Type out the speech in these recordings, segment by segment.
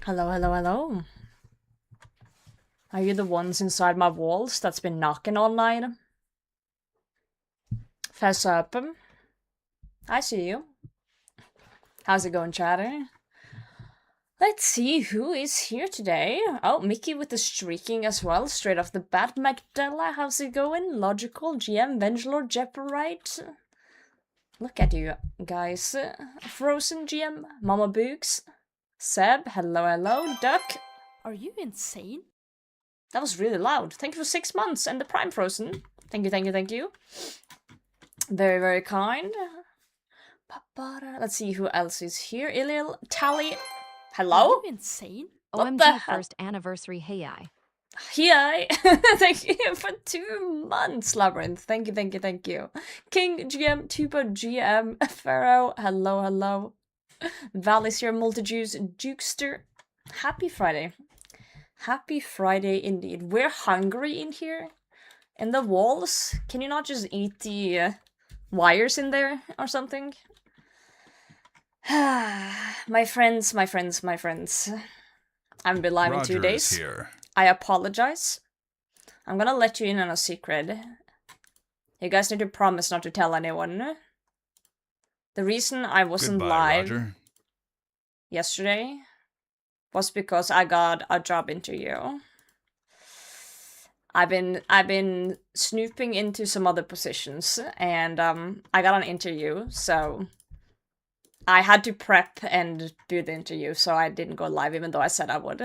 Hello, hello, hello. Are you the ones inside my walls that's been knocking all night? Fess up. I see you. How's it going, chatter? Let's see who is here today. Oh, Mickey with the streaking as well, straight off the bat. Magdala, how's it going? Logical, GM, Vengelord, Jeoparite. Look at you guys. Frozen GM, Mama Books, Seb, hello, hello, Duck. Are you insane? That was really loud. Thank you for 6 months and the Prime Frozen. Thank you, thank you, thank you. Very, very kind. Let's see who else is here. Ilil, Tally. Hello? Are you insane? What OMG the hell? first anniversary, hey I. Here, thank you for 2 months, Labyrinth. Thank you, thank you, thank you. King GM, Tuba GM, Pharaoh, hello, hello. Valley's here, Multijuice, Jukester. Happy Friday. Happy Friday indeed. We're hungry in here. In the walls. Can you not just eat the wires in there or something? my friends. I haven't been live in 2 days. Here. I apologize. I'm gonna let you in on a secret. You guys need to promise not to tell anyone. The reason I wasn't live yesterday was because I got a job interview. I've been snooping into some other positions, and I got an interview, so I had to prep and do the interview, so I didn't go live even though I said I would.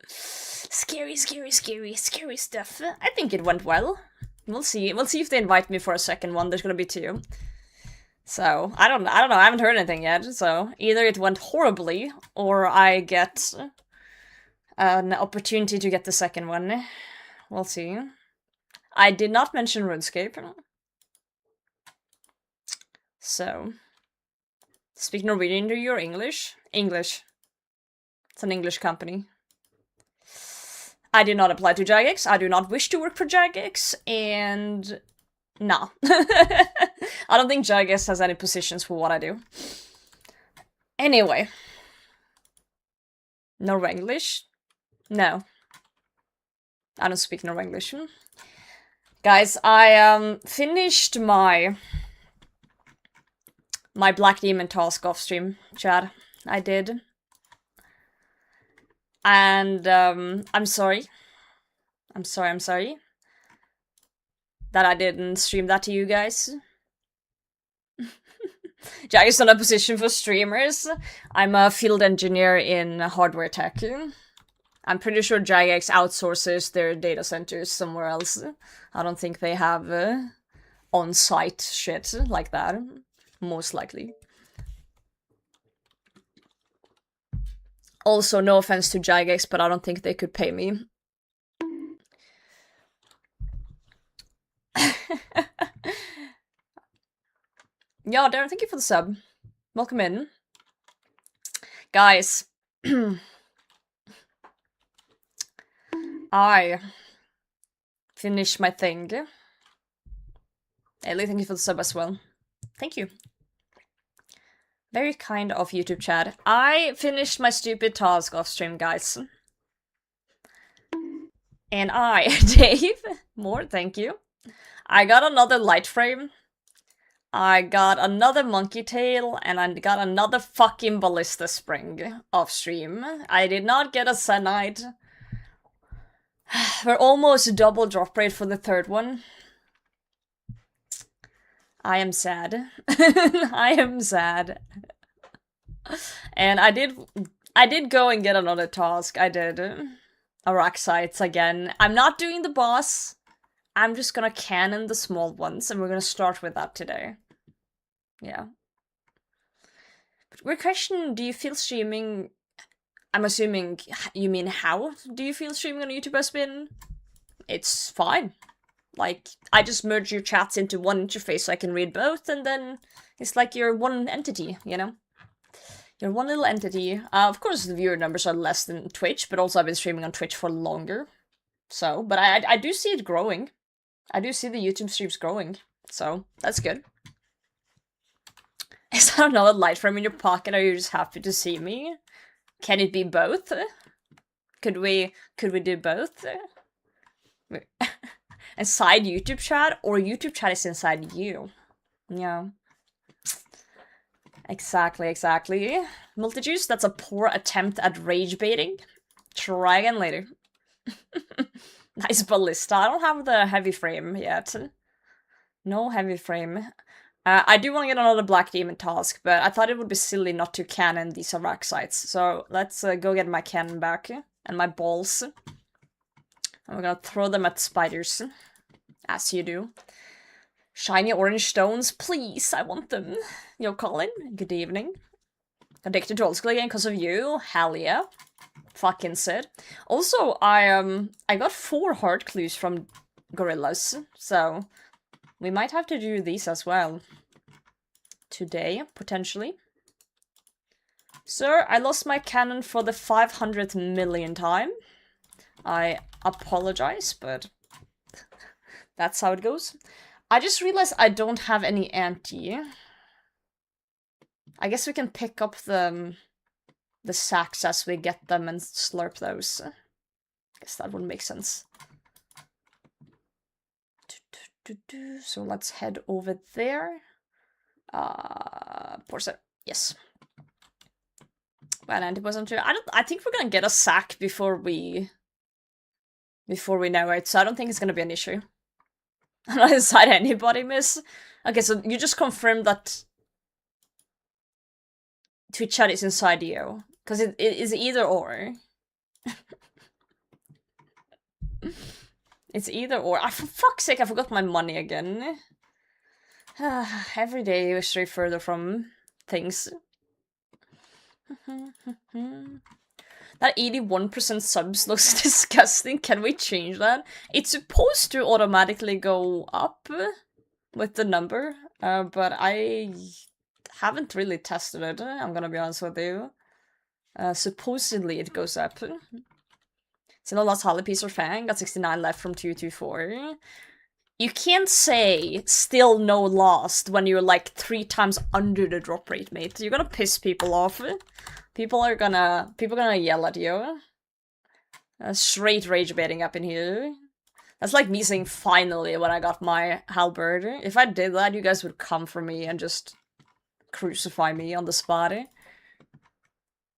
Scary stuff. I think it went well. We'll see. We'll see if they invite me for a second one. There's gonna be 2. So, I don't know. I haven't heard anything yet. So, either it went horribly, or I get an opportunity to get the second one. We'll see. I did not mention RuneScape. So, speak Norwegian to your English? English. It's an English company. I did not apply to Jagex. I do not wish to work for Jagex, and nah. I don't think Jagex has any positions for what I do. Anyway. Norwenglish? No. I don't speak Norwenglish. Guys, I finished my Black Demon task off stream, Chad. I did. And I'm sorry. I'm sorry. That I didn't stream that to you guys. Jack is not a position for streamers. I'm a field engineer in hardware tech. I'm pretty sure Jagex outsources their data centers somewhere else. I don't think they have on-site shit like that. Most likely. Also, no offense to Jagex, but I don't think they could pay me. Yeah, Darren, thank you for the sub. Welcome in. Guys. I finished my thing. Ellie, thank you for the sub as well. Thank you. Very kind of YouTube chat. I finished my stupid task off stream, guys. And I, Dave, more, thank you. I got another light frame. I got another monkey tail, and I got another fucking ballista spring off stream. I did not get a Zenite. We're almost double drop rate for the 3rd one. I am sad. I am sad. And I did go and get another task. I did. Araxites again. I'm not doing the boss. I'm just gonna cannon the small ones, and we're gonna start with that today. Yeah. But we're questioning, do you feel streaming... I'm assuming you mean how do you feel streaming on YouTube has been? It's fine. Like, I just merge your chats into one interface so I can read both, and then it's like you're one entity, you know? You're one little entity. Of course, the viewer numbers are less than Twitch, but also I've been streaming on Twitch for longer. So, but I do see it growing. I do see the YouTube streams growing, so that's good. Is that another light frame in your pocket, or are you just happy to see me? Can it be both? Could we do both? Inside YouTube chat, or YouTube chat is inside you? Yeah. Exactly. Multijuice, that's a poor attempt at rage baiting. Try again later. Nice ballista. I don't have the heavy frame yet. No heavy frame. I do want to get another Black Demon task, but I thought it would be silly not to cannon these Araxites. So let's go get my cannon back and my balls. And we're gonna throw them at spiders. As you do. Shiny orange stones, please, I want them. Yo, Colin, good evening. Addicted to old school again because of you? Hell yeah. Fucking Sid. Also, I got 4 heart clues from gorillas, so we might have to do these as well. Today, potentially. Sir, I lost my cannon for the 500th million time. I apologize, but that's how it goes. I just realized I don't have any anti. I guess we can pick up the sacks as we get them and slurp those. I guess that would make sense. So let's head over there. Porcelain, yes. Well, 90% true. I think we're gonna get a sack before we know it, so I don't think it's gonna be an issue. I'm not inside anybody, miss. Okay, so you just confirmed that Twitch chat is inside you. Because it is either or. It's either or. For fuck's sake, I forgot my money again. Every day we stray further from things. That 81% subs looks disgusting. Can we change that? It's supposed to automatically go up with the number, but I haven't really tested it, I'm gonna be honest with you. Supposedly it goes up. Still lost Holly Piece or Fang, got 69 left from 224. You can't say still no lost when you're like 3 times under the drop rate, mate. You're gonna piss people off. People are gonna yell at you. Straight rage baiting up in here. That's like me saying finally when I got my halberd. If I did that, you guys would come for me and just crucify me on the spot.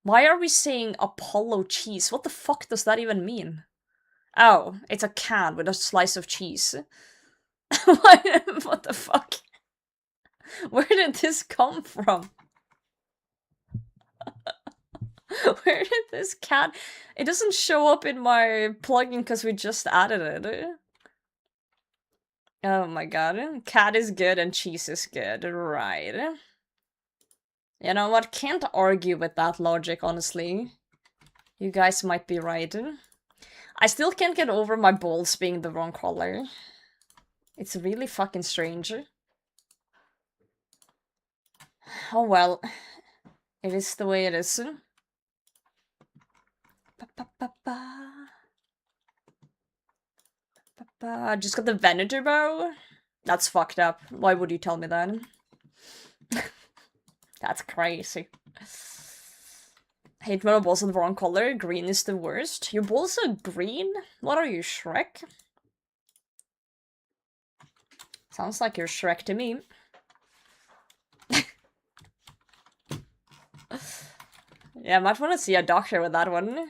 Why are we saying Apollo cheese? What the fuck does that even mean? Oh, it's a can with a slice of cheese. What the fuck? Where did this come from? Where did this cat... It doesn't show up in my plugin because we just added it. Oh my god. Cat is good and cheese is good. Right. You know what? Can't argue with that logic, honestly. You guys might be right. I still can't get over my balls being the wrong color. It's really fucking strange. Oh well. It is the way it is. I just got the Venator bow? That's fucked up. Why would you tell me that? That's crazy. Hate when my balls are the wrong color. Green is the worst. Your balls are green? What are you, Shrek? Sounds like you're Shrek to me. Yeah, I might want to see a doctor with that one.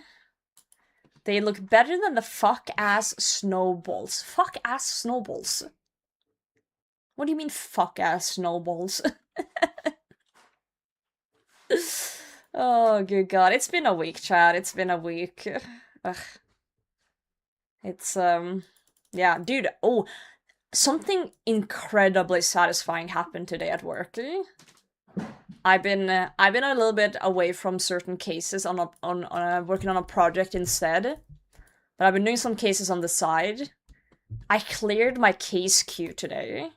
They look better than the fuck-ass snowballs. Fuck-ass snowballs? What do you mean fuck-ass snowballs? Oh, good god. It's been a week, Chad. It's been a week. Ugh. It's, yeah, dude. Oh, something incredibly satisfying happened today at work. I've been a little bit away from certain cases on working on a project instead, but I've been doing some cases on the side. I cleared my case queue today.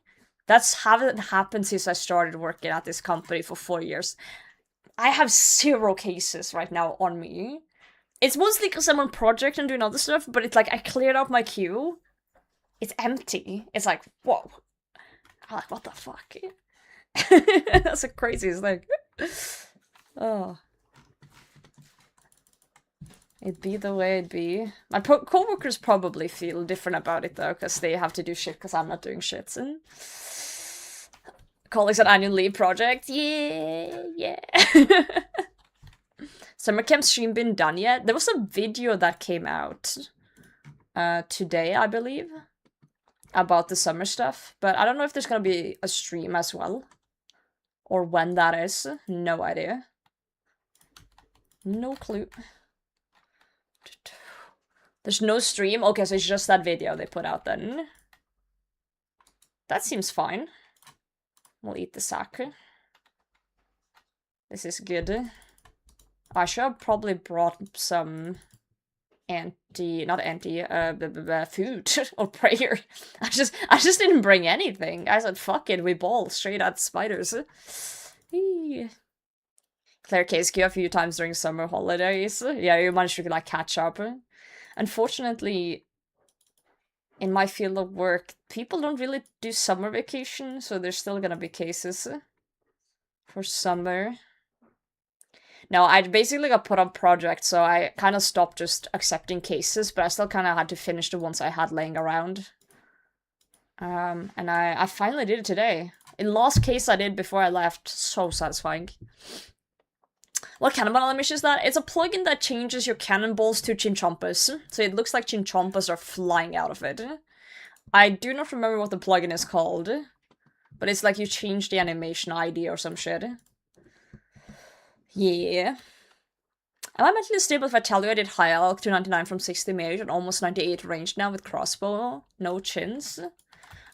That's haven't happened since I started working at this company for 4 years. I have 0 cases right now on me. It's mostly because I'm on project and doing other stuff, but it's like I cleared out my queue. It's empty. It's like, whoa. I'm like, what the fuck? That's the craziest thing. Oh. It'd be the way it'd be. My co-workers probably feel different about it though, because they have to do shit because I'm not doing shit. And colleagues at annual leave project. Yeah. Summer camp stream been done yet? There was a video that came out today, I believe, about the summer stuff, but I don't know if there's gonna be a stream as well. Or when that is. No idea. No clue. There's no stream? Okay, so it's just that video they put out then. That seems fine. We'll eat the sack. This is good. I should have probably brought some food or prayer. I just didn't bring anything. I said, fuck it, we ball straight at spiders. Claire case queue a few times during summer holidays. Yeah, you managed to like catch up. Unfortunately, in my field of work, people don't really do summer vacation, so there's still gonna be cases for summer. No, I basically got put on project, so I kind of stopped just accepting cases, but I still kind of had to finish the ones I had laying around. And I finally did it today. In last case I did before I left, so satisfying. What cannonball image is that? It's a plugin that changes your cannonballs to chinchompas, so it looks like chinchompas are flying out of it. I do not remember what the plugin is called, but it's like you change the animation ID or some shit. Yeah. Am I mentally stable if I tell you I did high alk 299 from 60 mage and almost 98 range now with crossbow? No chins?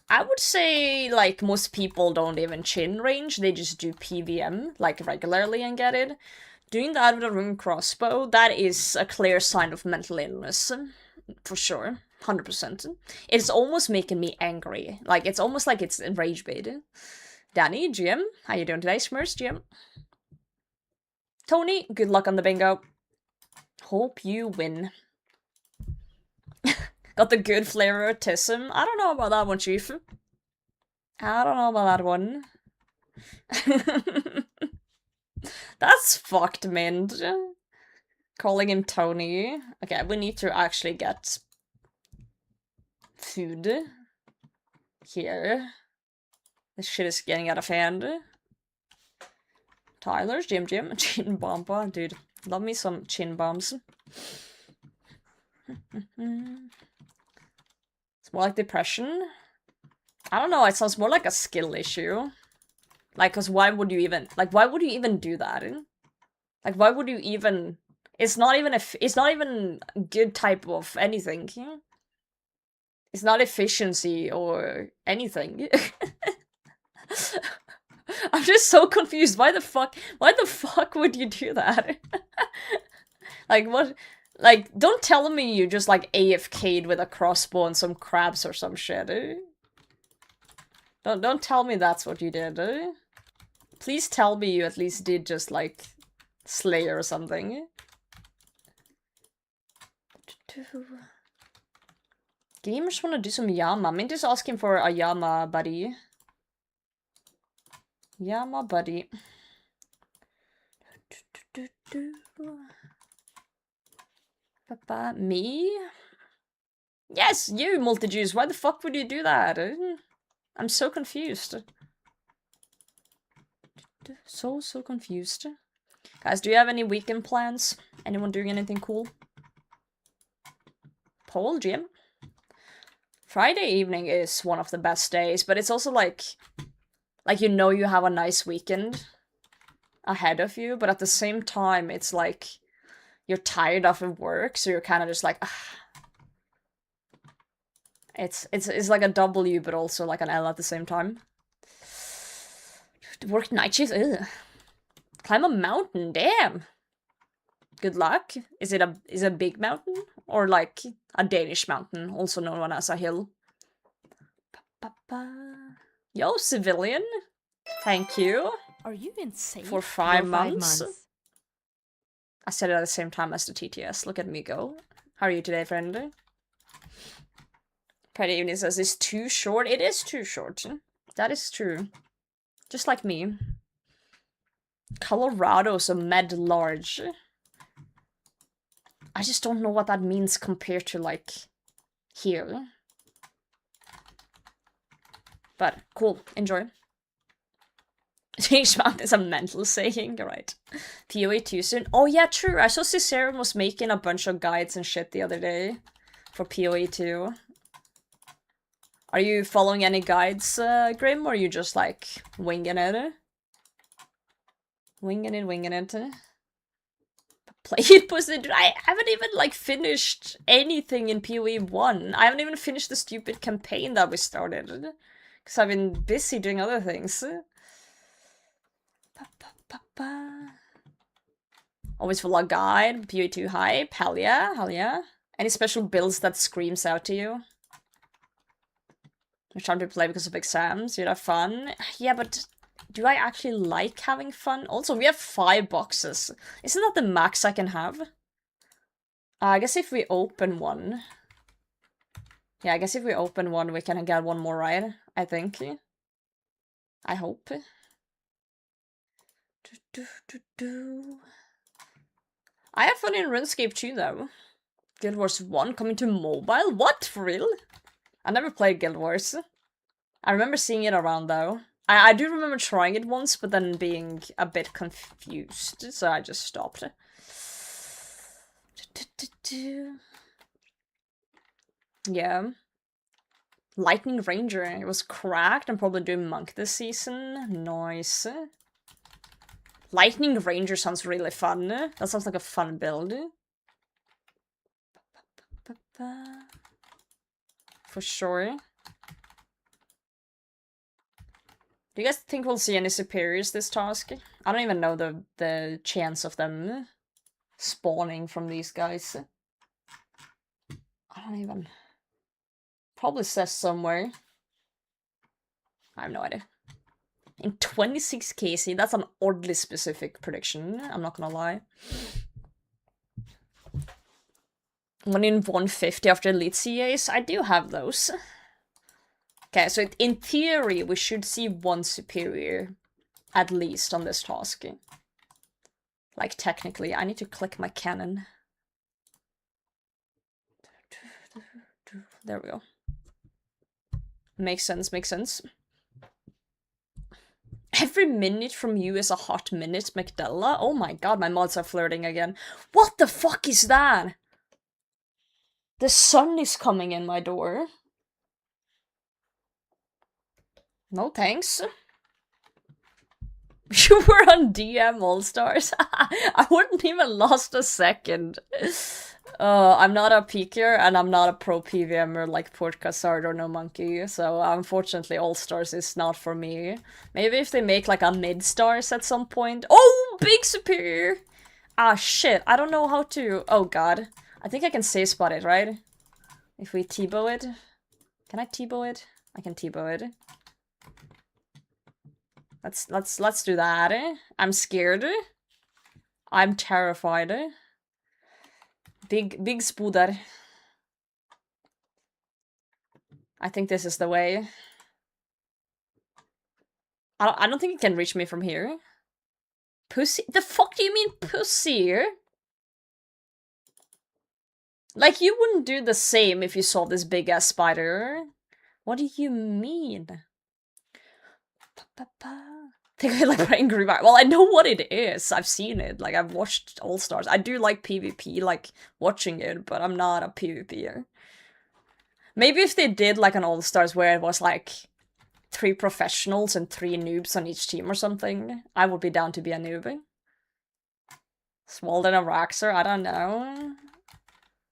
I would say, like, most people don't even chin range, they just do PVM, like, regularly and get it. Doing that with a ring crossbow, that is a clear sign of mental illness. For sure. 100%. It's almost making me angry. Like, it's almost like it's rage bait. Danny, GM, how you doing today? Smurfs, GM. Tony, good luck on the bingo. Hope you win. Got the good flavor of autism. I don't know about that one, Chief. I don't know about that one. That's fucked, Mind. Calling him Tony. Okay, we need to actually get food here. This shit is getting out of hand. Tyler's Jim, Chin Bomba. Dude, love me some chin bombs. It's more like depression. I don't know, it sounds more like a skill issue. Like, cause why would you even do that? Like, why would you even... It's not even a good type of anything. It's not efficiency or anything. I'm just so confused. Why the fuck would you do that? Like, what? Like, don't tell me you just, like, AFK'd with a crossbow and some crabs or some shit, Don't tell me that's what you did, Please tell me you at least did just, like, Slayer or something. Gamers wanna do some Yama. I'm just asking for a Yama buddy. Yama buddy. Me? Yes, you, Multijuice. Why the fuck would you do that? I'm so confused. So confused. Guys, do you have any weekend plans? Anyone doing anything cool? Paul, Jim? Friday evening is one of the best days, but it's also like you know you have a nice weekend ahead of you, but at the same time, it's like you're tired of work, so you're kind of just like, ah. It's like a W, but also like an L at the same time. Work night shift, ugh. Climb a mountain, damn. Good luck. Is it a big mountain? Or like a Danish mountain, also known as a hill? Yo, civilian. Thank you. Are you insane? For 5 months. I said it at the same time as the TTS. Look at me go. How are you today, friend? Pretty Evening says it's too short. It is too short. That is true. Just like me. Colorado's a med large. I just don't know what that means compared to, like, here. But cool, enjoy. Change Mount is a mental saying, right? PoE too soon. Oh yeah, true. I saw Ciceron was making a bunch of guides and shit the other day for PoE 2. Are you following any guides, Grim, or are you just like winging it? Winging it. Play it, pussy. Dude, I haven't even like finished anything in PoE 1. I haven't even finished the stupid campaign that we started. Because I've been busy doing other things. Always full of guide, PoE 2 hype, hell yeah. Any special builds that screams out to you? I'm trying to play because of exams, you'd have fun. Yeah, but do I actually like having fun? Also, we have 5 boxes. Isn't that the max I can have? I guess if we open one... Yeah, I guess if we open one, we can get one more right, I think. I hope. I have fun in RuneScape too, though. Guild Wars 1 coming to mobile? What? For real? I never played Guild Wars. I remember seeing it around, though. I do remember trying it once, but then being a bit confused, so I just stopped. Yeah. Lightning Ranger. It was cracked. I'm probably doing Monk this season. Nice. Lightning Ranger sounds really fun. That sounds like a fun build. For sure. Do you guys think we'll see any superiors this task? I don't even know the chance of them spawning from these guys. I don't even... Probably says somewhere. I have no idea. In 26 KC, that's an oddly specific prediction, I'm not gonna lie. 1 in 150 after Elite CAs, I do have those. Okay, so in theory, we should see 1 superior, at least, on this task. Like, technically, I need to click my cannon. There we go. Makes sense. Every minute from you is a hot minute, McDella. Oh my god, my mods are flirting again. What the fuck is that? The sun is coming in my door. No thanks. You were on DM All-Stars? I wouldn't even lost a second. I'm not a peaker, and I'm not a pro PVMer like Port Cassard or No Monkey, so unfortunately All-Stars is not for me. Maybe if they make like a mid-stars at some point. Oh, big superior! Ah, shit, I don't know how to... Oh god. I think I can safe spot it, right? If we T-bow it. Can I T-bow it? I can T-bow it. Let's do that. I'm scared. I'm terrified. Big spooder. I think this is the way. I don't think it can reach me from here. Pussy? The fuck do you mean pussy? Like, you wouldn't do the same if you saw this big ass spider. What do you mean? Think I like Angry Bird. Well, I know what it is. I've seen it. Like, I've watched All-Stars. I do like PvP, like, watching it, but I'm not a PvPer. Maybe if they did, like, an All-Stars where it was, like, 3 professionals and 3 noobs on each team or something, I would be down to be a noob. Smaller than a Raxer? I don't know.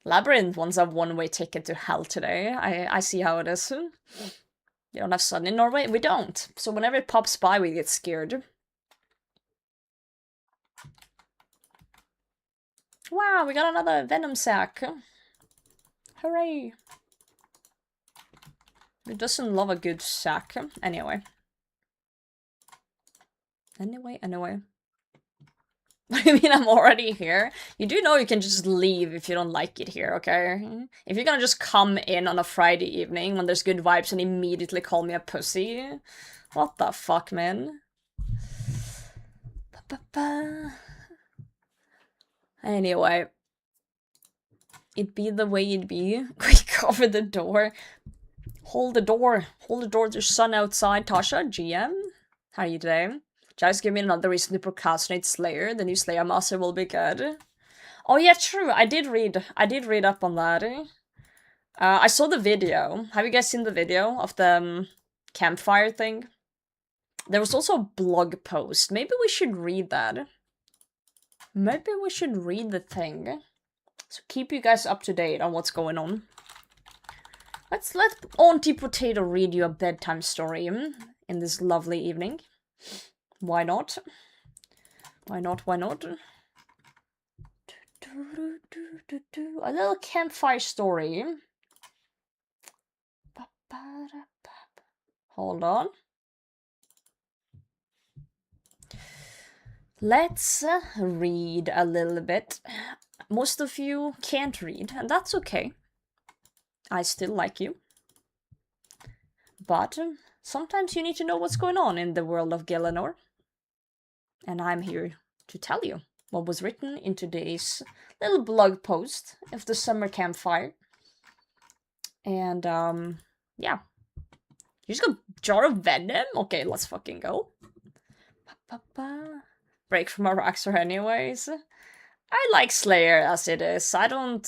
Labyrinth wants a one-way ticket to hell today. I see how it is. You don't have sun in Norway? We don't. So whenever it pops by, we get scared. Wow, we got another Venom sack. Hooray. Who doesn't love a good sack? Anyway. Anyway. What do you mean I'm already here? You do know you can just leave if you don't like it here, okay? If you're gonna just come in on a Friday evening when there's good vibes and immediately call me a pussy, what the fuck, man? Anyway. it be the way it be. Quick, cover the door. Hold the door. Hold the door. There's sun outside. Tasha, GM. How are you today? Just give me another reason to procrastinate Slayer. The new Slayer Master will be good. Oh yeah, true. I did read up on that. I saw the video. Have you guys seen the video of the campfire thing? There was also a blog post. Maybe we should read that. Maybe we should read the thing. So keep you guys up to date on what's going on. Let's let Auntie Potato read you a bedtime story in this lovely evening. Why not? Why not? Why not? A little campfire story. Hold on. Let's read a little bit. Most of you can't read, and that's okay. I still like you. But sometimes you need to know what's going on in the world of Gielinor. And I'm here to tell you what was written in today's little blog post of the summer campfire. And, yeah. You just got Jar of Venom? Okay, let's fucking go. Break from Araxxor anyways. I like Slayer as it is. I don't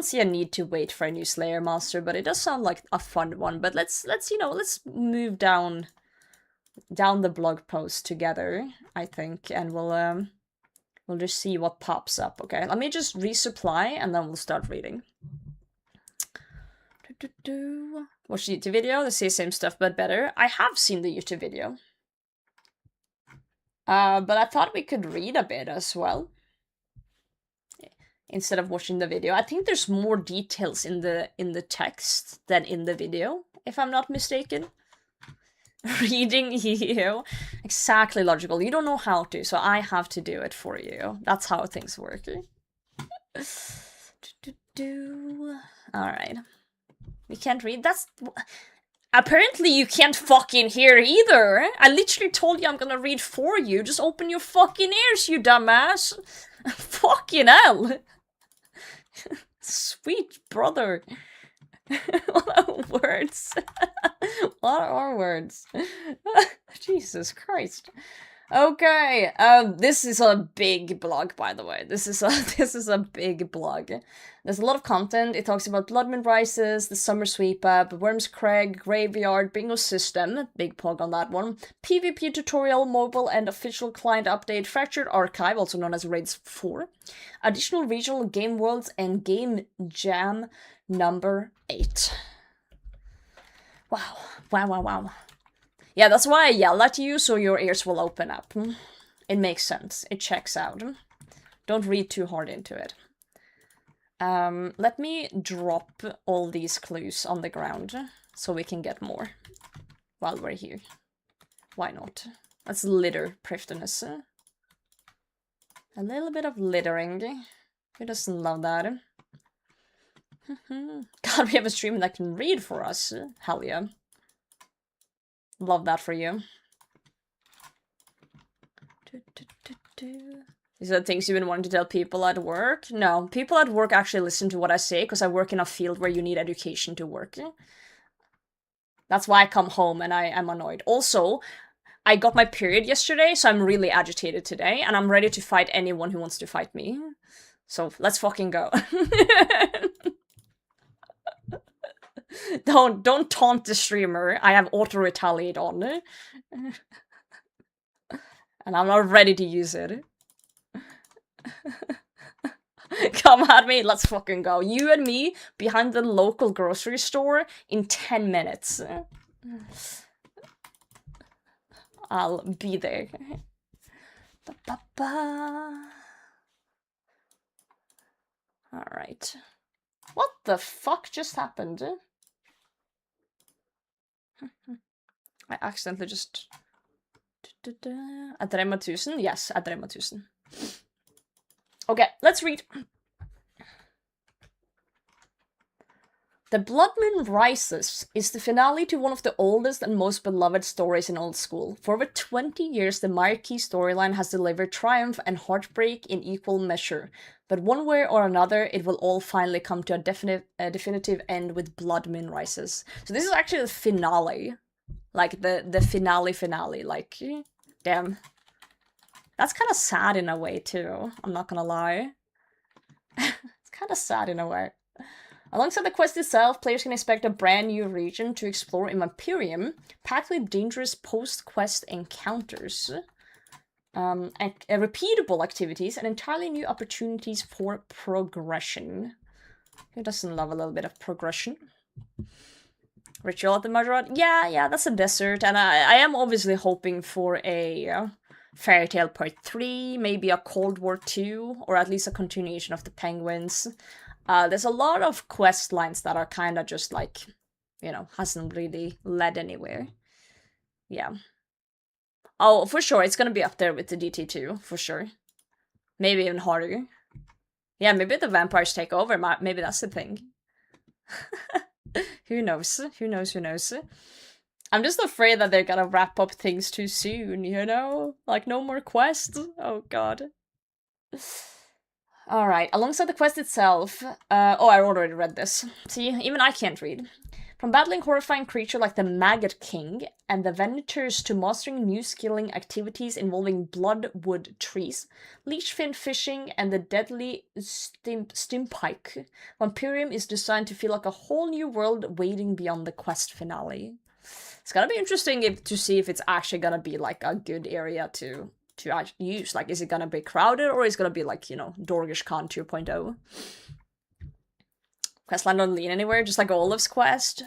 see a need to wait for a new Slayer Master, but it does sound like a fun one. But let's move down the blog post together, I think, and we'll just see what pops up, okay? Let me just resupply and then we'll start reading. Watch the YouTube video, they say same stuff but better. I have seen the YouTube video. But I thought we could read a bit as well. Instead of watching the video. I think there's more details in the text than in the video, if I'm not mistaken. Reading you. Exactly logical. You don't know how to, so I have to do it for you. That's how things work. Alright. We can't read. That's... Apparently you can't fucking hear either. I literally told you I'm gonna read for you. Just open your fucking ears, you dumbass. Fucking hell. Sweet brother. What are words? What are words? Jesus Christ. Okay, this is a big blog, by the way. This is a big blog. There's a lot of content. It talks about Bloodmoon Rises, the Summer Sweep Up, Worms Crag, Graveyard, Bingo System, big plug on that one, PvP tutorial, mobile and official client update, Fractured Archive, also known as Raids 4, additional regional game worlds, and Game Jam number 8. Wow, wow, wow, wow. Yeah, that's why I yell at you, so your ears will open up. It makes sense. It checks out. Don't read too hard into it. Let me drop all these clues on the ground, so we can get more while we're here. Why not? Let's litter Prifddinas. A little bit of littering. Who doesn't love that? God, we have a stream that can read for us. Hell yeah. Love that for you. These are the things you've been wanting to tell people at work? No, people at work actually listen to what I say because I work in a field where you need education to work. That's why I come home and I am annoyed. Also, I got my period yesterday, so I'm really agitated today, and I'm ready to fight anyone who wants to fight me. So let's fucking go. Don't taunt the streamer. I have auto-retaliate on. And I'm not ready to use it. Come at me, let's fucking go. You and me behind the local grocery store in 10 minutes. I'll be there. Alright. What the fuck just happened? I accidentally just... Adrema 1000? Yes, Adrema 1000. Okay, let's read. The Blood Moon Rises is the finale to one of the oldest and most beloved stories in Old School. For over 20 years, the Marquee storyline has delivered triumph and heartbreak in equal measure. But one way or another, it will all finally come to a definitive end with Blood Moon Rises. So this is actually the finale. Like, the finale, like, damn. That's kind of sad in a way, too. I'm not gonna lie. It's kind of sad in a way. Alongside the quest itself, players can expect a brand new region to explore in Vampirium, packed with dangerous post-quest encounters, and repeatable activities, and entirely new opportunities for progression. Who doesn't love a little bit of progression? Ritual at the Murderod? Yeah, that's a desert, and I am obviously hoping for a Fairy Tail Part 3, maybe a Cold War 2, or at least a continuation of the Penguins. There's a lot of quest lines that are kind of just like, you know, hasn't really led anywhere. Yeah. Oh, for sure, it's gonna be up there with the DT2, for sure. Maybe even harder. Yeah, maybe the vampires take over, maybe that's the thing. Who knows? Who knows? I'm just afraid that they're gonna wrap up things too soon, you know? Like, no more quests? Oh god. Alright, alongside the quest itself... oh, I already read this. See, even I can't read. From battling horrifying creature like the Maggot King and the Venators to mastering new skilling activities involving bloodwood trees, leechfin fishing, and the deadly stimpike, Vampirium is designed to feel like a whole new world waiting beyond the quest finale. It's gonna be interesting to see if it's actually gonna be like a good area to use. Like, is it gonna be crowded, or is it gonna be like, you know, Dorgish Con 2.0? Questline don't lead anywhere, just like Olaf's quest.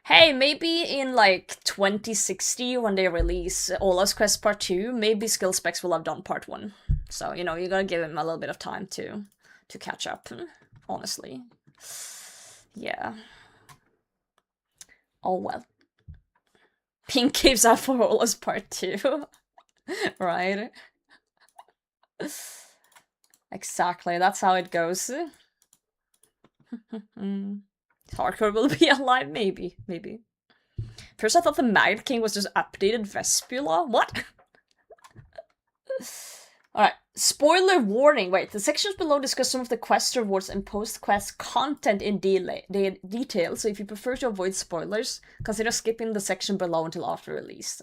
Hey, maybe in like 2060 when they release Olaf's Quest Part 2, maybe Skill Specs will have done Part 1. So, you know, you gotta give him a little bit of time to catch up, honestly. Yeah. Oh well. Pink gives up for Olaf's Part 2. Right? Exactly, that's how it goes. Hardcore will be alive, maybe. First I thought the Maggot King was just updated Vespula. What? Alright, spoiler warning. Wait, the sections below discuss some of the quest rewards and post-quest content in detail, so if you prefer to avoid spoilers, consider skipping the section below until after release.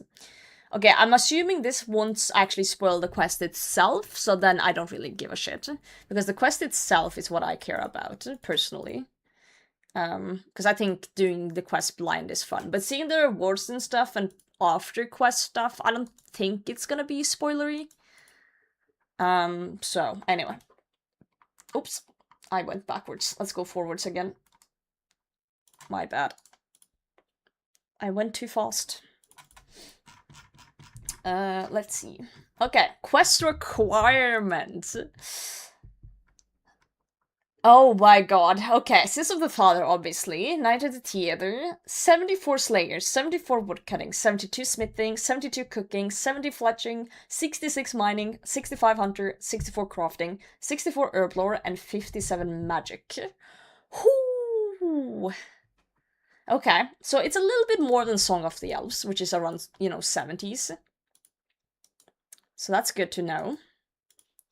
Okay, I'm assuming this won't actually spoil the quest itself, so then I don't really give a shit. Because the quest itself is what I care about, personally. Because I think doing the quest blind is fun. But seeing the rewards and stuff and after quest stuff, I don't think it's gonna be spoilery. So, anyway. Oops, I went backwards. Let's go forwards again. My bad. I went too fast. Let's see. Okay, quest requirements. Oh my god. Okay, Sins of the Father, obviously. Night at the Theater. 74 Slayers, 74 Woodcutting, 72 Smithing, 72 Cooking, 70 Fletching, 66 Mining, 65 Hunter, 64 Crafting, 64 Herb Lore, and 57 Magic. Whoo! Okay, so it's a little bit more than Song of the Elves, which is around, you know, 70s. So that's good to know,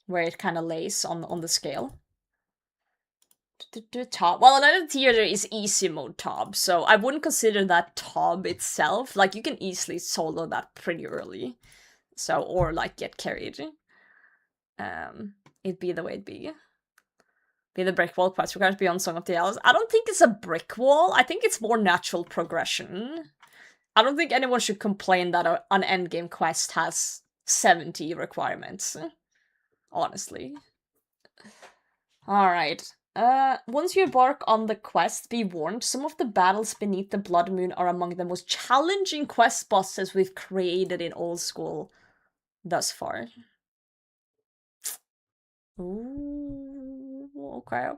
where it kind of lays on the scale. Top. Well, another theater is easy mode top, so I wouldn't consider that top itself. Like, you can easily solo that pretty early. So, or like get carried. It'd be the way it'd be. Be the brick wall quest requires beyond Song of the Elves. I don't think it's a brick wall. I think it's more natural progression. I don't think anyone should complain that an endgame quest has 70 requirements. Honestly. Alright. Once you embark on the quest, be warned, some of the battles beneath the Blood Moon are among the most challenging quest bosses we've created in Old School thus far. Ooh, okay.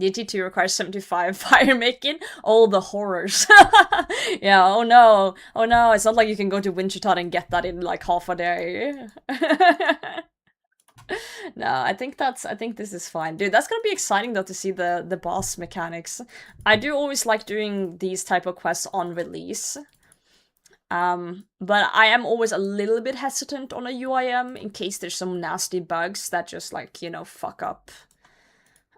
DT2 requires 75 fire making. Oh, the horrors. Yeah, oh no, it's not like you can go to Wintertot and get that in like half a day. No, I think this is fine. Dude, that's gonna be exciting though to see the boss mechanics. I do always like doing these type of quests on release. But I am always a little bit hesitant on a UIM in case there's some nasty bugs that just like, you know, fuck up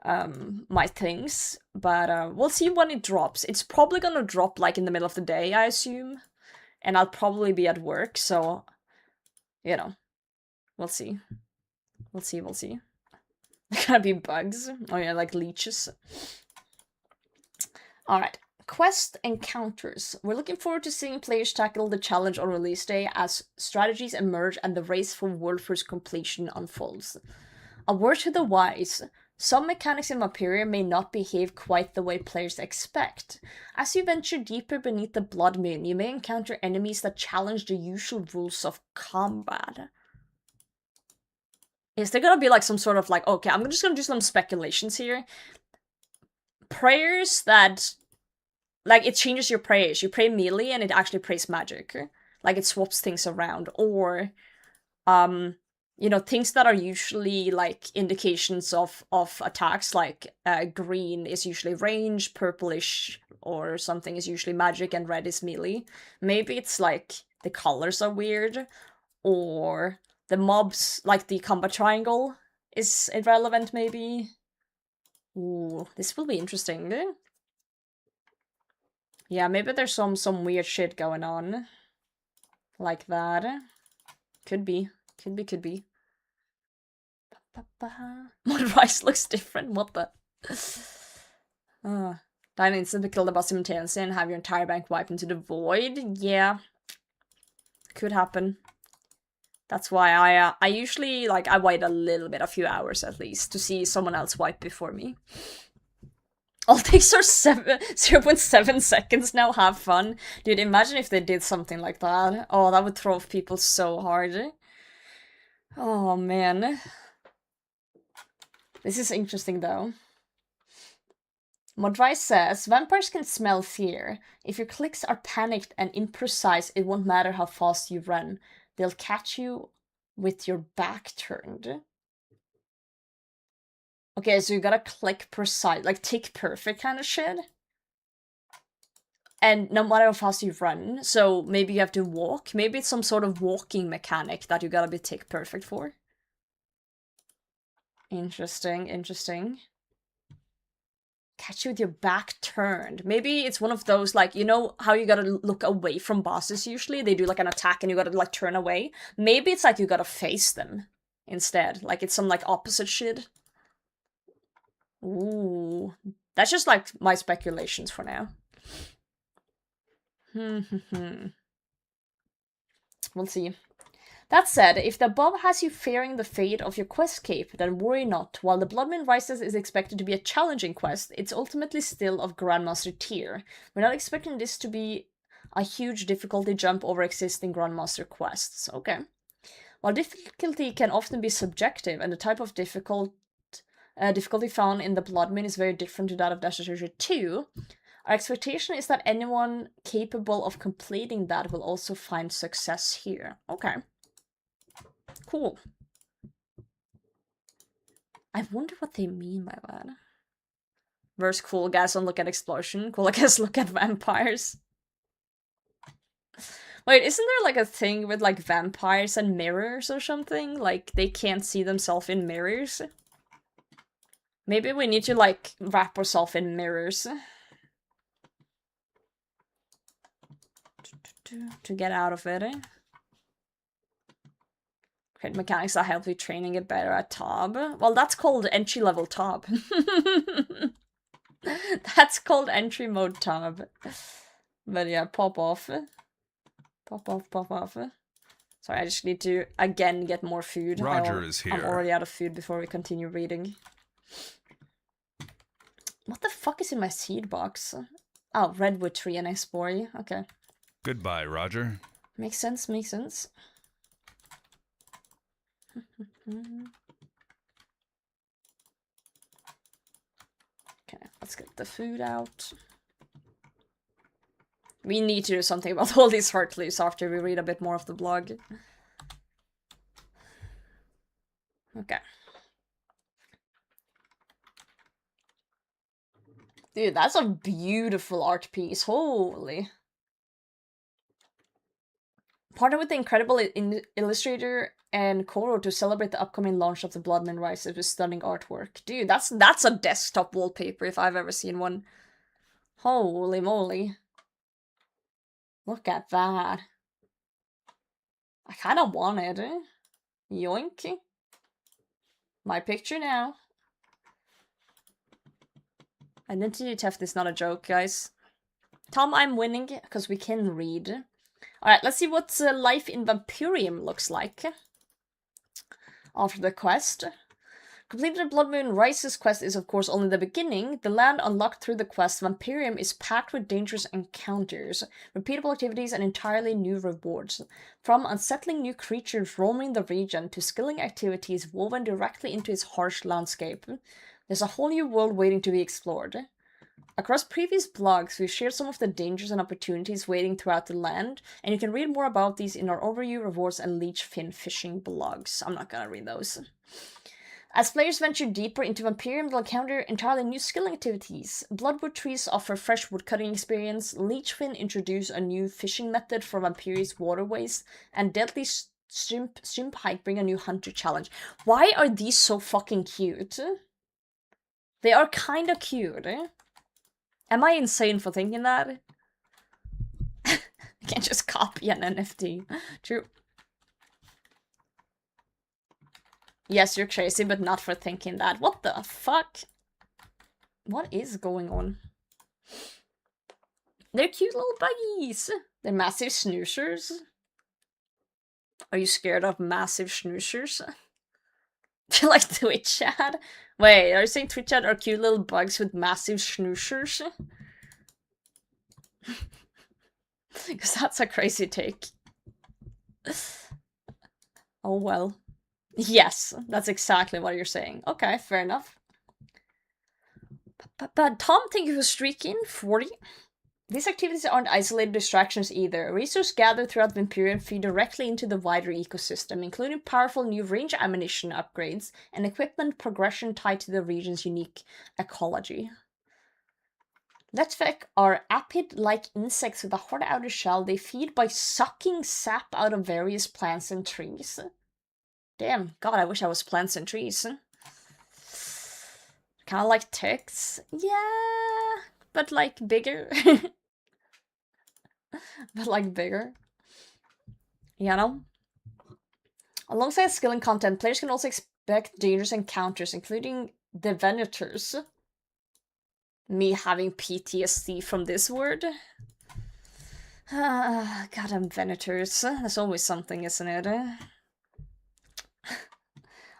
my things. But we'll see when it drops. It's probably gonna drop like in the middle of the day, I assume. And I'll probably be at work, so you know, we'll see. We'll see. There gonna be bugs. Oh yeah, like leeches. Alright. Quest encounters. We're looking forward to seeing players tackle the challenge on release day as strategies emerge and the race for world first completion unfolds. A word to the wise. Some mechanics in Vampyria may not behave quite the way players expect. As you venture deeper beneath the Blood Moon, you may encounter enemies that challenge the usual rules of combat. Is there gonna be like some sort of like, okay, I'm just gonna do some speculations here. Prayers that, like, it changes your prayers. You pray melee and it actually prays magic. Like, it swaps things around. Or, you know, things that are usually like indications of attacks, like green is usually range, purplish or something is usually magic, and red is melee. Maybe it's like the colors are weird, or the mobs, like the combat triangle, is irrelevant maybe. Ooh, this will be interesting. Yeah, maybe there's some weird shit going on. Like that. Could be. Could be. Mudrise looks different, what the? Dying instantly kill the boss simultaneously and have your entire bank wiped into the void? Yeah. Could happen. That's why I usually, like, I wait a little bit, a few hours at least, to see someone else wipe before me. All things are 0.7 seconds now, have fun. Dude, imagine if they did something like that. Oh, that would throw off people so hard. Oh, man. This is interesting, though. Modrice says, vampires can smell fear. If your clicks are panicked and imprecise, it won't matter how fast you run. They'll catch you with your back turned. Okay, so you gotta click precise, like tick perfect kind of shit. And no matter how fast you run, so maybe you have to walk. Maybe it's some sort of walking mechanic that you gotta be tick perfect for. Interesting. Catch you with your back turned. Maybe it's one of those, like, you know how you gotta look away from bosses usually? They do like an attack and you gotta like turn away. Maybe it's like you gotta face them instead. Like it's some like opposite shit. Ooh. That's just like my speculations for now. We'll see. That said, if the above has you fearing the fate of your quest cape, then worry not. While the Blood Moon Rises is expected to be a challenging quest, it's ultimately still of Grandmaster tier. We're not expecting this to be a huge difficulty jump over existing Grandmaster quests. Okay. While difficulty can often be subjective, and the type of difficulty found in the Blood Moon is very different to that of Dash 2, our expectation is that anyone capable of completing that will also find success here. Okay. Cool. I wonder what they mean by that. Verse cool guys don't look at explosion. Cool guys look at vampires. Wait, isn't there like a thing with like vampires and mirrors or something? Like they can't see themselves in mirrors? Maybe we need to like wrap ourselves in mirrors. To get out of it. Crit mechanics that help you training it better at Tob. Well, that's called entry level Tob. That's called entry mode Tob. But yeah, pop off. Pop off. Sorry, I just need to again get more food. Roger is here. I'm already out of food before we continue reading. What the fuck is in my seed box? Oh, redwood tree and exploring. Okay. Goodbye, Roger. Makes sense. Okay, let's get the food out. We need to do something about all these heart leaves after we read a bit more of the blog. Okay. Dude, that's a beautiful art piece. Holy. Partner with the incredible illustrator and Koro to celebrate the upcoming launch of the Blood Moon Rises with stunning artwork. Dude, that's a desktop wallpaper if I've ever seen one. Holy moly. Look at that. I kind of want it. Yoink. My picture now. Identity theft is not a joke, guys. Tom, I'm winning because we can read. Alright, let's see what life in Vampyrium looks like. After the quest. Completing the Blood Moon Rises quest is of course only the beginning. The land unlocked through the quest, Vampyrium, is packed with dangerous encounters, repeatable activities, and entirely new rewards. From unsettling new creatures roaming the region to skilling activities woven directly into its harsh landscape, there's a whole new world waiting to be explored. Across previous blogs, we've shared some of the dangers and opportunities waiting throughout the land, and you can read more about these in our overview, rewards, and leech fin fishing blogs. I'm not gonna read those. As players venture deeper into Vampyrium, they'll encounter entirely new skilling activities. Bloodwood trees offer fresh woodcutting experience, leechfin introduce a new fishing method for Vampyrium's waterways, and deadly shrimp hike bring a new hunter challenge. Why are these so fucking cute? They are kinda cute. Am I insane for thinking that? I can't just copy an NFT. True. Yes, you're crazy, but not for thinking that. What the fuck? What is going on? They're cute little buggies. They're massive snoozers. Are you scared of massive snoozers? Like Twitch chat? Wait, are you saying Twitch chat are cute little bugs with massive snoozers? Because that's a crazy take. Oh well. Yes, that's exactly what you're saying. Okay, fair enough. But Tom, thank you for streaking. 40. These activities aren't isolated distractions either. Resources gathered throughout Vampyrium feed directly into the wider ecosystem, including powerful new range ammunition upgrades and equipment progression tied to the region's unique ecology. Letvek are apid-like insects with a hard outer shell. They feed by sucking sap out of various plants and trees. Damn, God, I wish I was plants and trees. Kinda like ticks. Yeah, but like bigger. But like bigger. You know? Alongside skilling content, players can also expect dangerous encounters, including the Venators. Me having PTSD from this word. Goddamn Venators. There's always something, isn't it?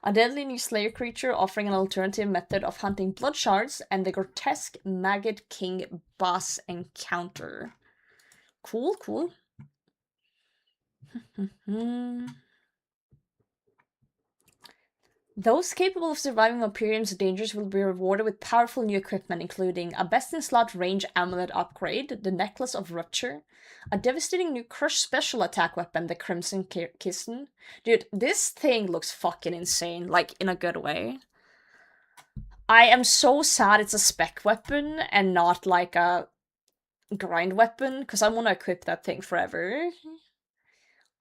A deadly new Slayer creature offering an alternative method of hunting blood shards, and the grotesque Maggot King boss encounter. Cool, cool. Those capable of surviving Vampyrium's dangers will be rewarded with powerful new equipment, including a best-in-slot range amulet upgrade, the Necklace of Rupture, a devastating new crush special attack weapon, the Crimson Kisten. Dude, this thing looks fucking insane, like, in a good way. I am so sad it's a spec weapon and not, like, a grind weapon, because I want to equip that thing forever.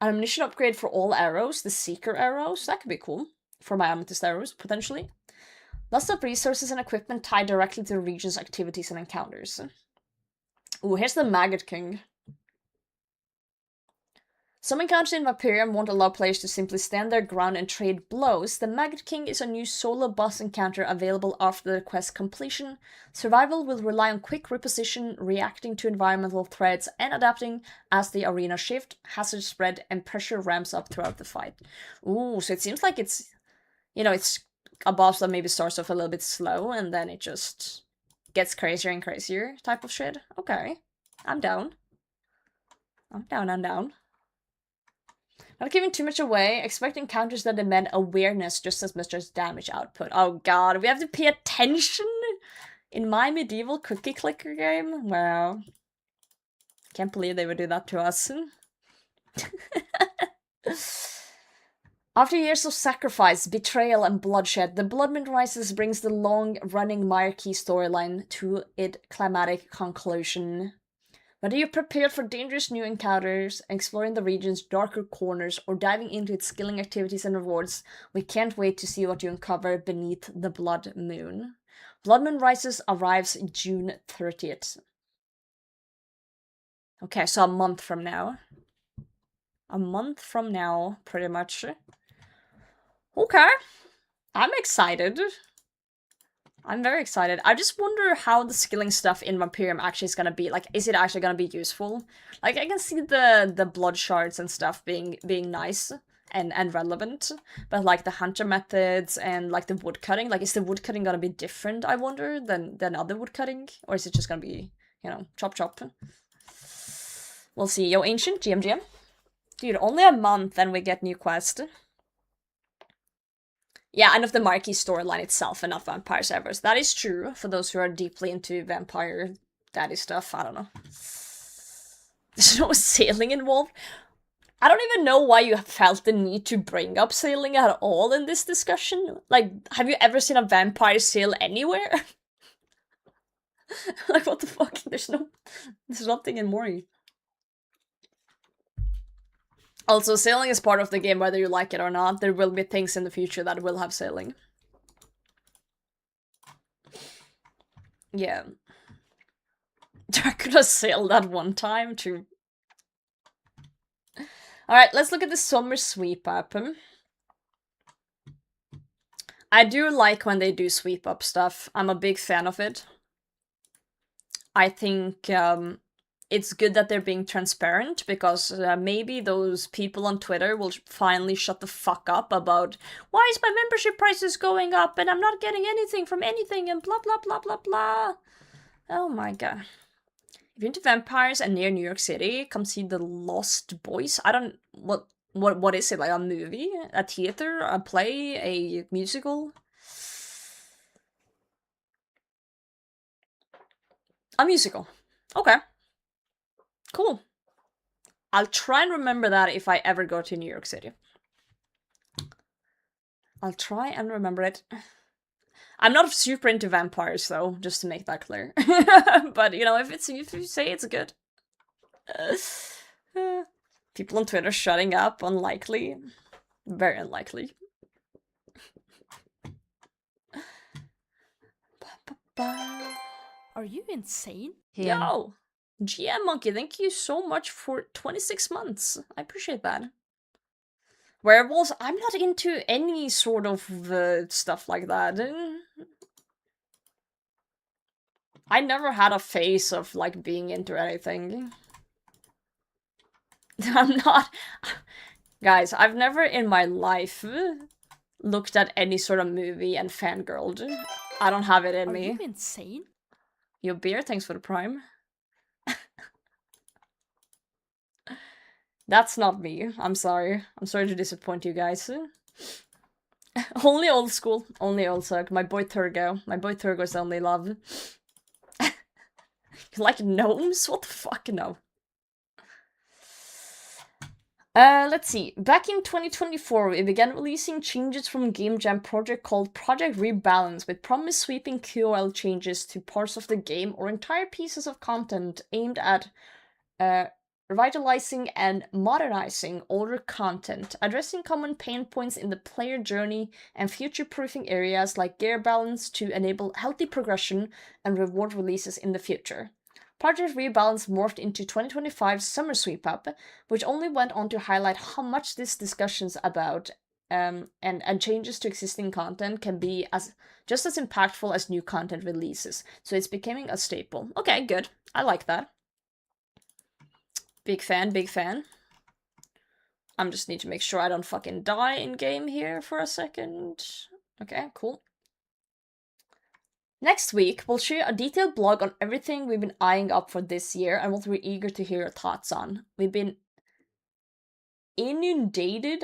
An ammunition upgrade for all arrows, the Seeker arrows, that could be cool. For my amethyst arrows, potentially. Lots of resources and equipment tied directly to the region's activities and encounters. Ooh, here's the Maggot King. Some encounters in Vampyrium won't allow players to simply stand their ground and trade blows. The Maggot King is a new solo boss encounter available after the quest completion. Survival will rely on quick reposition, reacting to environmental threats, and adapting as the arena shift, hazards spread, and pressure ramps up throughout the fight. Ooh, so it seems like it's... You know, it's a boss that maybe starts off a little bit slow and then it just gets crazier and crazier type of shit. Okay. I'm down. I'm down. Not giving too much away, expect encounters that demand awareness just as much as damage output. Oh god, we have to pay attention in my medieval cookie clicker game? Wow. Can't believe they would do that to us. After years of sacrifice, betrayal, and bloodshed, The Blood Moon Rises brings the long-running Marquee storyline to its climatic conclusion. Whether you're prepared for dangerous new encounters, exploring the region's darker corners, or diving into its skilling activities and rewards, we can't wait to see what you uncover beneath the Blood Moon. Blood Moon Rises arrives June 30th. Okay, so a month from now. A month from now, pretty much. Okay. I'm excited. I'm very excited. I just wonder how the skilling stuff in Vampyrium actually is gonna be. Like, is it actually gonna be useful? Like, I can see the blood shards and stuff being nice and relevant, but like the hunter methods and like the wood cutting, like, is the wood cutting gonna be different, I wonder, than other wood cutting? Or is it just gonna be, you know, chop chop? We'll see. Yo, Ancient, GM. Dude, only a month and we get new quest. Yeah, and of the Marquee storyline itself and not Vampires Evers. That is true, for those who are deeply into vampire daddy stuff. I don't know. There's no sailing involved. I don't even know why you felt the need to bring up sailing at all in this discussion. Like, have you ever seen a vampire sail anywhere? Like, what the fuck? There's nothing in Mori. Also, sailing is part of the game whether you like it or not. There will be things in the future that will have sailing. Yeah. Dracula sailed that one time too. Alright, let's look at the summer sweep up. I do like when they do sweep up stuff. I'm a big fan of it. I think it's good that they're being transparent, because maybe those people on Twitter will finally shut the fuck up about why is my membership prices going up and I'm not getting anything from anything and blah blah blah blah blah. Oh my god. If you're into vampires and near New York City, come see The Lost Boys. I don't... What is it? Like a movie? A theater? A play? A musical? A musical. Okay. Cool. I'll try and remember that if I ever go to New York City. I'll try and remember it. I'm not super into vampires, though, just to make that clear. But, you know, if you say it's good. People on Twitter shutting up, unlikely. Very unlikely. Are you insane? Yo! GM Monkey, thank you so much for 26 months. I appreciate that. Werewolves, I'm not into any sort of stuff like that. I never had a phase of, like, being into anything. I'm not... Guys, I've never in my life looked at any sort of movie and fangirled. I don't have it in me. Are you insane? Yo, Beer, thanks for the prime. That's not me. I'm sorry. I'm sorry to disappoint you guys. Only old school. Only old suck. My boy Turgo. My boy Turgo's only love. You like gnomes? What the fuck? No. Let's see. Back in 2024, we began releasing changes from Game Jam project called Project Rebalance, with promised sweeping QoL changes to parts of the game or entire pieces of content aimed at revitalizing and modernizing older content, addressing common pain points in the player journey, and future-proofing areas like gear balance to enable healthy progression and reward releases in the future. Project Rebalance morphed into 2025's Summer Sweep Up, which only went on to highlight how much this discussions about and changes to existing content can be just as impactful as new content releases. So it's becoming a staple. Okay, good. I like that. Big fan, big fan. I'm just need to make sure I don't fucking die in game here for a second. Okay, cool. Next week, we'll share a detailed blog on everything we've been eyeing up for this year and what we're eager to hear your thoughts on. We've been inundated,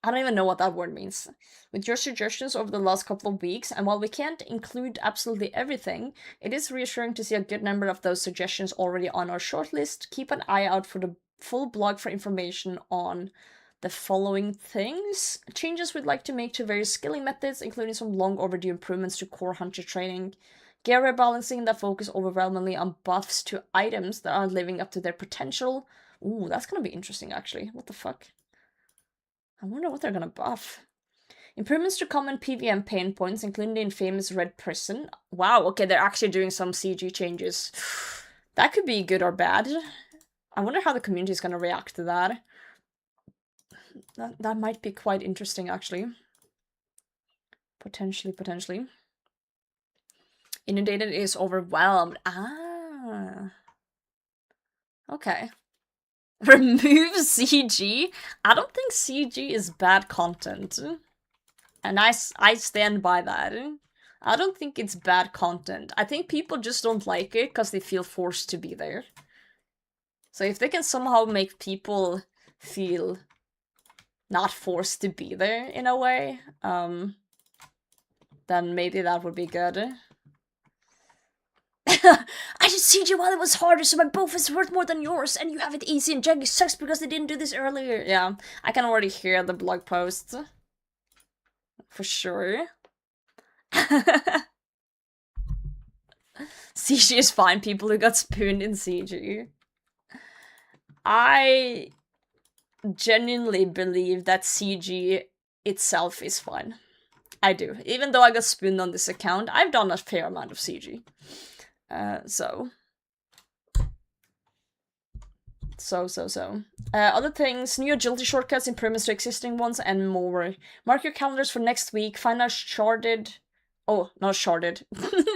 I don't even know what that word means, with your suggestions over the last couple of weeks, and while we can't include absolutely everything, it is reassuring to see a good number of those suggestions already on our shortlist. Keep an eye out for the full blog for information on the following things. Changes we'd like to make to various skilling methods, including some long overdue improvements to core hunter training. Gear rebalancing that focus overwhelmingly on buffs to items that aren't living up to their potential. Ooh, that's gonna be interesting, actually. What the fuck? I wonder what they're gonna buff. Improvements to common PvM pain points, including the infamous Red Prison. Wow, okay, they're actually doing some CG changes. That could be good or bad. I wonder how the community is gonna react to that. That might be quite interesting, actually. Potentially. Inundated is overwhelmed. Ah. Okay. Remove CG? I don't think CG is bad content. And I stand by that. I don't think it's bad content. I think people just don't like it because they feel forced to be there. So if they can somehow make people feel not forced to be there in a way, then maybe that would be good. I did CG while it was harder, so my buff is worth more than yours, and you have it easy, and Jaggy sucks because they didn't do this earlier. Yeah, I can already hear the blog post. For sure. CG is fine, people who got spooned in CG. I genuinely believe that CG itself is fine. I do. Even though I got spooned on this account, I've done a fair amount of CG. So. Other things, new agility shortcuts, improvements to existing ones, and more. Mark your calendars for next week, find a sharded... Oh, not sharded.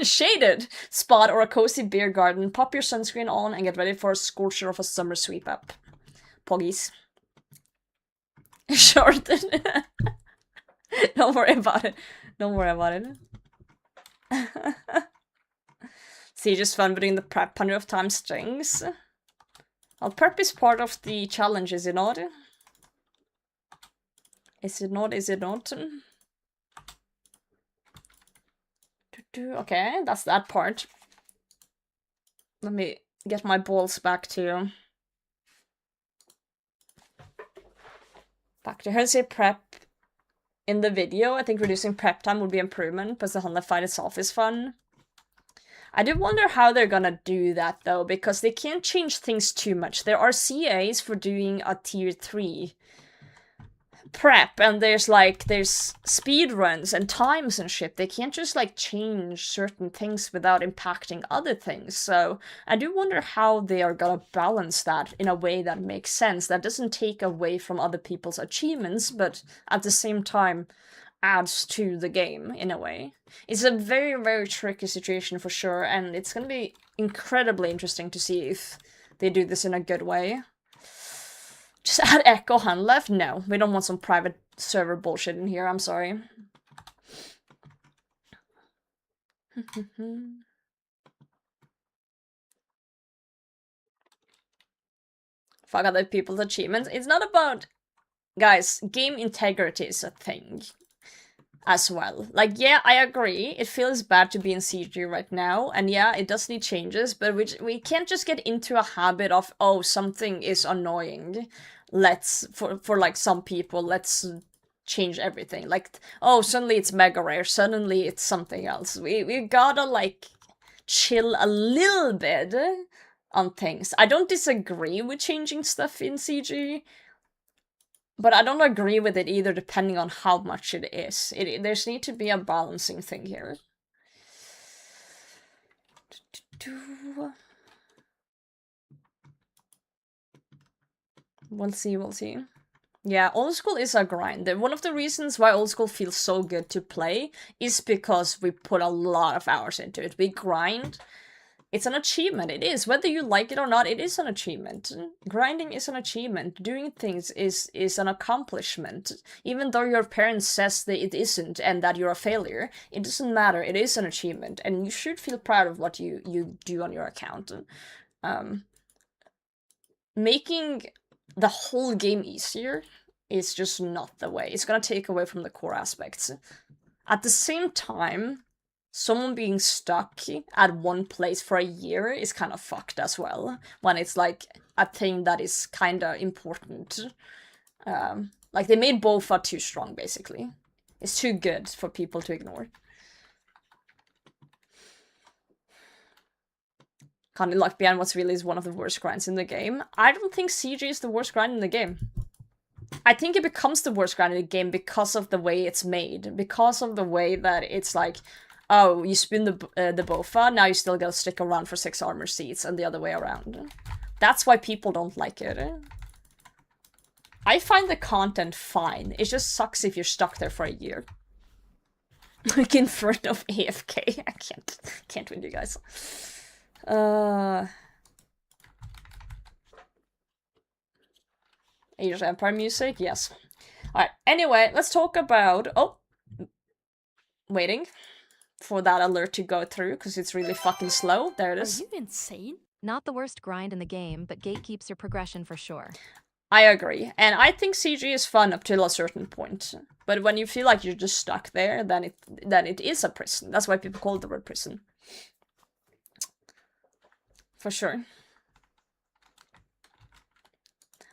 Shaded spot or a cozy beer garden, pop your sunscreen on, and get ready for a scorcher of a summer sweep up. Poggies. Sharded. Don't worry about it. Don't worry about it. See, just fun between the prep 100 of time strings. Well, prep is part of the challenge, is it not? Is it not? Is it not? Okay, that's that part. Let me get my balls back to... Here's a prep in the video. I think reducing prep time would be improvement, because the Hunter fight itself is fun. I do wonder how they're gonna do that, though, because they can't change things too much. There are CAs for doing a tier 3 prep, and there's speed runs and times and shit. They can't just, like, change certain things without impacting other things. So I do wonder how they are gonna balance that in a way that makes sense, that doesn't take away from other people's achievements, but at the same time adds to the game, in a way. It's a very, very tricky situation for sure, and it's gonna be incredibly interesting to see if they do this in a good way. Just add Echo Hand left? No, we don't want some private server bullshit in here, I'm sorry. Fuck other people's achievements. It's not about... Guys, game integrity is a thing as well. Like, yeah, I agree, it feels bad to be in CG right now, and yeah, it does need changes, but we can't just get into a habit of, oh, something is annoying, let's, for like some people, let's change everything. Like, oh, suddenly it's mega rare, suddenly it's something else. We gotta, like, chill a little bit on things. I don't disagree with changing stuff in CG, but I don't agree with it either, depending on how much it is. There's need to be a balancing thing here. We'll see. Yeah, old school is a grind. One of the reasons why old school feels so good to play is because we put a lot of hours into it. We grind. It's an achievement, it is. Whether you like it or not, it is an achievement. Grinding is an achievement. Doing things is an accomplishment. Even though your parents says that it isn't and that you're a failure, it doesn't matter, it is an achievement. And you should feel proud of what you do on your account. Making the whole game easier is just not the way. It's gonna take away from the core aspects. At the same time, someone being stuck at one place for a year is kind of fucked as well, when it's like a thing that is kind of important. Like, they made Bofa too strong, basically. It's too good for people to ignore. Can't Luck Beyond what's really is one of the worst grinds in the game. I don't think CG is the worst grind in the game. I think it becomes the worst grind in the game because of the way it's made. Because of the way that it's like, oh, you spin the Bofa, now you still gotta stick around for 6 armor seats, and the other way around. That's why people don't like it. I find the content fine. It just sucks if you're stuck there for a year. Like Inferno of AFK. I can't win you guys. Age of Empire music? Yes. Alright, anyway, let's talk about... Oh! Waiting for that alert to go through, because it's really fucking slow. There it is. Are you insane? Not the worst grind in the game, but gatekeeps your progression for sure. I agree, and I think CG is fun up to a certain point. But when you feel like you're just stuck there, then it is a prison. That's why people call it the word prison. For sure.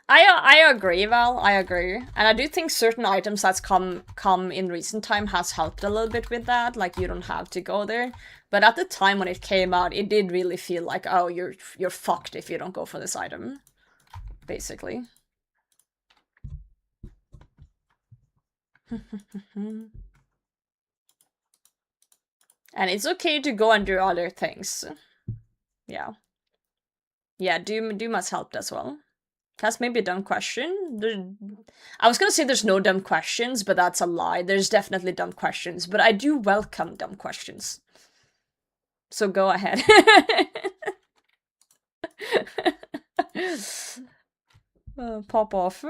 I agree, Val. I agree, and I do think certain items that's come in recent time has helped a little bit with that. Like, you don't have to go there. But at the time when it came out, it did really feel like, oh, you're fucked if you don't go for this item, basically. And it's okay to go and do other things. Yeah. Yeah, Doom has helped as well. That's maybe a dumb question. I was gonna say there's no dumb questions, but that's a lie. There's definitely dumb questions, but I do welcome dumb questions. So go ahead. Pop off.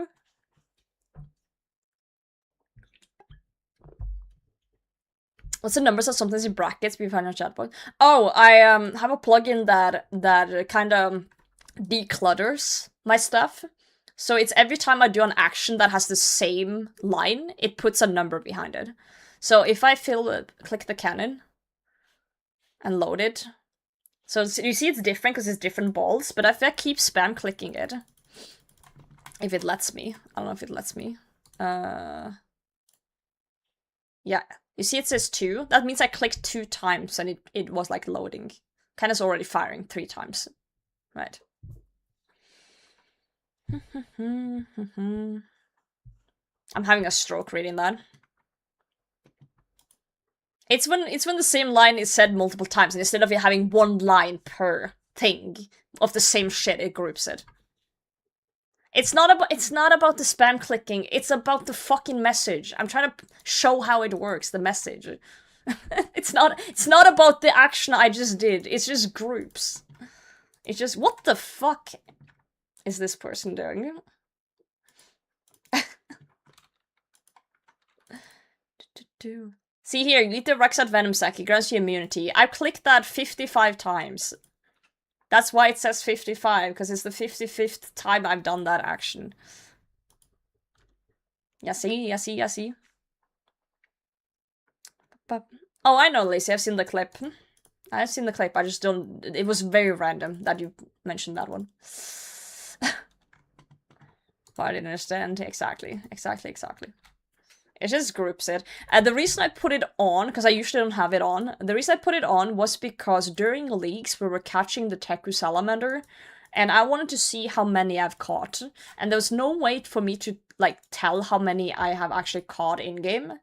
What's the numbers of something in brackets behind your chat box? Oh, I have a plugin that kind of declutters my stuff. So it's every time I do an action that has the same line, it puts a number behind it. So if I click the cannon and load it, so you see it's different because it's different balls, but if I keep spam clicking it, if it lets me, I don't know if it lets me. Yeah. You see it says 2? That means I clicked 2 times and it was like loading. Cannon's already firing 3 times. Right. I'm having a stroke reading that. It's when the same line is said multiple times, and instead of you having one line per thing of the same shit, it groups it. It's not about the spam clicking, it's about the fucking message. I'm trying to show how it works, the message. It's not about the action I just did, it's just groups. It's just, what the fuck is this person doing? See here, you eat the Rexat Venom Sack, it grants you immunity. I clicked that 55 times. That's why it says 55, because it's the 55th time I've done that action. Yeah, see? Oh, I know, Lacey, I've seen the clip. I've seen the clip, I just don't... It was very random that you mentioned that one. But I didn't understand. Exactly. It just groups it. And the reason I put it on, because I usually don't have it on, the reason I put it on was because during leagues we were catching the Teku Salamander, and I wanted to see how many I've caught. And there was no way for me to, like, tell how many I have actually caught in-game.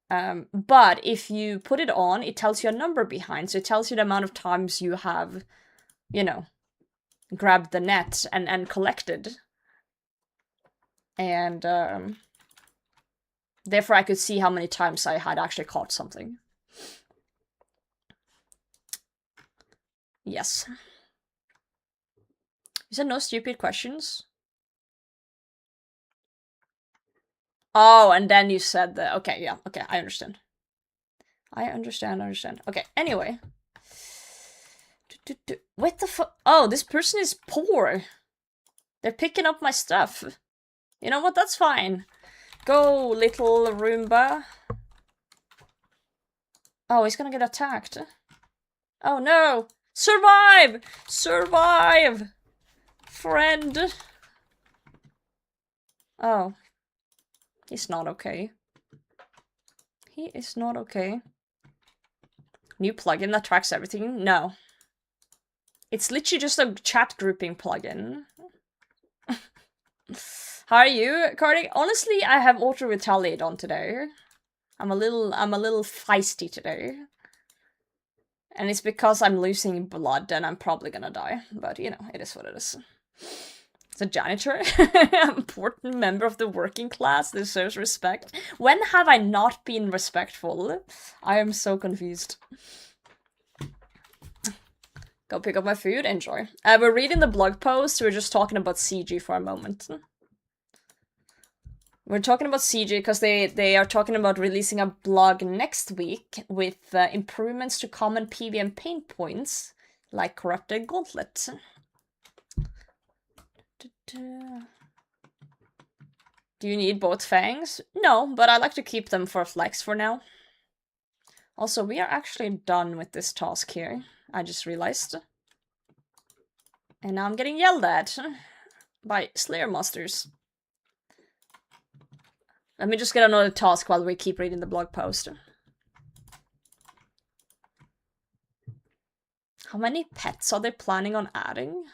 But if you put it on, it tells you a number behind, so it tells you the amount of times you have, you know, grabbed the net and collected. And, therefore, I could see how many times I had actually caught something. Yes. You said no stupid questions? Oh, and then you said that. Okay, yeah, okay, I understand. I understand. Okay, anyway. What the fuck? Oh, this person is poor. They're picking up my stuff. You know what? That's fine. Go, little Roomba. Oh, he's gonna get attacked. Oh no! Survive! Survive! Friend! Oh. He's not okay. He is not okay. New plugin that tracks everything? No. It's literally just a chat grouping plugin. How are you, Cardi? Honestly, I have auto retaliate on today. I'm a little feisty today. And it's because I'm losing blood and I'm probably gonna die. But, you know, it is what it is. It's a janitor. Important member of the working class deserves respect. When have I not been respectful? I am so confused. Go pick up my food. Enjoy. We're reading the blog post. We're just talking about CG for a moment. We're talking about CG because they are talking about releasing a blog next week with improvements to common PvM pain points, like Corrupted Gauntlet. Do you need both fangs? No, but I like to keep them for flex for now. Also, we are actually done with this task here. I just realized. And now I'm getting yelled at by Slayer Masters. Let me just get another task while we keep reading the blog post. How many pets are they planning on adding?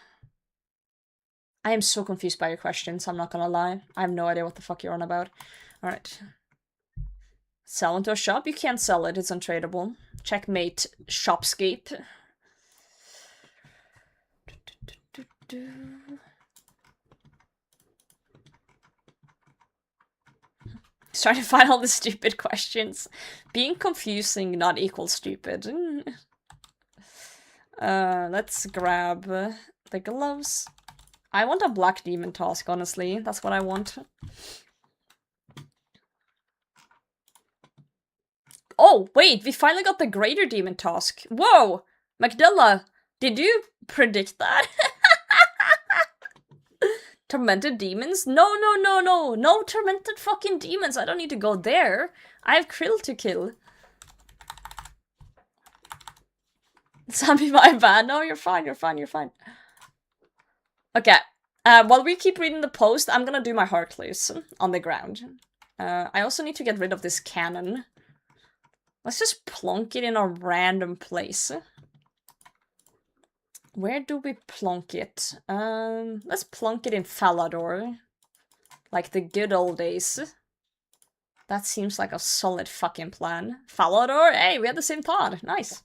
I am so confused by your questions, I'm not gonna lie. I have no idea what the fuck you're on about. Alright. Sell into a shop? You can't sell it, it's untradeable. Checkmate, Shopscape. Just trying to find all the stupid questions. Being confusing not equal stupid. Let's grab the gloves. I want a black demon task, honestly. That's what I want. Oh, wait, we finally got the greater demon task. Whoa! Magdella, did you predict that? Tormented demons? No, no, no, no. No tormented fucking demons. I don't need to go there. I have Krill to kill. Sammy, my bad. No, you're fine, you're fine, you're fine. Okay. While we keep reading the post, I'm gonna do my Heartless on the ground. I also need to get rid of this cannon. Let's just plonk it in a random place. Where do we plonk it? Let's plonk it in Falador. Like the good old days. That seems like a solid fucking plan. Falador? Hey, we had the same pod. Nice.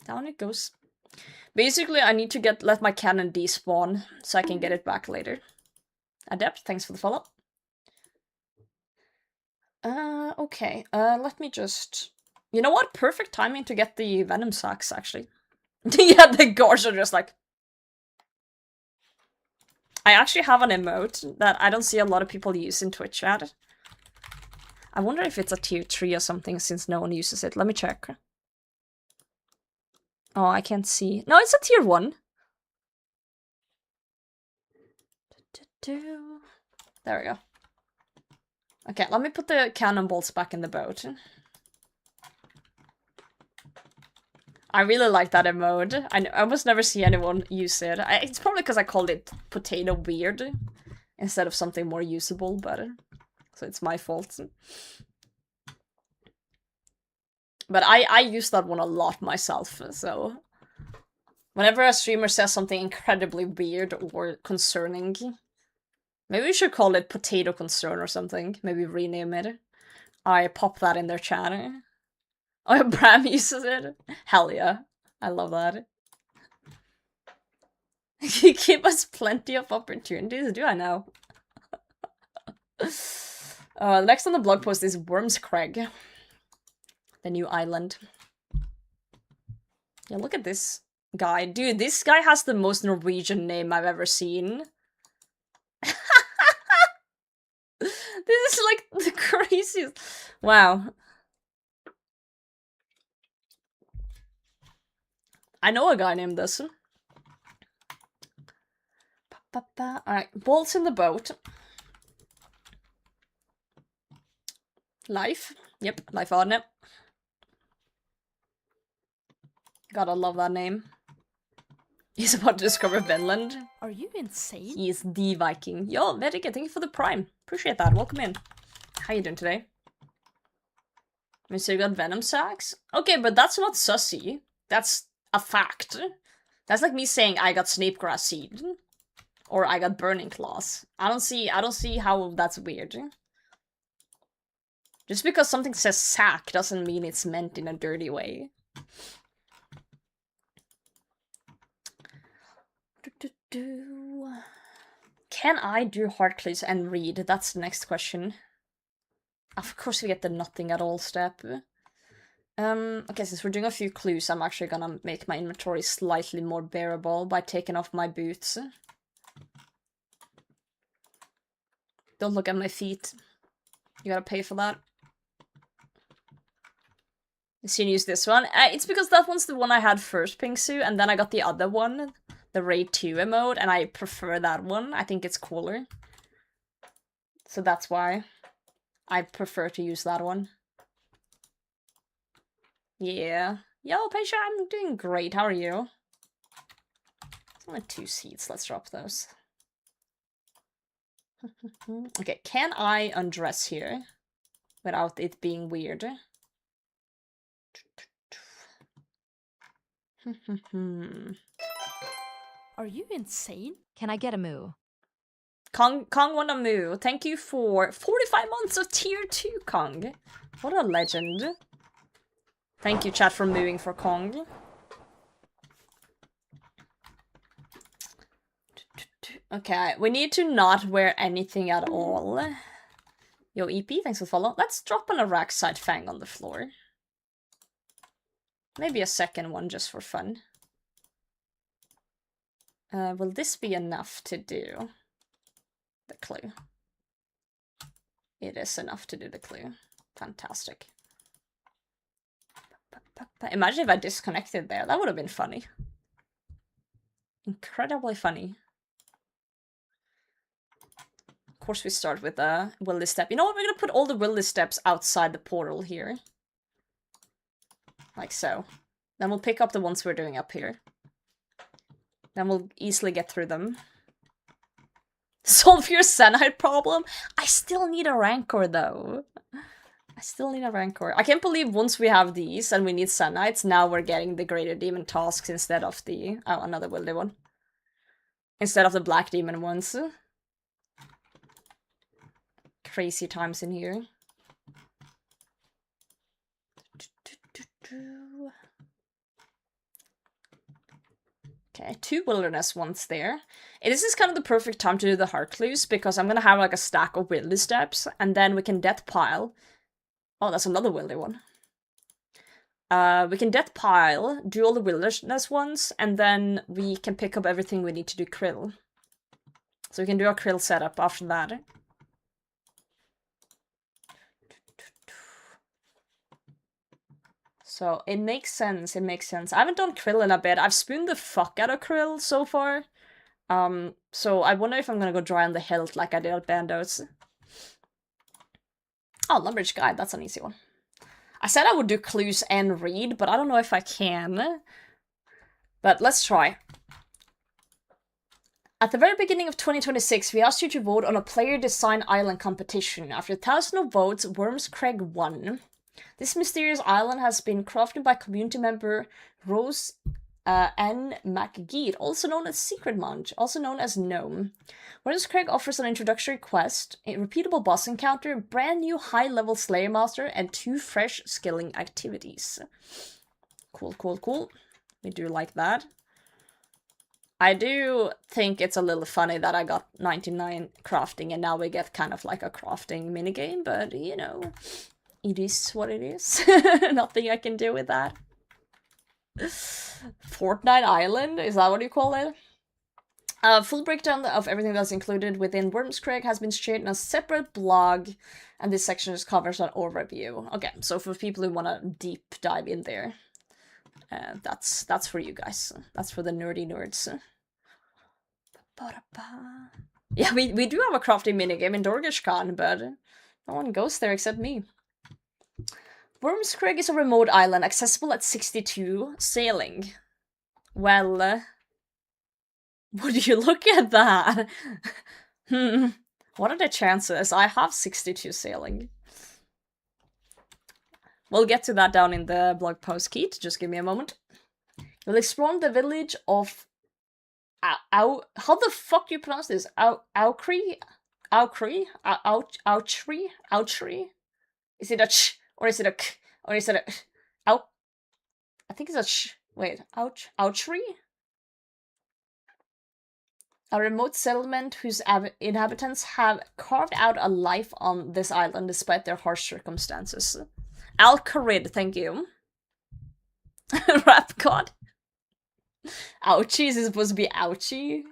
Down it goes. Basically, I need to let my cannon despawn so I can get it back later. Adept, thanks for the follow. Okay. Let me just... You know what? Perfect timing to get the venom sacks, actually. Yeah, the guards are just like... I actually have an emote that I don't see a lot of people use in Twitch chat. I wonder if it's a tier 3 or something since no one uses it. Let me check. Oh, I can't see. No, it's a tier 1. There we go. Okay, let me put the cannonballs back in the boat. I really like that emote. I almost never see anyone use it. It's probably because I called it potato weird instead of something more usable, but so it's my fault. But I use that one a lot myself, so whenever a streamer says something incredibly weird or concerning, maybe we should call it potato concern or something. Maybe rename it. I pop that in their chat. Oh, Bram uses it? Hell yeah. I love that. You give us plenty of opportunities, do I know? Next on the blog post is Wormscrag. The new island. Yeah, look at this guy. Dude, this guy has the most Norwegian name I've ever seen. This is like the craziest. Wow. I know a guy named this. Alright, bolts in the boat. Life. Yep, Life Arne. Gotta love that name. He's about to discover Vinland. Are you insane? He is the Viking. Yo, Vedike, thank you for the prime. Appreciate that. Welcome in. How you doing today? So you got venom sacks? Okay, but that's not sussy. That's a fact. That's like me saying I got snapegrass seed. Or I got burning claws. I don't see how that's weird. Just because something says sack doesn't mean it's meant in a dirty way. Can I do heart clues and read? That's the next question. Of course we get the nothing at all step. Okay, since we're doing a few clues, I'm actually gonna make my inventory slightly more bearable by taking off my boots. Don't look at my feet. You gotta pay for that. So you use this one. It's because that one's the one I had first, Pinksu, and then I got the other one, the Raid 2 emote, and I prefer that one. I think it's cooler. So that's why I prefer to use that one. Yeah. Yo, Pesha, I'm doing great. How are you? It's only 2 seats. Let's drop those. Okay, can I undress here without it being weird? Are you insane? Can I get a moo? Kong won a moo. Thank you for 45 months of tier 2, Kong. What a legend. Thank you, chat, for mooing for Kong. Okay, we need to not wear anything at all. Yo, EP, thanks for follow. Let's drop an Araxite Fang on the floor. Maybe a second one just for fun. Will this be enough to do the clue? It is enough to do the clue. Fantastic. Imagine if I disconnected there. That would have been funny. Incredibly funny. Of course we start with a Willy step. You know what? We're gonna put all the Willy steps outside the portal here. Like so. Then we'll pick up the ones we're doing up here. Then we'll easily get through them. Solve your Zenite problem? I still need a Rancor though. I still need a Rancor. I can't believe once we have these and we need Zenites, now we're getting the Greater Demon tasks instead of the... Oh, another Wildy one. Instead of the Black Demon ones. Crazy times in here. Okay, 2 wilderness ones there. This is kind of the perfect time to do the heart clues, because I'm gonna have like a stack of wildy steps, and then we can death pile. Oh, that's another wildy one. We can death pile, do all the wilderness ones, and then we can pick up everything we need to do krill. So we can do a krill setup after that. So it makes sense, it makes sense. I haven't done krill in a bit. I've spooned the fuck out of krill so far. So I wonder if I'm gonna go dry on the hilt like I did at Bandos. Oh, Lumbridge Guide, that's an easy one. I said I would do clues and read, but I don't know if I can. But let's try. At the very beginning of 2026, we asked you to vote on a player design island competition. After 1,000 of votes, Wormscrag won. This mysterious island has been crafted by community member Rose N. McGee, also known as Secret Munch, also known as Gnome. Wormscrag offers an introductory quest, a repeatable boss encounter, brand new high-level Slayer Master, and 2 fresh skilling activities. Cool, cool, cool. We do like that. I do think it's a little funny that I got 99 crafting and now we get kind of like a crafting minigame, but you know... It is what it is. Nothing I can do with that. Fortnite Island? Is that what you call it? Full breakdown of everything that's included within Wormscrag has been shared in a separate blog, and this section just covers an overview. Okay, so for people who want to deep dive in there, that's for you guys. That's for the nerdy nerds. Yeah, we do have a crafting minigame in Dorgishkan, but no one goes there except me. Wormscrag is a remote island accessible at 62 sailing. Well, Would you look at that? What are the chances? I have 62 sailing. We'll get to that down in the blog post, Keith. Just give me a moment. You'll explore the village of how the fuck do you pronounce this? Aukri? Outry? Is it a ch or is it a k or is it a out? I think it's a ch. Wait, Outry? A remote settlement whose inhabitants have carved out a life on this island despite their harsh circumstances. Alcarid, thank you. Rap god. Ouchie, is this supposed to be ouchie?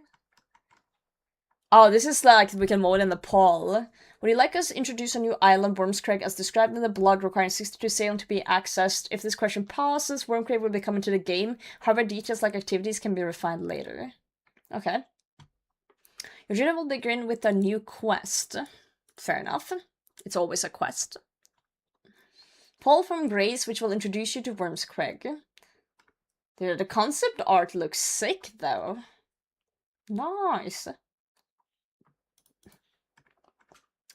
Oh, this is like we can mode in the poll. Would you like us to introduce a new island, Wormscrag, as described in the blog, requiring 62 sailing to be accessed? If this question passes, Wormcrag will be coming to the game. However, details like activities can be refined later. Okay. Your journey will begin with a new quest. Fair enough. It's always a quest. Paul from Grace, which will introduce you to Wormscrag. Dude, the concept art looks sick, though. Nice.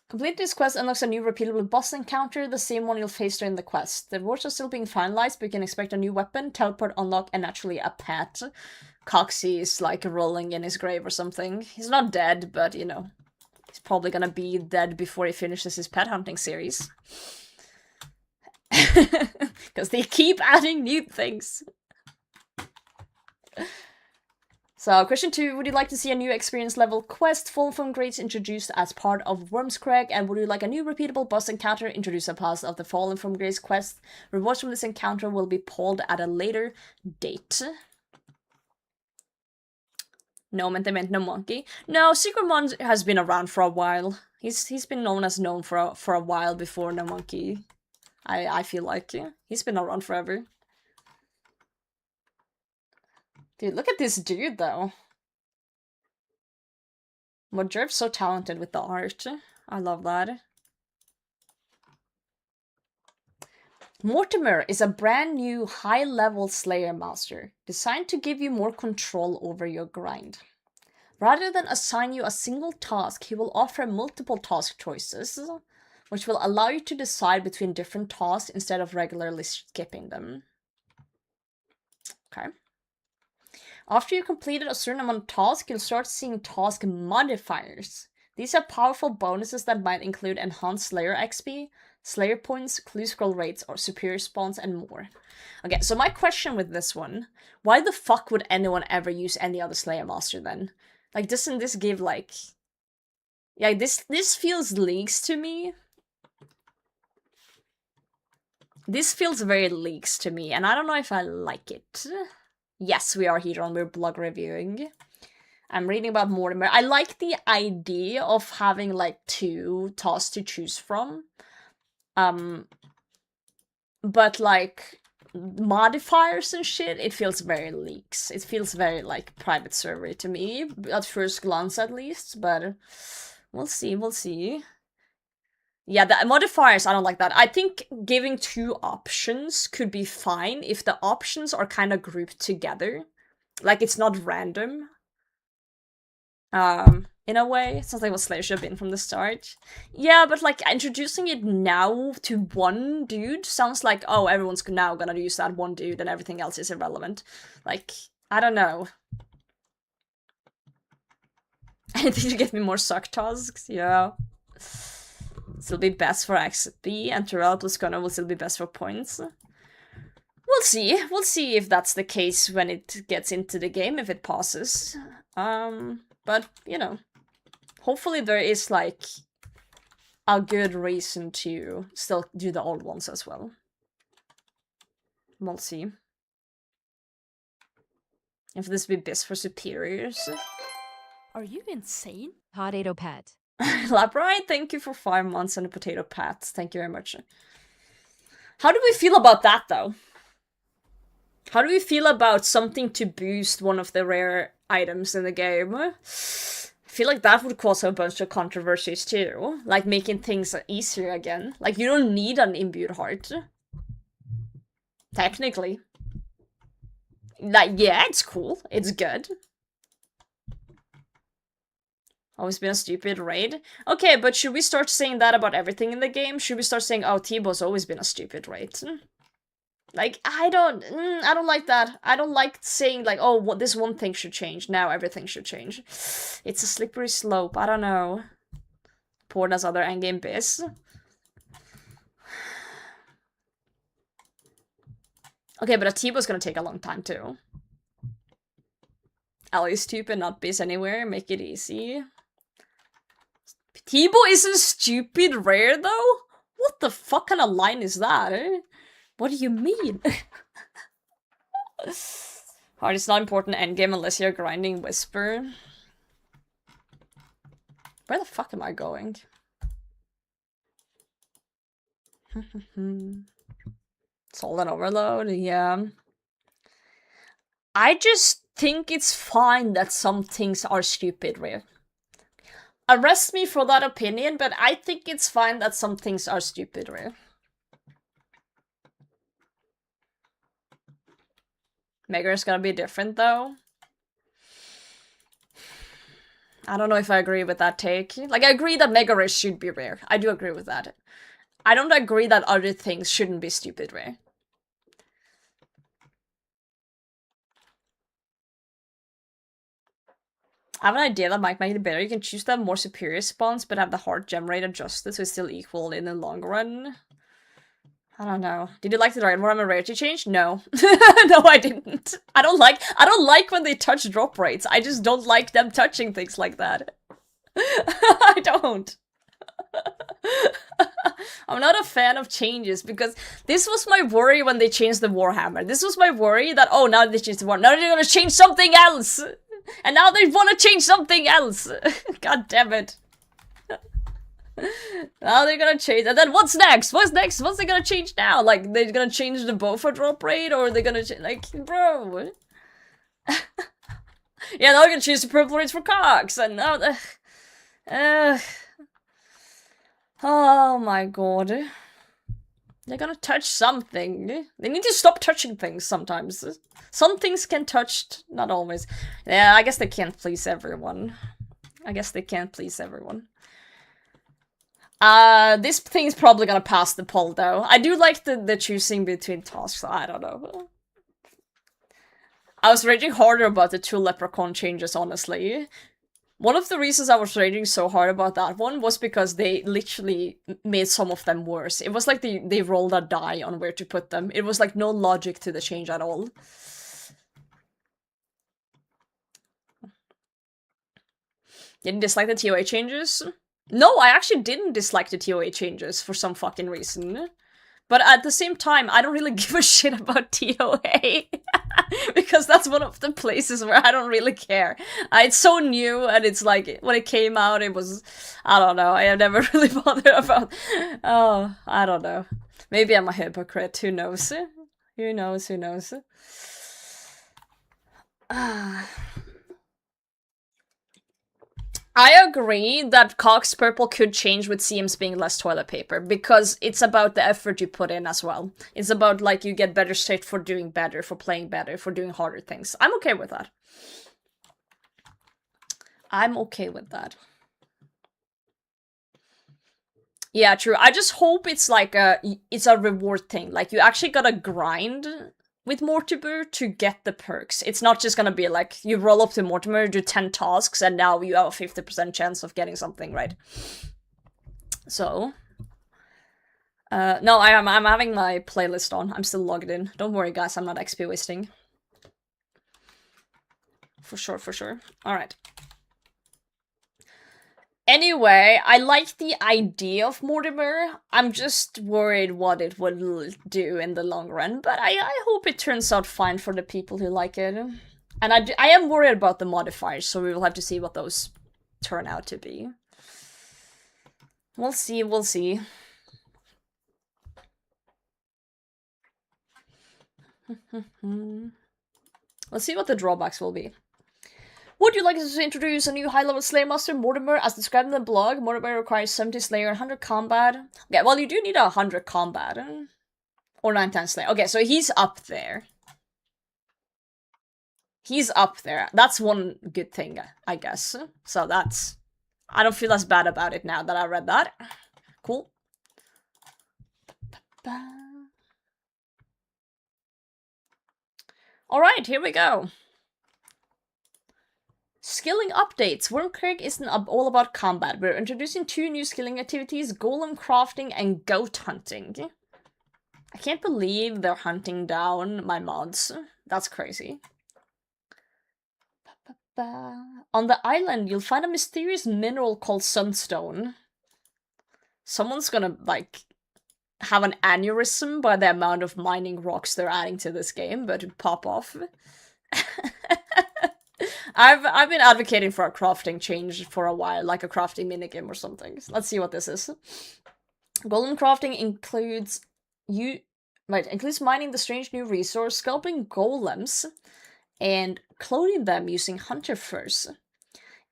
Complete this quest unlocks a new repeatable boss encounter, the same one you'll face during the quest. The rewards are still being finalized, but you can expect a new weapon, teleport, unlock, and naturally a pet. Coxie is like rolling in his grave or something. He's not dead, but you know, he's probably gonna be dead before he finishes his pet hunting series. Because they keep adding new things. So, question 2, would you like to see a new experience level quest, Fallen from Grace, introduced as part of Wormscrag? And would you like a new repeatable boss encounter, introduced as part of the Fallen from Grace quest? Rewards from this encounter will be polled at a later date. No, meant no monkey. No, Secretmon has been around for a while. He's been known for a while before No Monkey. I feel like he's been around forever. Dude, look at this dude, though. Modjerv's so talented with the art. I love that. Mortimer is a brand new high-level Slayer Master, designed to give you more control over your grind. Rather than assign you a single task, he will offer multiple task choices, which will allow you to decide between different tasks instead of regularly skipping them. Okay. After you completed a certain amount of tasks, you'll start seeing task modifiers. These are powerful bonuses that might include enhanced Slayer XP, Slayer points, clue scroll rates, or superior spawns, and more. Okay, so my question with this one, why the fuck would anyone ever use any other Slayer Master then? Like, doesn't this give, like... Yeah, this feels leaks to me. This feels very leaks to me, and I don't know if I like it. Yes, we are here on, we're blog reviewing. I'm reading about Mortimer. I like the idea of having, like, 2 tasks to choose from. But, like, modifiers and shit, it feels very leaks. It feels very, like, private server to me, at first glance at least, but we'll see, we'll see. Yeah, the modifiers, I don't like that. I think giving 2 options could be fine if the options are kind of grouped together. Like, it's not random. In a way. It sounds like what Slayer should have been from the start. Yeah, but, like, introducing it now to one dude sounds like, oh, everyone's now gonna use that one dude and everything else is irrelevant. Like, I don't know. Anything to get me more suck tasks? Yeah. Still be best for XP, and throughout Luscona will still be best for points. We'll see. We'll see if that's the case when it gets into the game, if it passes. But, you know, hopefully there is, like, a good reason to still do the old ones as well. We'll see. If this will be best for superiors. Are you insane? Potato Pet. Labrite, thank you for 5 months and a potato pat. Thank you very much. How do we feel about that, though? How do we feel about something to boost one of the rare items in the game? I feel like that would cause a bunch of controversies, too. Like, making things easier again. Like, you don't need an imbued heart. Technically. Like, yeah, it's cool. It's good. Always been a stupid raid. Okay, but should we start saying that about everything in the game? Should we start saying, oh, T-Bow's always been a stupid raid? Like, I don't like that. I don't like saying, like, oh, what this one thing should change. Now everything should change. It's a slippery slope. I don't know. Important as other endgame biz. Okay, but a T-Bow's gonna take a long time, too. Ally stupid, not biz anywhere. Make it easy. T-Bow isn't stupid rare, though? What the fuck kind of line is that, eh? What do you mean? Hard is not important endgame unless you're grinding Whisper. Where the fuck am I going? Solid overload, yeah. I just think it's fine that some things are stupid, rare. Arrest me for that opinion, but I think it's fine that some things are stupid, rare. Mega is gonna be different, though. I don't know if I agree with that take. Like, I agree that Mega Race should be rare. I do agree with that. I don't agree that other things shouldn't be stupid rare. I have an idea that might make it better. You can choose to have more superior spawns, but have the hard gem rate adjusted so it's still equal in the long run. I don't know. Did you like the Warhammer rarity change? No. No, I didn't. I don't like when they touch drop rates. I just don't like them touching things like that. I don't. I'm not a fan of changes because this was my worry when they changed the Warhammer. This was my worry that, oh, now they changed the Warhammer. Now they're gonna change something else! And now they want to change something else! God damn it. Now they're gonna change. And then what's next? What's next? What's they gonna change now? Like, they're gonna change the bow for drop rate? Or they're gonna like, bro. Yeah, now they're gonna change the purple rates for Cox. And now oh my god. They're gonna touch something. They need to stop touching things sometimes. Some things can touch, not always. Yeah, I guess they can't please everyone. This thing's probably gonna pass the poll, though. I do like the choosing between tasks, I don't know. I was raging harder about the 2 Leprechaun changes, honestly. One of the reasons I was raging so hard about that one was because they literally made some of them worse. It was like they rolled a die on where to put them. It was like no logic to the change at all. Didn't dislike the TOA changes? No, I actually didn't dislike the TOA changes for some fucking reason. But at the same time, I don't really give a shit about TOA. Because that's one of the places where I don't really care. It's so new, and it's like, when it came out, it was... I don't know, I have never really bothered about... Oh, I don't know. Maybe I'm a hypocrite, who knows? Who knows? I agree that Cox Purple could change with CMs being less toilet paper, because it's about the effort you put in as well. It's about, like, you get better shit for doing better, for playing better, for doing harder things. I'm okay with that. Yeah, true. I just hope it's like it's a reward thing. Like, you actually gotta grind with Mortimer to get the perks. It's not just gonna be like, you roll up to Mortimer, do 10 tasks, and now you have a 50% chance of getting something, right? So... no, I'm having my playlist on. I'm still logged in. Don't worry, guys, I'm not XP wasting. For sure. Alright. Anyway, I like the idea of Mortimer. I'm just worried what it will do in the long run, but I hope it turns out fine for the people who like it. And I am worried about the modifiers, so we will have to see what those turn out to be. We'll see. Let's see what the drawbacks will be. Would you like us to introduce a new high-level Slayer Master, Mortimer, as described in the blog? Mortimer requires 70 Slayer and 100 combat. Okay, well, you do need 100 combat. Or 9 Slayer. Okay, so he's up there. That's one good thing, I guess. So that's I don't feel as bad about it now that I read that. Cool. Alright, here we go. Skilling updates. Wormcraig isn't all about combat. We're introducing 2 new skilling activities, golem crafting and goat hunting. I can't believe they're hunting down my mods. That's crazy. On the island, you'll find a mysterious mineral called sunstone. Someone's gonna, like, have an aneurysm by the amount of mining rocks they're adding to this game, but it'd pop off. I've been advocating for a crafting change for a while, like a crafting minigame or something. So let's see what this is. Golem crafting includes mining the strange new resource, sculpting golems, and clothing them using hunter furs.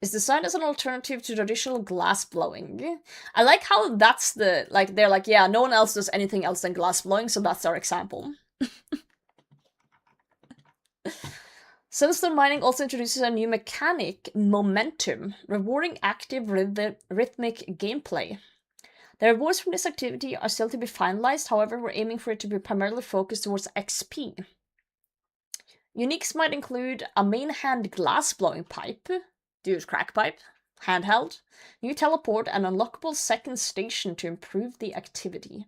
It's designed as an alternative to traditional glass blowing. I like how that's the, like, they're like, yeah, no one else does anything else than glass blowing, so that's our example. Sunstone mining also introduces a new mechanic, momentum, rewarding active rhythmic gameplay. The rewards from this activity are still to be finalized, however, we're aiming for it to be primarily focused towards XP. Uniques might include a main hand glass blowing pipe, use crack pipe, handheld, new teleport, and unlockable second station to improve the activity.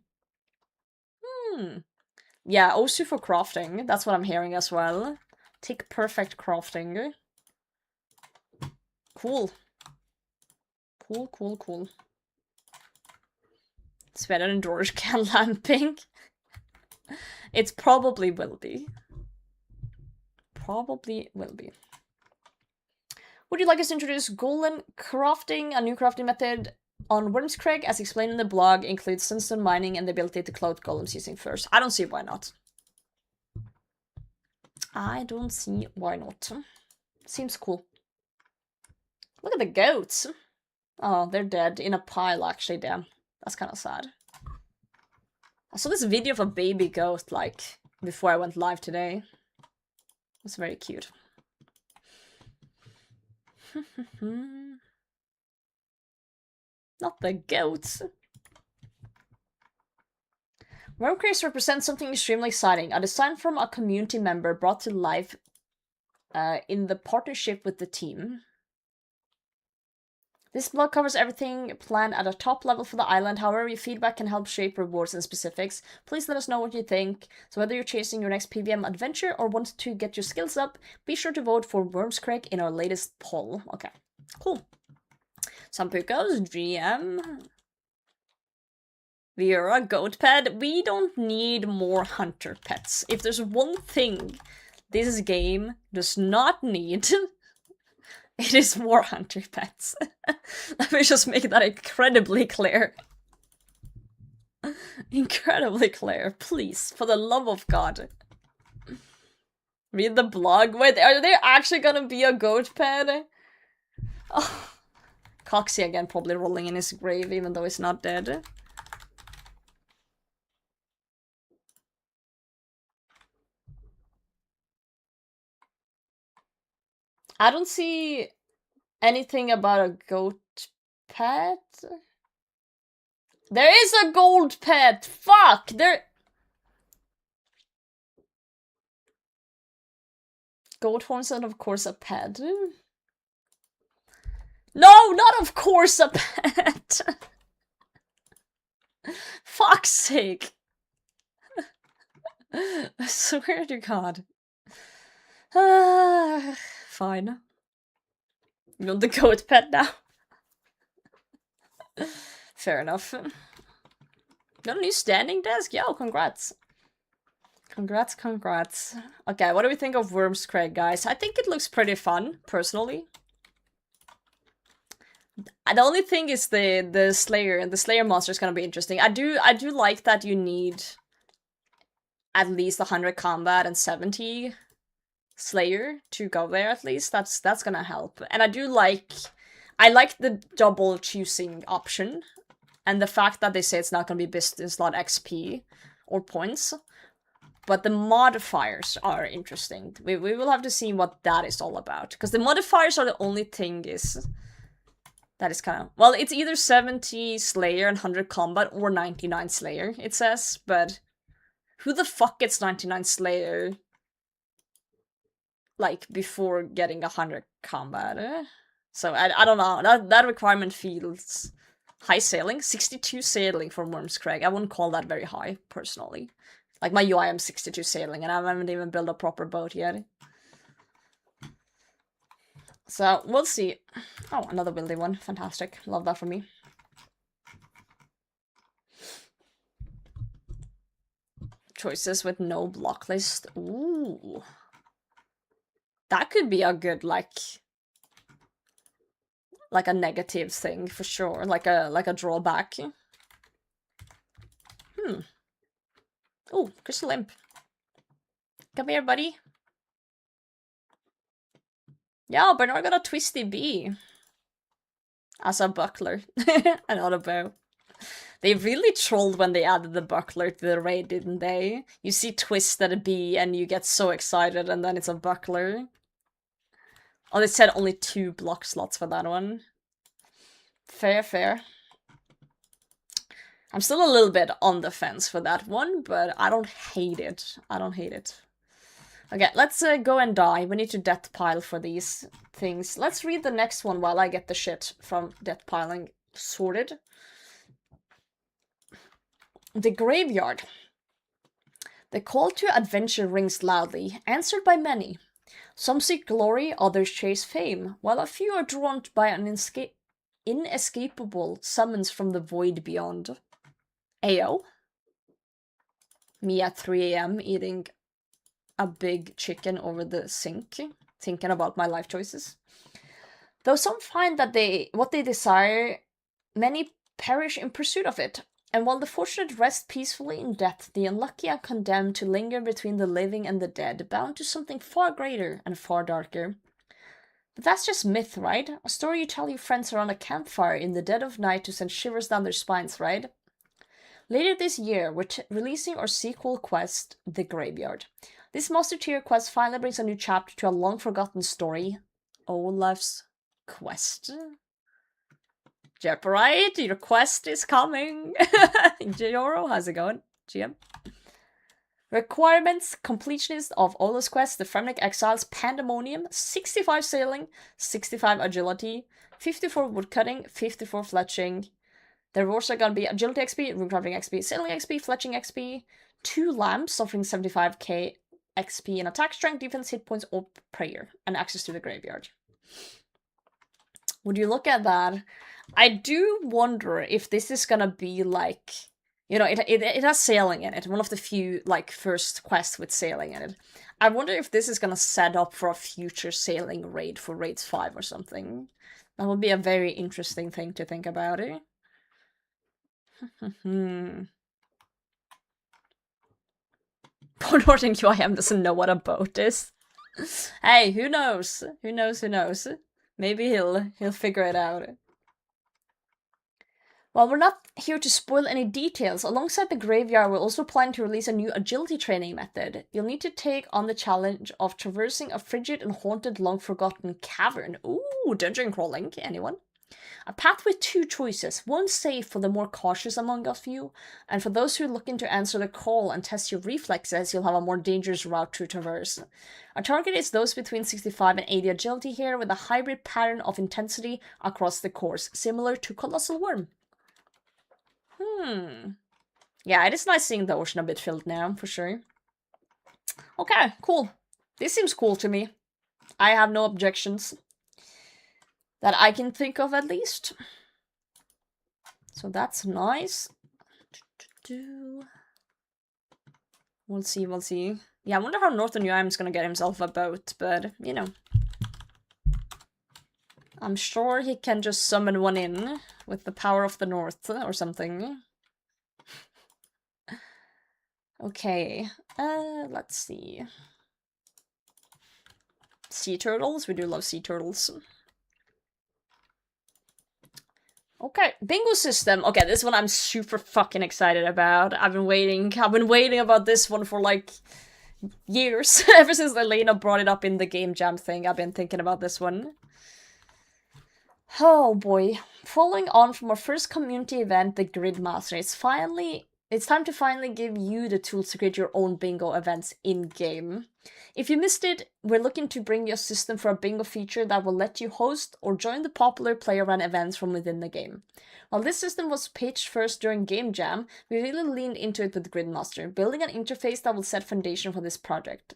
Yeah, Osu for crafting, that's what I'm hearing as well. Tick perfect crafting. Cool. Cool. It's better than George can lamping. It probably will be. Would you like us to introduce golem crafting? A new crafting method on Wormscraig, as explained in the blog, includes sunstone mining and the ability to clothe golems using furs. I don't see why not. Seems cool. Look at the goats. Oh, they're dead in a pile, actually. Damn. That's kind of sad. I saw this video of a baby goat, like, before I went live today. It was very cute. Not the goats. Wormcraze represents something extremely exciting. A design from a community member brought to life in the partnership with the team. This blog covers everything planned at a top level for the island. However, your feedback can help shape rewards and specifics. Please let us know what you think. So whether you're chasing your next PVM adventure or want to get your skills up, be sure to vote for Wormscraig in our latest poll. Okay, cool. Sampukos, GM. Vera, goat pet. We don't need more hunter pets. If there's one thing this game does not need, it is more hunter pets. Let me just make that incredibly clear. Incredibly clear, please, for the love of God. Read the blog. Wait, are there actually gonna be a goat pet? Oh. Coxie again, probably rolling in his grave, even though he's not dead. I don't see anything about a goat pet. There is a gold pet! Fuck! Goat horns and of course a pet. No, not of course a pet! Fuck's sake! I swear to God. Fine. You want the goat pet now? Fair enough. Got a new standing desk? Yo, congrats. Congrats. Okay, what do we think of Wormscraig, guys? I think it looks pretty fun, personally. The only thing is the Slayer monster is gonna be interesting. I do like that you need at least 100 combat and 70 Slayer to go there at least. That's gonna help. And I like the double choosing option and the fact that they say it's not gonna be business slot XP or points. But the modifiers are interesting. We will have to see what that is all about. Because the modifiers are the only thing is That is kind of... Well, it's either 70 Slayer and 100 Combat or 99 Slayer, it says, but who the fuck gets 99 Slayer, like, before getting 100 Combat? So, I don't know, that requirement feels... High sailing? 62 sailing for Wormscrag. I wouldn't call that very high, personally. Like, my UI, I'm 62 sailing, and I haven't even built a proper boat yet. So, we'll see. Oh, another building one. Fantastic. Love that for me. Choices with no block list. Ooh. That could be a good, like a negative thing, for sure. Like a drawback. Oh, Crystal Imp. Come here, buddy. Yeah, Bernard got a Twisty Bee. As a buckler. And not a bow. They really trolled when they added the buckler to the raid, didn't they? You see Twisted Bee and you get so excited and then it's a buckler. Oh, they said only 2 block slots for that one. Fair, fair. I'm still a little bit on the fence for that one, but I don't hate it. I don't hate it. Okay, let's go and die. We need to death pile for these things. Let's read the next one while I get the shit from death piling sorted. The Graveyard. The call to adventure rings loudly, answered by many. Some seek glory, others chase fame, while a few are drawn by an inescapable summons from the void beyond. Ayo. Me at 3 AM eating a big chicken over the sink, thinking about my life choices. Though some find that what they desire, many perish in pursuit of it. And while the fortunate rest peacefully in death, the unlucky are condemned to linger between the living and the dead, bound to something far greater and far darker. But that's just myth, right? A story you tell your friends around a campfire in the dead of night to send shivers down their spines, right? Later this year, we're releasing our sequel quest, The Graveyard. This Master Tier quest finally brings a new chapter to a long-forgotten story, Olaf's Quest. Jeoparite, your quest is coming. Joro, how's it going? GM. Requirements: completionist of Olaf's Quest, the Fremnik Exiles, Pandemonium, 65 sailing, 65 agility, 54 woodcutting, 54 fletching. The rewards are gonna be agility XP, runecrafting XP, sailing XP, fletching XP, 2 lamps offering 75k XP in attack, strength, defense, hit points, or prayer, and access to the graveyard. Would you look at that? I do wonder if this is gonna be like, you know, it has sailing in it. One of the few, like, first quests with sailing in it. I wonder if this is gonna set up for a future sailing raid for Raids 5 or something. That would be a very interesting thing to think about, eh? Poor Northern QIM doesn't know what a boat is. Hey, who knows? Who knows, who knows? Maybe he'll figure it out. While we're not here to spoil any details, alongside the Graveyard we're also planning to release a new agility training method. You'll need to take on the challenge of traversing a frigid and haunted long-forgotten cavern. Ooh, dungeon crawling, anyone? A path with 2 choices, one safe for the more cautious among you, and for those who are looking to answer the call and test your reflexes, you'll have a more dangerous route to traverse. Our target is those between 65 and 80 agility here, with a hybrid pattern of intensity across the course, similar to Colossal Worm. Yeah, it is nice seeing the ocean a bit filled now, for sure. Okay, cool. This seems cool to me. I have no objections. That I can think of, at least. So that's nice. We'll see, we'll see. Yeah, I wonder how Northern UM is gonna get himself a boat, but, you know. I'm sure he can just summon one in with the power of the North or something. Okay, let's see. Sea turtles? We do love sea turtles. Okay, bingo system. Okay, this one I'm super fucking excited about. I've been waiting about this one for like years. Ever since Elena brought it up in the game jam thing, I've been thinking about this one. Oh boy. Following on from our first community event, the Gridmaster, it's time to finally give you the tools to create your own bingo events in-game. If you missed it, we're looking to bring you a system for a bingo feature that will let you host or join the popular player-run events from within the game. While this system was pitched first during Game Jam, we really leaned into it with Gridmaster, building an interface that will set foundation for this project.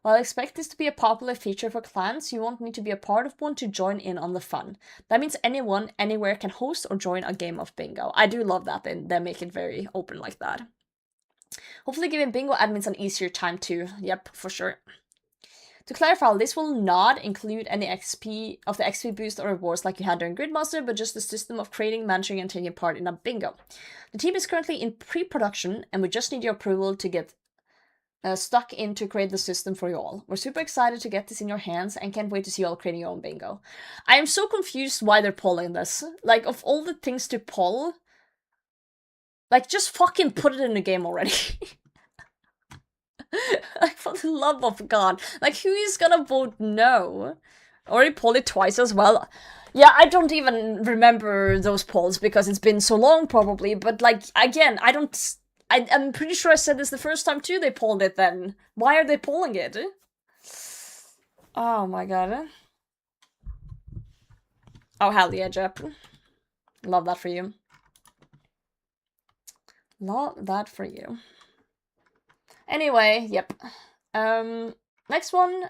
While I expect this to be a popular feature for clans, you won't need to be a part of one to join in on the fun. That means anyone, anywhere can host or join a game of bingo. I do love that they make it very open like that. Hopefully giving bingo admins an easier time too. Yep, for sure. To clarify, this will not include any XP of the XP boost or rewards like you had during Gridmaster, but just the system of creating, managing, and taking part in a bingo. The team is currently in pre-production, and we just need your approval to get stuck in to create the system for you all. We're super excited to get this in your hands and can't wait to see you all creating your own bingo. I am so confused why they're polling this. Like, of all the things to poll, like, just fucking put it in the game already. Like, for the love of God. Like, who is gonna vote no? Already polled it twice as well. Yeah, I don't even remember those polls because it's been so long probably, but like, again, I'm pretty sure I said this the first time too they polled it then. Why are they polling it? Oh my god. Oh, hell yeah, Jep. Love that for you. Love that for you. Anyway, yep. Next one.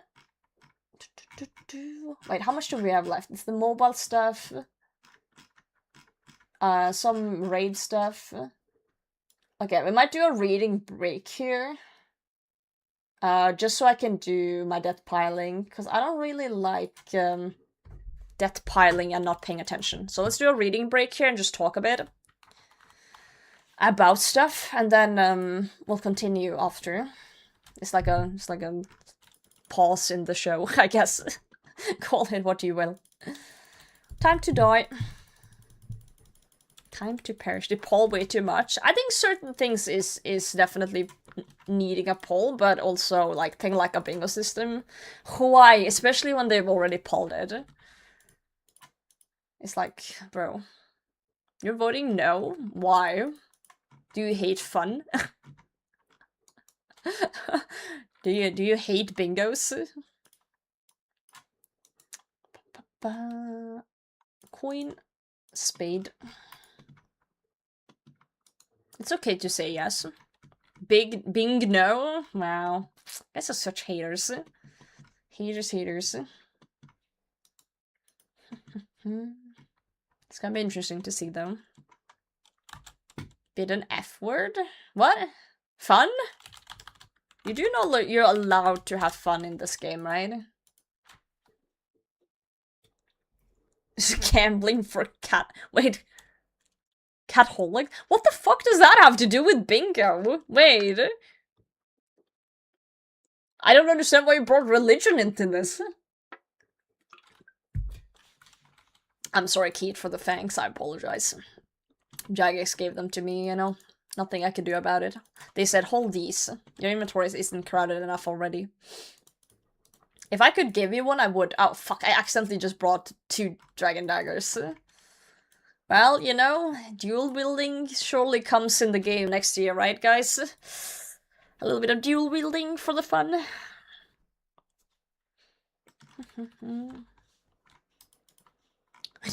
Wait, how much do we have left? It's the mobile stuff. Some raid stuff. Okay, we might do a reading break here. Just so I can do my death piling, because I don't really like death piling and not paying attention. So let's do a reading break here and just talk a bit about stuff, and then we'll continue after. It's like a pause in the show, I guess. Call it what you will. Time to die. Time to perish. They poll way too much. I think certain things is definitely needing a poll, but also like thing like a bingo system. Why? Especially when they've already polled it. It's like, bro, you're voting no? Why? Do you hate fun? do you hate bingos? Coin, spade. It's okay to say yes. Bing no? Wow. Guys are such haters. Haters. It's gonna be interesting to see though. Bid an F word? What? Fun? You do know you're allowed to have fun in this game, right? Gambling for cat. Wait. Catholic? What the fuck does that have to do with bingo? Wait. I don't understand why you brought religion into this. I'm sorry, Keith, for the thanks. I apologize. Jagex gave them to me, you know. Nothing I could do about it. They said, hold these. Your inventory isn't crowded enough already. If I could give you one, I would. Oh, fuck. I accidentally just brought 2 dragon daggers. Well, you know, dual wielding surely comes in the game next year, right, guys? A little bit of dual wielding for the fun.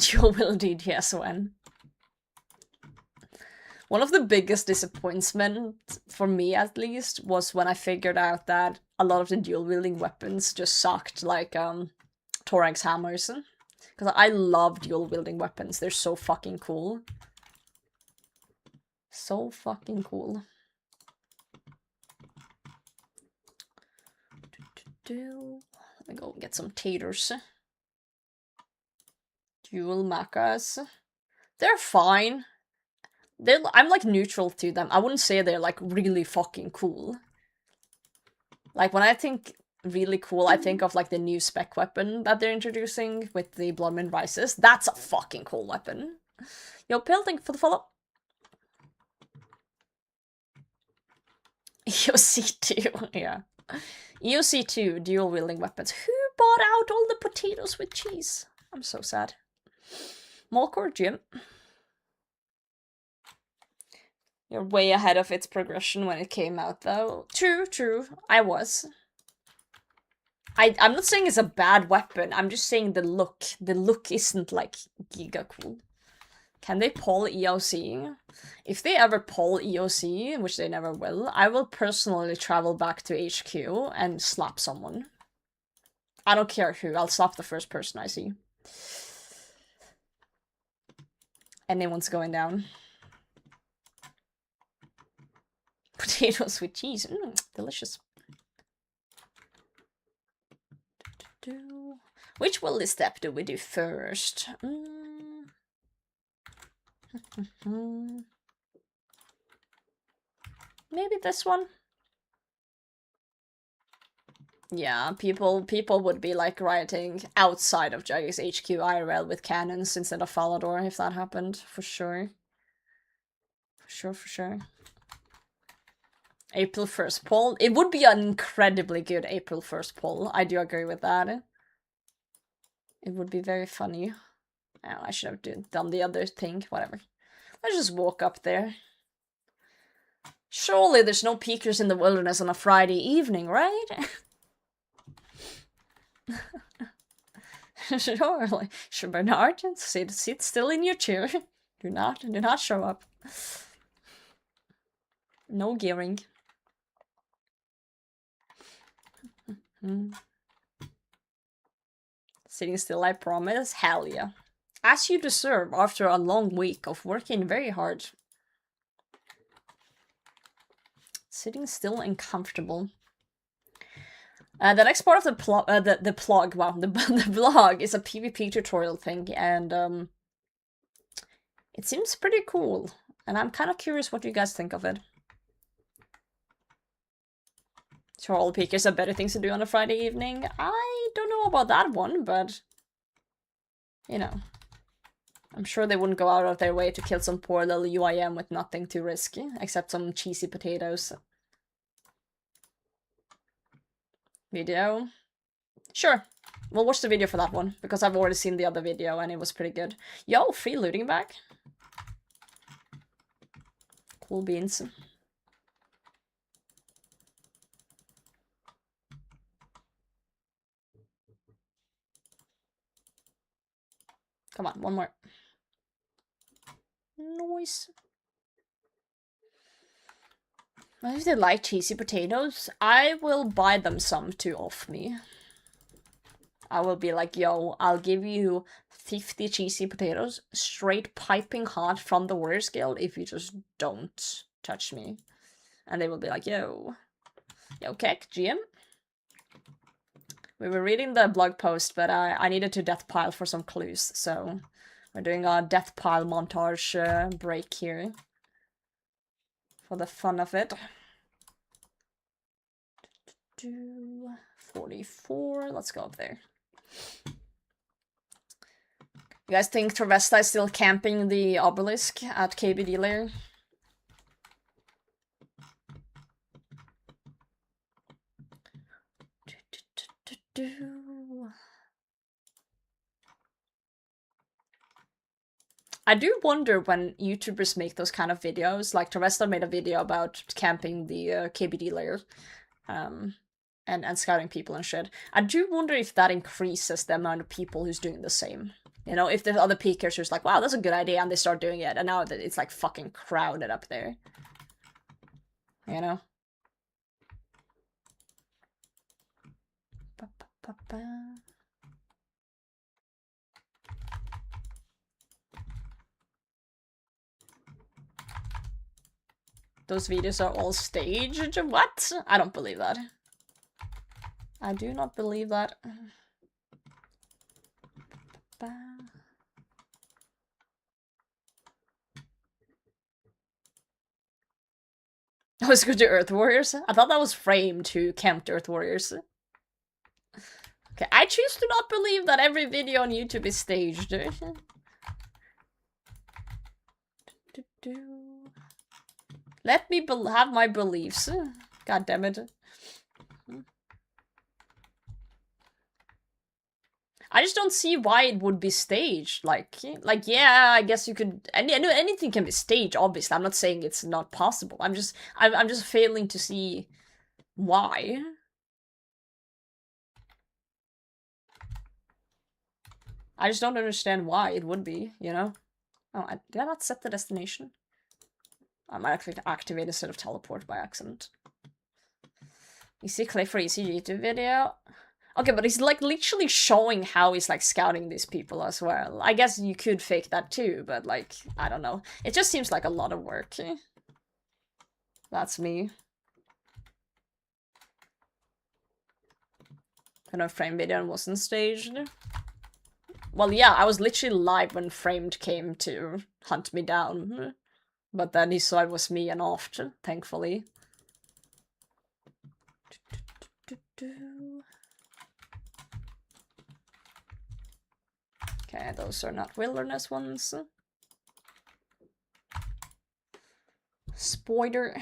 Dual wielding, yes, when. One of the biggest disappointments, for me at least, was when I figured out that a lot of the dual wielding weapons just sucked, like, Thorax hammers. Because I love dual wielding weapons, they're so fucking cool. So fucking cool. Let me go get some taters. Dual macas. They're fine. I'm like neutral to them. I wouldn't say they're like really fucking cool. Like when I think really cool, I think of like the new spec weapon that they're introducing with the Bloodmoon Rises. That's a fucking cool weapon. Yo, Pill, thank you for the follow. EOC2, yeah. EOC2, dual wielding weapons. Who bought out all the potatoes with cheese? I'm so sad. Molcore Gym. You're way ahead of its progression when it came out, though. True, true. I was. I'm not saying it's a bad weapon. I'm just saying the look. The look isn't, like, giga cool. Can they pull EOC? If they ever pull EOC, which they never will, I will personally travel back to HQ and slap someone. I don't care who. I'll slap the first person I see. Anyone's going down. Potatoes with cheese. Delicious. Which willy step do we do first? Maybe this one? Yeah, people would be like rioting outside of Jagex HQ IRL with cannons instead of Falador if that happened, for sure. For sure. April 1st poll. It would be an incredibly good April 1st poll. I do agree with that. It would be very funny. Oh, I should have done the other thing. Whatever. Let's just walk up there. Surely there's no peekers in the wilderness on a Friday evening, right? Surely. Sure, Bernard, sit still in your chair. Do not show up. No gearing. Sitting still, I promise. Hell yeah. As you deserve after a long week of working very hard. Sitting still and comfortable. The next part of the blog, wow, the blog is a PvP tutorial thing, and it seems pretty cool. And I'm kind of curious what you guys think of it. Sure, all peekers have better things to do on a Friday evening. I don't know about that one, but you know, I'm sure they wouldn't go out of their way to kill some poor little UIM with nothing too risky, except some cheesy potatoes. Video? Sure. We'll watch the video for that one, because I've already seen the other video and it was pretty good. Yo, free looting back. Cool beans. Come on, one more. Nice. If they like cheesy potatoes, I will buy them some to off me. I will be like, yo, I'll give you 50 cheesy potatoes, straight piping hot from the Warriors Guild if you just don't touch me. And they will be like, yo, Keck, GM? We were reading the blog post, but I needed to death pile for some clues, so we're doing a death pile montage break here. For the fun of it. 44, let's go up there. You guys think Travesta is still camping the obelisk at KBD lair? I do wonder when YouTubers make those kind of videos, like Travesta made a video about camping the KBD lair, and scouting people and shit. I do wonder if that increases the amount of people who's doing the same. You know, if there's other peekers who's like, wow, that's a good idea, and they start doing it, and now it's like fucking crowded up there. You know? Those videos are all staged? What? I don't believe that. I do not believe that. Oh, it's good to Earth Warriors? I thought that was framed to camp Earth Warriors. Okay, I choose to not believe that every video on YouTube is staged. Let me have my beliefs. God damn it. I just don't see why it would be staged. Like yeah, I guess you could. Anything can be staged. Obviously, I'm not saying it's not possible. I'm just failing to see why. I just don't understand why it would be. You know? Oh, did I not set the destination? I might actually activate instead of teleport by accident. You see Clay for easy YouTube video. Okay, but he's like literally showing how he's like scouting these people as well. I guess you could fake that too, but like, I don't know. It just seems like a lot of work. That's me. Kind of frame video and wasn't staged. Well, yeah, I was literally live when Framed came to hunt me down. But then he saw it was me and offed, thankfully. Okay, those are not wilderness ones. Spoiler.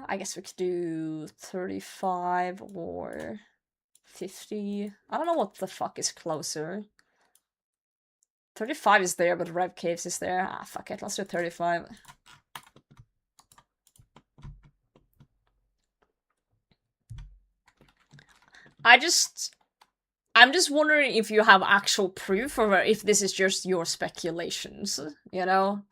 I guess we could do 35 or 50. I don't know what the fuck is closer. 35 is there, but Rev Caves is there. Ah, fuck it, let's do 35. I'm just wondering if you have actual proof or if this is just your speculations, you know?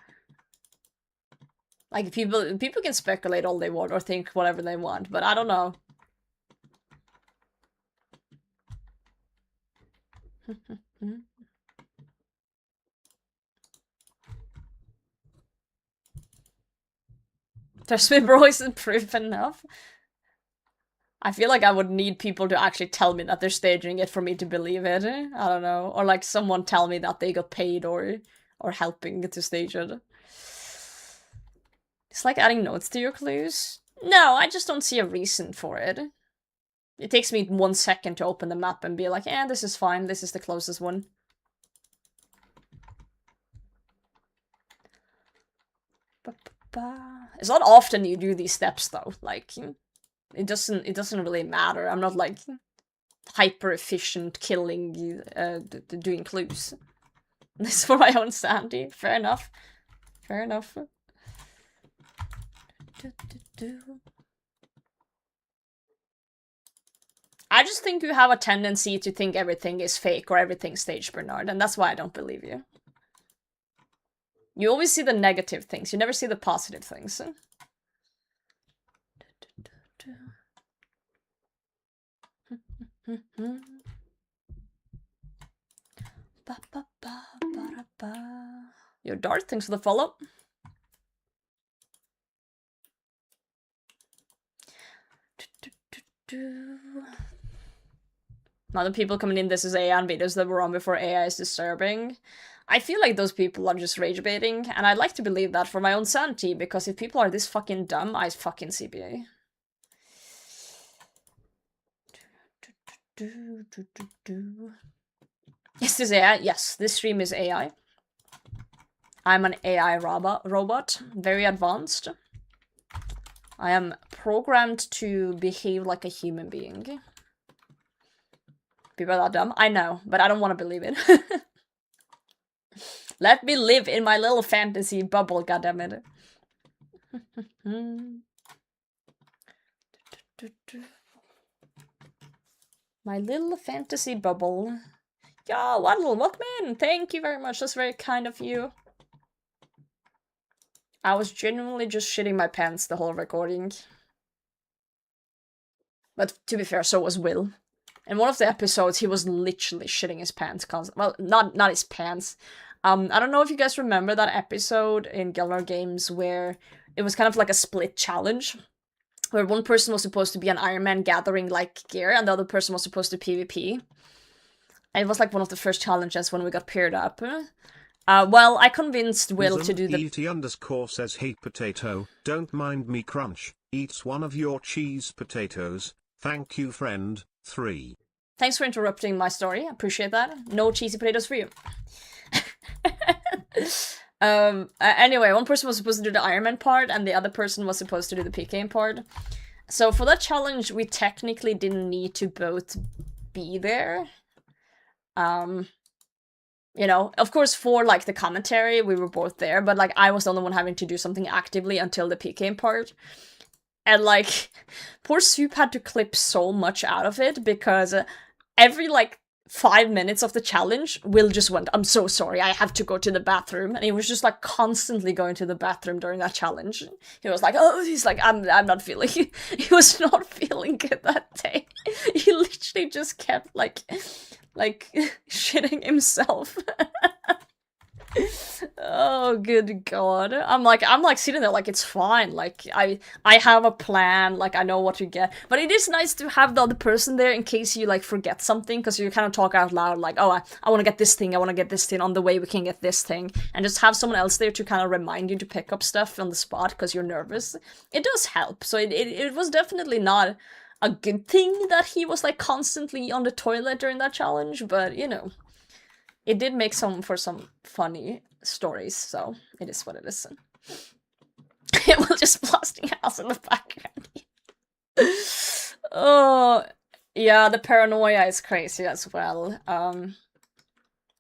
Like, people can speculate all they want or think whatever they want, but I don't know. Trust me, bro, isn't proof enough? I feel like I would need people to actually tell me that they're staging it for me to believe it. I don't know. Or like someone tell me that they got paid or helping to stage it. It's like adding notes to your clues. No, I just don't see a reason for it. It takes me 1 second to open the map and be like, eh, this is fine, this is the closest one. It's not often you do these steps though, like, it doesn't really matter. I'm not like hyper efficient killing, doing clues. This is for my own sanity, fair enough. Fair enough. I just think you have a tendency to think everything is fake or everything's staged, Bernard, and that's why I don't believe you. You always see the negative things, you never see the positive things. Yo, Dart, thanks for the follow. Now the people coming in, this is AI on videos that were on before AI is disturbing. I feel like those people are just rage baiting, and I'd like to believe that for my own sanity, because if people are this fucking dumb, I fucking CBA. Is this AI? Yes, this stream is AI. I'm an AI robot, very advanced. I am programmed to behave like a human being. People are dumb, I know, but I don't want to believe it. Let me live in my little fantasy bubble, goddammit. My little fantasy bubble. Yo, Waddle, welcome in! Thank you very much, that's very kind of you. I was genuinely just shitting my pants the whole recording. But to be fair, so was Will. In one of the episodes, he was literally shitting his pants well, not his pants. I don't know if you guys remember that episode in Gilmore Games where it was kind of like a split challenge. Where one person was supposed to be an Iron Man gathering, like, gear, and the other person was supposed to PvP. And it was, like, one of the first challenges when we got paired up. Well, I convinced Will to do the... ET_ says, hate potato, don't mind me crunch, eats one of your cheese potatoes, thank you friend, 3. Thanks for interrupting my story, I appreciate that. No cheesy potatoes for you. Anyway, one person was supposed to do the Iron Man part, and the other person was supposed to do the PKing part. So for that challenge, we technically didn't need to both be there. You know, of course, for like the commentary, we were both there, but like I was the only one having to do something actively until the PK part. And like, poor Soup had to clip so much out of it because every like 5 minutes of the challenge, Will just went, "I'm so sorry, I have to go to the bathroom," and he was just like constantly going to the bathroom during that challenge. He was like, "Oh," he's like, I'm not feeling." He was not feeling good that day. He literally just kept like shitting himself. Oh, good god. I'm like sitting there like, it's fine, like I have a plan, like I know what to get. But it is nice to have the other person there in case you like forget something, because you kind of talk out loud like, "Oh, I want to get this thing, I want to get this thing, on the way we can get this thing," and just have someone else there to kind of remind you to pick up stuff on the spot because you're nervous. It does help. So it was definitely not a good thing that he was like constantly on the toilet during that challenge, but you know, it did make for some funny stories, so it is what it is. It was just blasting house in the background. Oh, yeah, the paranoia is crazy as well.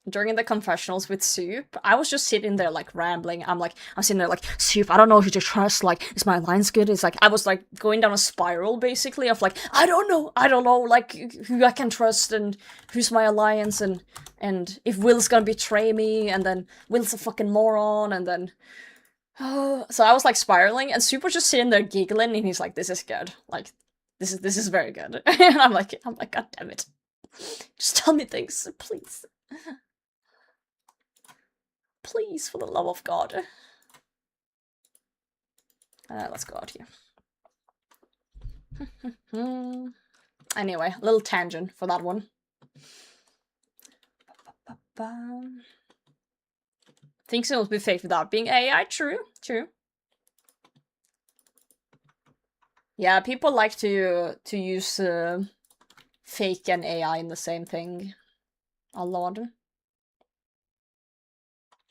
During the confessionals with Soup, I was just sitting there like rambling. I'm sitting there like, "Soup, I don't know who to trust, like, is my alliance good?" It's like, I was like going down a spiral basically of like, I don't know, like, who I can trust and who's my alliance, and if Will's gonna betray me, and then Will's a fucking moron, and then, oh, so I was like spiraling, and Soup was just sitting there giggling, and he's like, "This is good, like, this is very good," and I'm like, God damn it, just tell me things, please. Please, for the love of God. Let's go out here. Anyway, a little tangent for that one. Things will be fake without being AI. True. Yeah, people like to use fake and AI in the same thing a lot.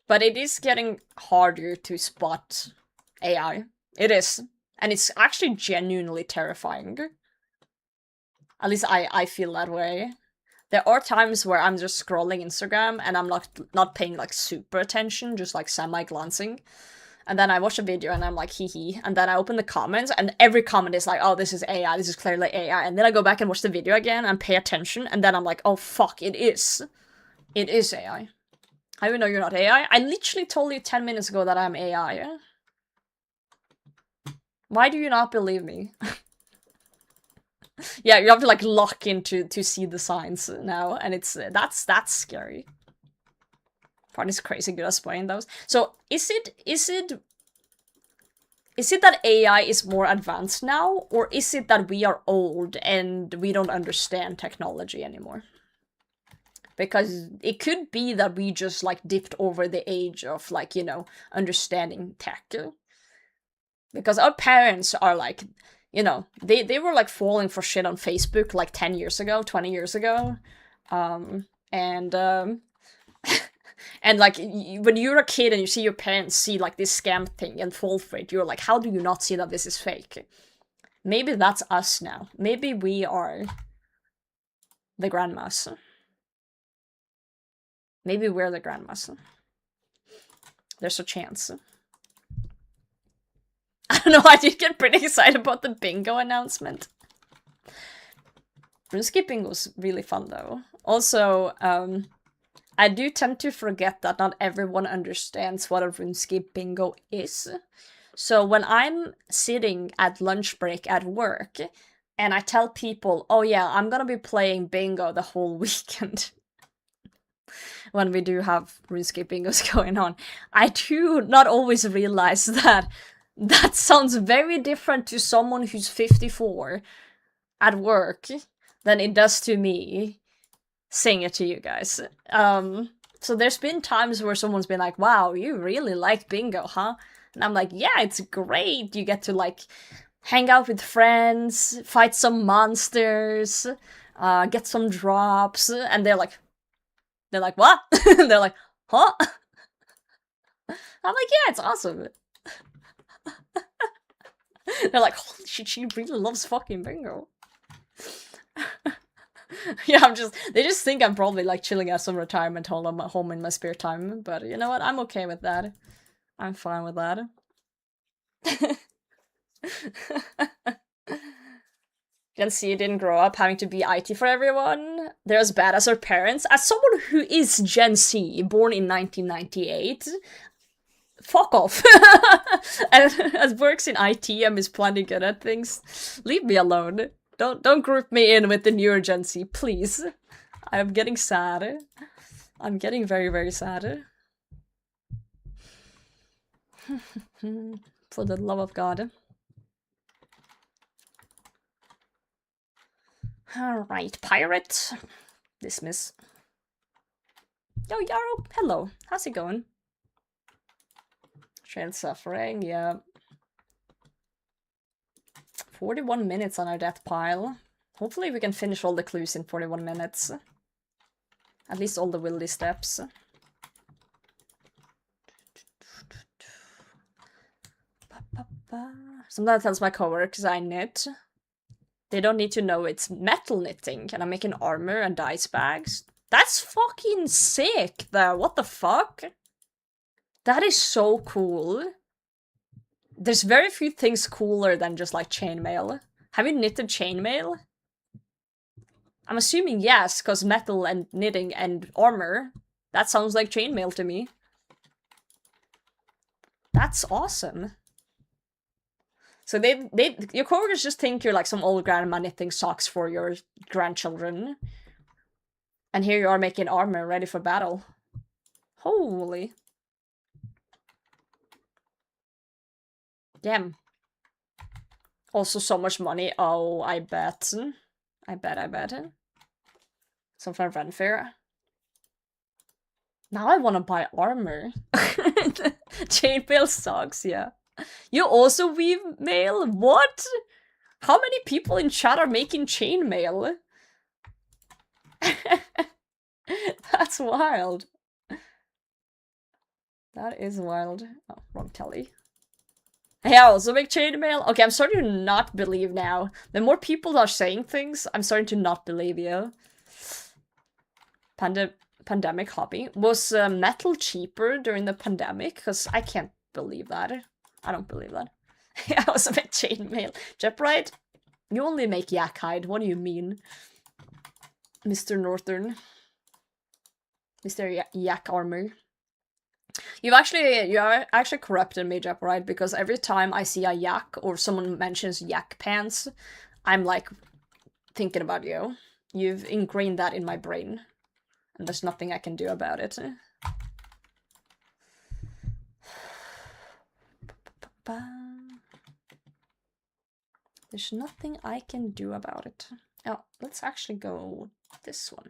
But it is getting harder to spot AI. It is. And it's actually genuinely terrifying. At least I feel that way. There are times where I'm just scrolling Instagram and I'm not paying like super attention, just like semi-glancing. And then I watch a video and I'm like, hee hee. And then I open the comments and every comment is like, "Oh, this is AI, this is clearly AI." And then I go back and watch the video again and pay attention. And then I'm like, "Oh fuck, it is. It is AI. How do you know you're not AI? I literally told you 10 minutes ago that I'm AI. Why do you not believe me?" Yeah, you have to like lock into to see the signs now, and it's that's scary. Part is crazy good at spotting those. So is it that AI is more advanced now, or is it that we are old and we don't understand technology anymore? Because it could be that we just like dipped over the age of like, you know, understanding tech. Because our parents are like, you know, they were like falling for shit on Facebook like 10 years ago, 20 years ago. And like when you're a kid and you see your parents see like this scam thing and fall for it, you're like, how do you not see that this is fake? Maybe that's us now. Maybe we are the grandmas. Maybe we're the grandmas. There's a chance. I don't know, I did get pretty excited about the bingo announcement. RuneScape bingo's really fun though. Also, I do tend to forget that not everyone understands what a RuneScape bingo is. So when I'm sitting at lunch break at work, and I tell people, "Oh yeah, I'm gonna be playing bingo the whole weekend," when we do have RuneScape bingos going on, I do not always realize that that sounds very different to someone who's 54 at work than it does to me saying it to you guys. So there's been times where someone's been like, "Wow, you really like bingo, huh?" And I'm like, "Yeah, it's great. You get to like hang out with friends, fight some monsters, get some drops," and they're like, "What?" They're like, "Huh?" I'm like, "Yeah, it's awesome." They're like, holy shit, she really loves fucking bingo. Yeah, they just think I'm probably like chilling at some retirement home in my spare time, but you know what, I'm okay with that. I'm fine with that. Gen Z didn't grow up having to be IT for everyone. They're as bad as our parents. As someone who is Gen Z, born in 1998, fuck off. And works in IT and is plenty good at things. Leave me alone. Don't group me in with the newer Gen Z, please. I'm getting sad. I'm getting very, very sad. For the love of God. Alright, pirate. Dismiss. Yo, Yarrow, hello. How's it going? Train suffering, yeah. 41 minutes on our death pile. Hopefully we can finish all the clues in 41 minutes. At least all the wildy steps. Sometimes I tells my coworkers I knit. They don't need to know it's metal knitting. Can I make an armor and dice bags? That's fucking sick, though. What the fuck? That is so cool. There's very few things cooler than just like chainmail. Have you knitted chainmail? I'm assuming yes, because metal and knitting and armor. That sounds like chainmail to me. That's awesome. So your coworkers just think you're like some old grandma knitting socks for your grandchildren. And here you are making armor ready for battle. Holy. Damn. Also so much money. Oh, I bet. I bet. Some from Renfair. Now I want to buy armor. Chainmail socks, yeah. You also weave mail? What? How many people in chat are making chainmail? That's wild. That is wild. Oh, wrong telly. Hey, I also make chainmail? Okay, I'm starting to not believe now. The more people are saying things, I'm starting to not believe you. Pandemic hobby. Was metal cheaper during the pandemic? Because I can't believe that. I don't believe that. I also make chainmail. Jepride, you only make yak hide. What do you mean? Mr. Northern. Mr. Yak armor. You actually corrupted me, Jepride, because every time I see a yak or someone mentions yak pants, I'm like thinking about you. You've ingrained that in my brain. And there's nothing I can do about it. There's nothing I can do about it. Oh, let's actually go this one.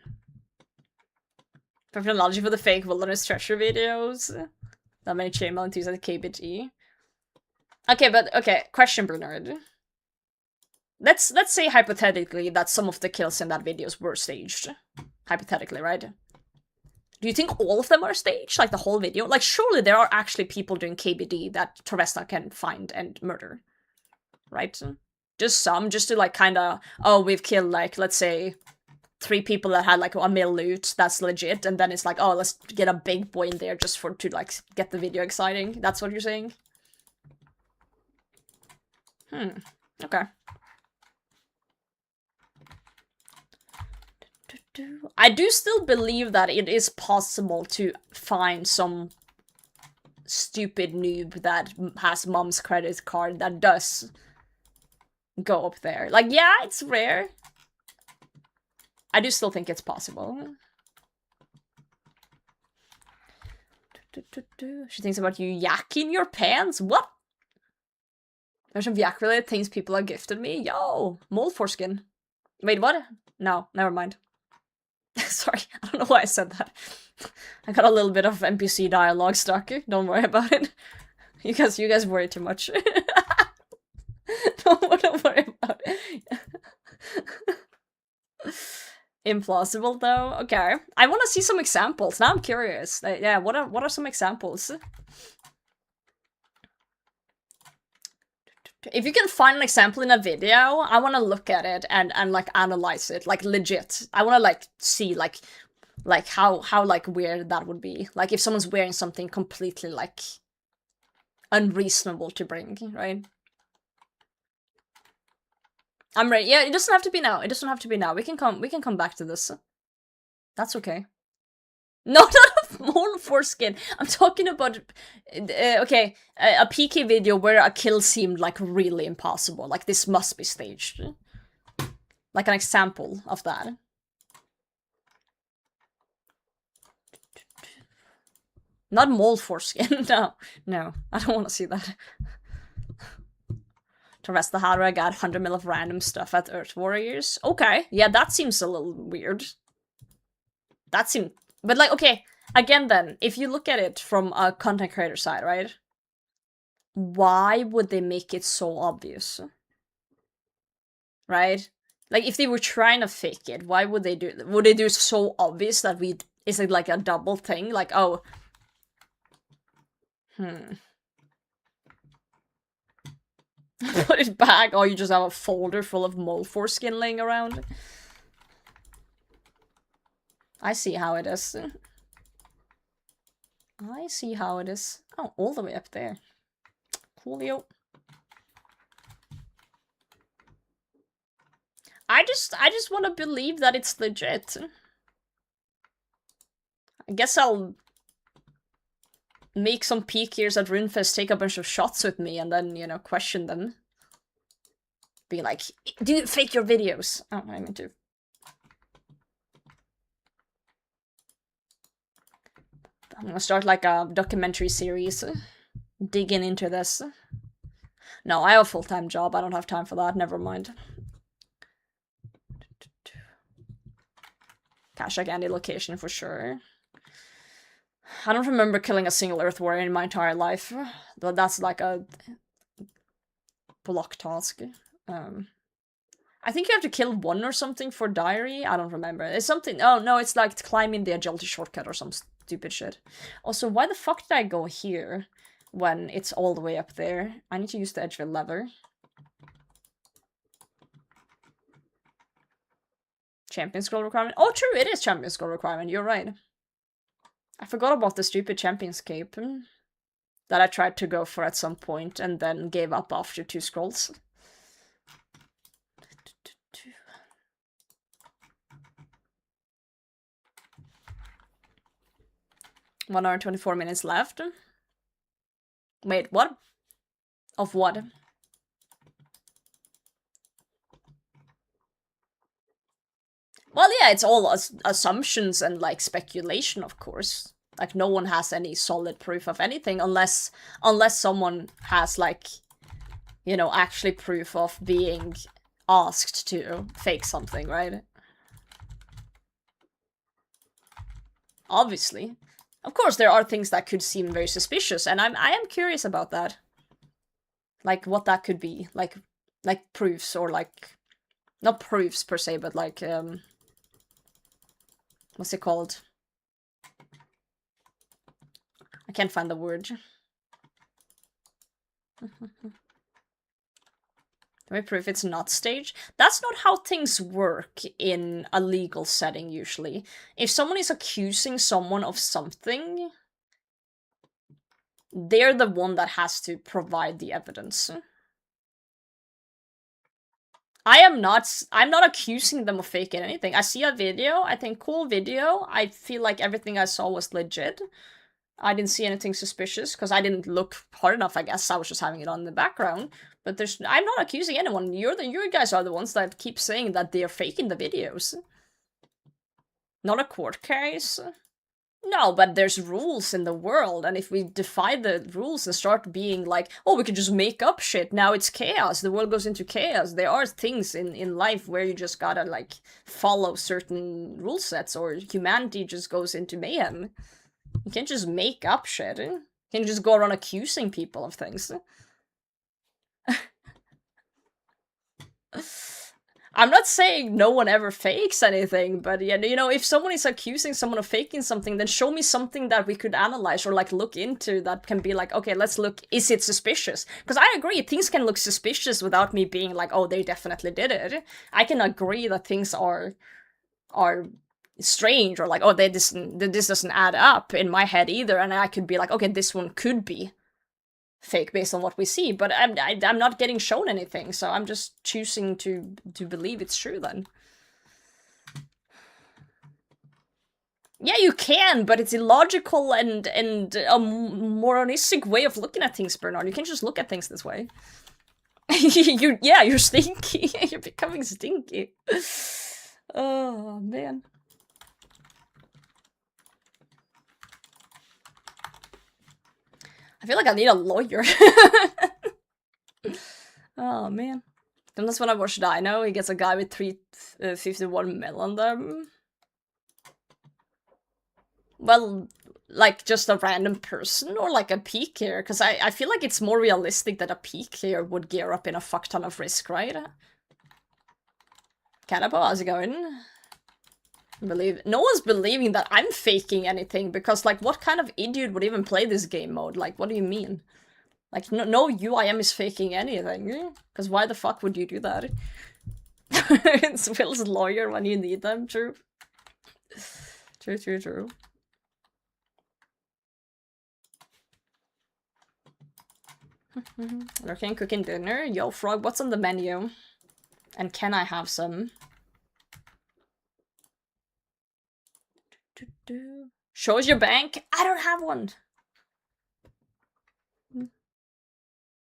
Perfect analogy for the fake wilderness treasure videos. That many chainmail enthusiasts at KBG. Okay, question, Bernard. Let's say hypothetically that some of the kills in that videos were staged. Hypothetically, right? Do you think all of them are staged? Like the whole video? Like surely there are actually people doing KBD that Travesta can find and murder. Right? Just some, just to like kinda, oh, we've killed like, let's say, 3 people that had like a mil loot, that's legit, and then it's like, oh, let's get a big boy in there just to like get the video exciting. That's what you're saying? Okay. I do still believe that it is possible to find some stupid noob that has mom's credit card that does go up there. Like, yeah, it's rare. I do still think it's possible. She thinks about you yakking your pants? What? There's some yak-related things people have gifted me? Yo! Mold foreskin. Wait, what? No, never mind. Sorry, I don't know why I said that. I got a little bit of NPC dialogue stuck. Don't worry about it. You guys worry too much. Don't worry about it. Implausible though. Okay, I want to see some examples. Now I'm curious. Yeah, what are some examples? if you can find an example in a video, I want to look at it and like analyze it, like legit. I want to like see like how like weird that would be. Like if someone's wearing something completely like unreasonable to bring, right? I'm ready. Yeah, it doesn't have to be now. It doesn't have to be now. We can come back to this. That's okay. No, not a mole foreskin. I'm talking about okay, a PK video where a kill seemed like really impossible. Like this must be staged. Like an example of that. Not mole foreskin. No, I don't want to see that. To rest the harder, I got 100 mil of random stuff at Earth Warriors. Okay, yeah, that seems a little weird. That seemed... But like, okay, again then, if you look at it from a content creator side, right? Why would they make it so obvious? Right? Like, if they were trying to fake it, why would they do it? Would they do it so obvious that we... Is it like a double thing? Like, oh... Put it back. Oh, you just have a folder full of mole foreskin laying around. I see how it is. I see how it is. Oh, all the way up there. Coolio. I just want to believe that it's legit. I guess I'll make some peekers at RuneFest take a bunch of shots with me and then, you know, question them. Be like, do you fake your videos? Oh, I meant to. I'm gonna start like a documentary series. Digging into this. No, I have a full-time job. I don't have time for that. Never mind. Cash candy location for sure. I don't remember killing a single Earth Warrior in my entire life. But that's like a block task. I think you have to kill one or something for diary. I don't remember. It's something. Oh no, it's like climbing the agility shortcut or some stupid shit. Also, why the fuck did I go here when it's all the way up there? I need to use the Edgefield lever. Champion scroll requirement. Oh, true, it is champion scroll requirement. You're right. I forgot about the stupid championscape that I tried to go for at some point and then gave up after 2 scrolls. 1 hour and 24 minutes left. Wait, what? Of what? Well, yeah, it's all assumptions and, like, speculation, of course. Like, no one has any solid proof of anything unless someone has, like, you know, actually proof of being asked to fake something, right? Obviously. Of course, there are things that could seem very suspicious, and I am curious about that. Like, what that could be. Like proofs, or, like... Not proofs, per se, but, like, what's it called? I can't find the word. Can we prove it's not staged? That's not how things work in a legal setting, usually. If someone is accusing someone of something, they're the one that has to provide the evidence. I'm not accusing them of faking anything. I see a video, I think cool video, I feel like everything I saw was legit. I didn't see anything suspicious, because I didn't look hard enough, I guess. I was just having it on in the background. But I'm not accusing anyone. You guys are the ones that keep saying that they're faking the videos. Not a court case. No, but there's rules in the world, and if we defy the rules and start being like, oh, we can just make up shit, now it's chaos, the world goes into chaos. There are things in life where you just gotta, like, follow certain rule sets, or humanity just goes into mayhem. You can't just make up shit. You can't just go around accusing people of things. I'm not saying no one ever fakes anything, but yeah, you know, if someone is accusing someone of faking something, then show me something that we could analyze or like look into that can be like, okay, let's look, is it suspicious? Because I agree, things can look suspicious without me being like, oh, they definitely did it. I can agree that things are strange or like, oh, this doesn't add up in my head either, and I could be like, okay, this one could be fake based on what we see, but I'm not getting shown anything, so I'm just choosing to believe it's true then. Yeah, you can, but it's illogical and a moralistic way of looking at things, Bernard. You can't just look at things this way. You're stinky. You're becoming stinky. Oh, man. I feel like I need a lawyer. Oh, man. Then that's when I watch Dino. He gets a guy with 351 mil on them. Well, like just a random person or like a PKer? Because I feel like it's more realistic that a PKer would gear up in a fuck ton of risk, right? Cannibal, how's it going? No one's believing that I'm faking anything, because like what kind of idiot would even play this game mode? Like, what do you mean? Like, no UIM is faking anything, because why the fuck would you do that? It's Will's lawyer when you need them, true. True. Lurking, cooking dinner. Yo, Frog, what's on the menu? And can I have some? Shows your bank? I don't have one.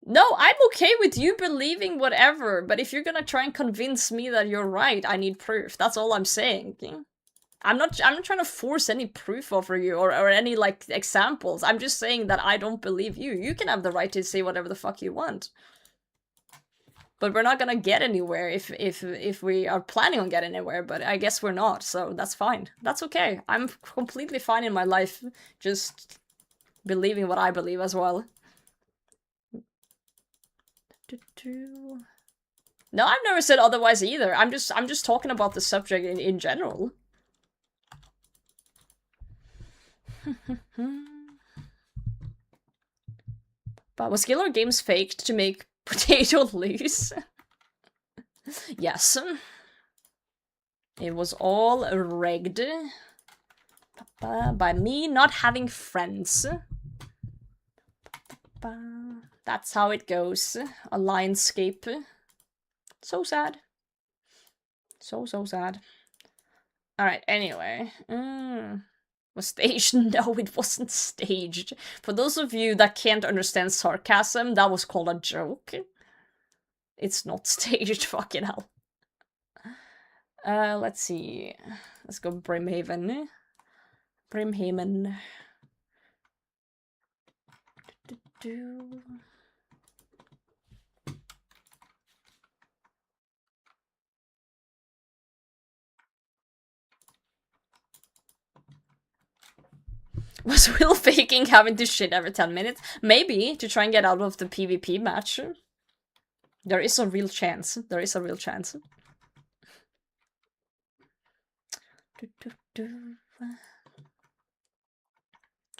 No, I'm okay with you believing whatever, but if you're gonna try and convince me that you're right, I need proof. That's all I'm saying. I'm not trying to force any proof over you or any, like, examples. I'm just saying that I don't believe you. You can have the right to say whatever the fuck you want. But we're not gonna get anywhere if we are planning on getting anywhere, but I guess we're not, so that's fine. That's okay. I'm completely fine in my life, just believing what I believe as well. No, I've never said otherwise either. I'm just talking about the subject in general. But was Guild Games faked to make Potato lose? Yes. It was all rigged by me not having friends. That's how it goes. A Lionscape. So sad. So sad. Alright, anyway. Was staged? No, it wasn't staged. For those of you that can't understand sarcasm, that was called a joke. It's not staged, fucking hell. Let's see. Let's go Brimhaven. Brimhaven. Was Will faking having to shit every 10 minutes? Maybe, to try and get out of the PvP match. There is a real chance. There is a real chance.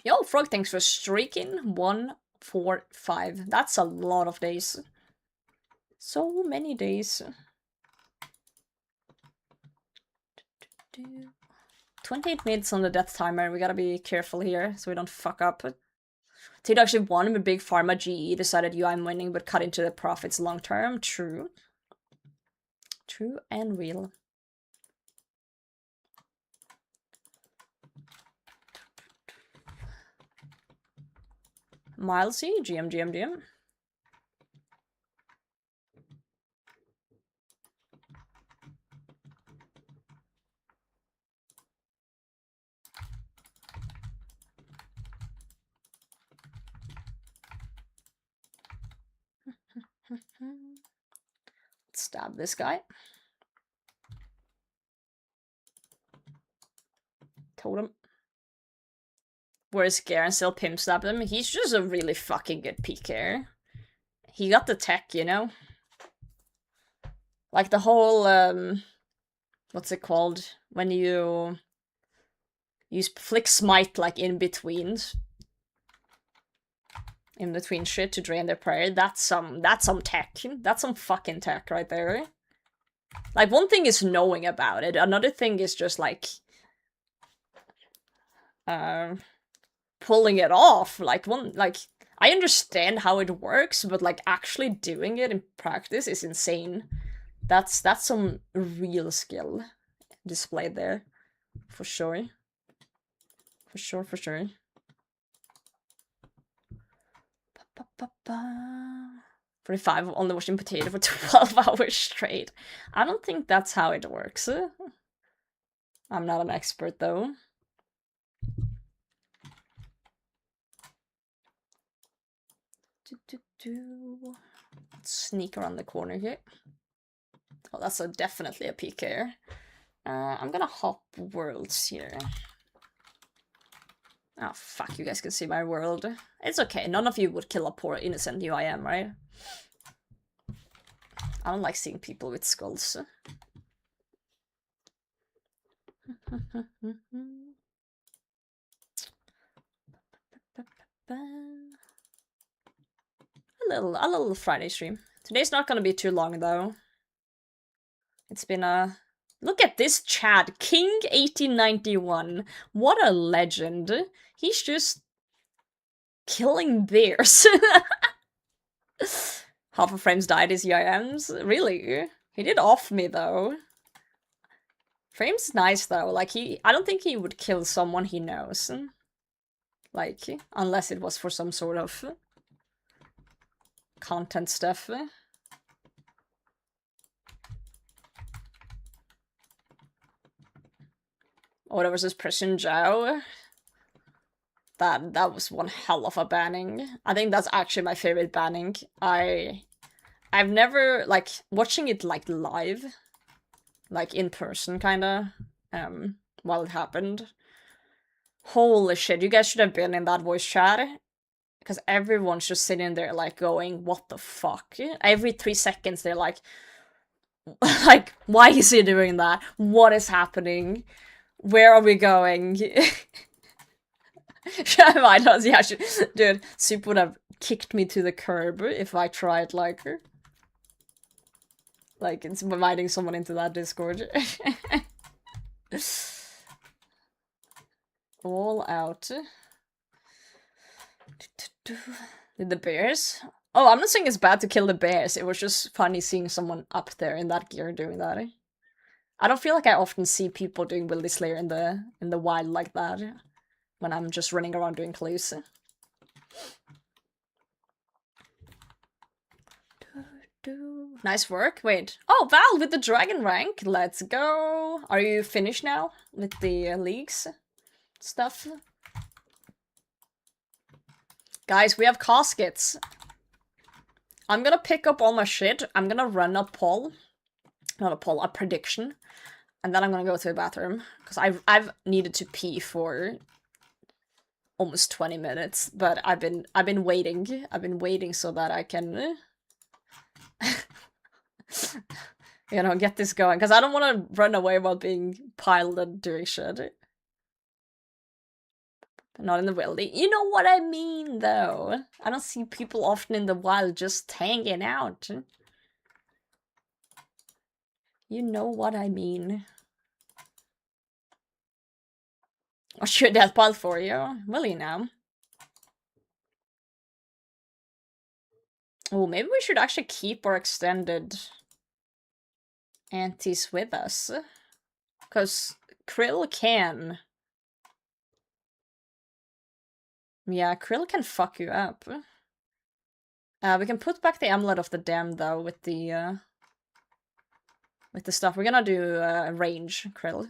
Yo, Frog, thanks for streaking. 1, 4, 5. That's a lot of days. So many days. 28 minutes on the death timer. We gotta be careful here so we don't fuck up. Tito actually won, but Big Pharma GE decided I'm winning but cut into the profits long term. True. True and real. Milesy, GM. Stab this guy. Totem. Whereas Garen still pimp stabbed him. He's just a really fucking good PKer. He got the tech, you know? Like the whole, what's it called? When you use flick smite like in between shit to drain their prayer. That's some tech. That's some fucking tech right there. Like, one thing is knowing about it, another thing is just like pulling it off. Like, I understand how it works, but like actually doing it in practice is insane. That's some real skill displayed there. For sure. For sure, for sure. 45 only washing potato for 12 hours straight. I don't think that's how it works. I'm not an expert though. Let's sneak around the corner here. Oh, that's definitely a PK. I'm gonna hop worlds here. Oh, fuck, you guys can see my world. It's okay, none of you would kill a poor innocent UIM, right? I don't like seeing people with skulls. A little Friday stream. Today's not gonna be too long though. It's been a... Look at this chat, King1891. What a legend. He's just killing bears. Half of Frames died his UIMs? Really? He did off me though. Frames nice though, like I don't think he would kill someone he knows. Like, unless it was for some sort of content stuff. Oh, there was this Prison Zhao. That was one hell of a banning. I think that's actually my favorite banning. I've never, like, watching it, like, live, like, in person, kinda, while it happened. Holy shit, you guys should have been in that voice chat. Because everyone's just sitting there, like, going, what the fuck? Every 3 seconds, they're like, like, why is he doing that? What is happening? Where are we going? Yeah, dude, Soup would have kicked me to the curb if I tried, like it's inviting someone into that Discord. All out. With the bears? Oh, I'm not saying it's bad to kill the bears. It was just funny seeing someone up there in that gear doing that. I don't feel like I often see people doing Wildy Slayer in the wild like that. When I'm just running around doing clues. Nice work. Wait. Oh, Val with the dragon rank. Let's go. Are you finished now with the leagues stuff? Guys, we have caskets. I'm gonna pick up all my shit. I'm gonna run a poll. Not a poll, a prediction. And then I'm gonna go to the bathroom. Because I've needed to pee for almost 20 minutes. But I've been waiting. I've been waiting so that I can you know, get this going. Because I don't want to run away while being piled and doing shit. Not in the wild. You know what I mean, though. I don't see people often in the wild just hanging out. You know what I mean. I'll shoot that pile for you. Will you now? Oh, maybe we should actually keep our extended antis with us. Because Krill can. Yeah, Krill can fuck you up. We can put back the Amulet of the Damned, though, with the stuff. We're gonna do range Krill.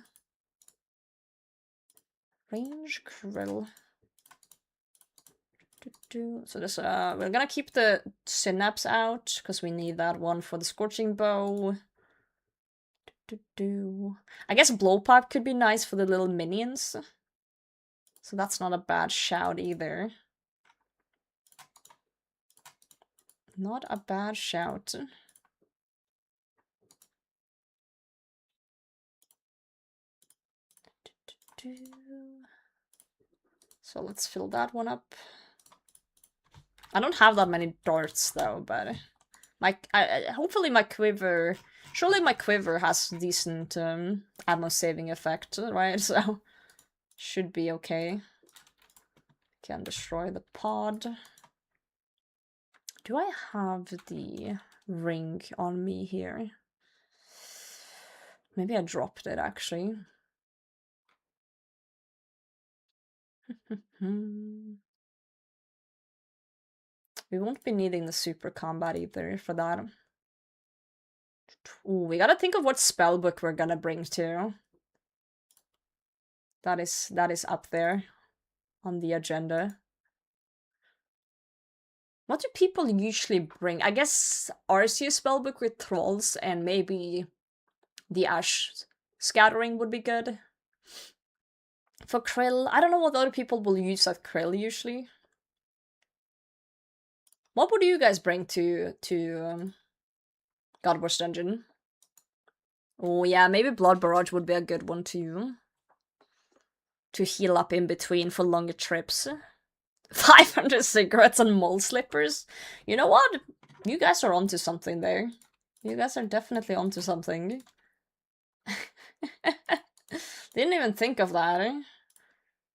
Range Krill. So this, we're gonna keep the Synapse out, because we need that one for the Scorching Bow. I guess Blowpipe could be nice for the little minions. So that's not a bad shout either. Not a bad shout. So let's fill that one up. I don't have that many darts though, but hopefully my quiver. Surely my quiver has decent ammo saving effect, right? So should be okay. Can destroy the pod. Do I have the ring on me here? Maybe I dropped it actually. We won't be needing the super combat either for that. Ooh, we gotta think of what spellbook we're gonna bring too. That is up there on the agenda. What do people usually bring? I guess Arceus spellbook with trolls and maybe the Ash scattering would be good. For Krill, I don't know what other people will use at Krill usually. What would you guys bring to God Wars Dungeon? Oh yeah, maybe Blood Barrage would be a good one to heal up in between for longer trips. 500 cigarettes and mole slippers. You know what? You guys are onto something there. You guys are definitely onto something. Didn't even think of that. Eh?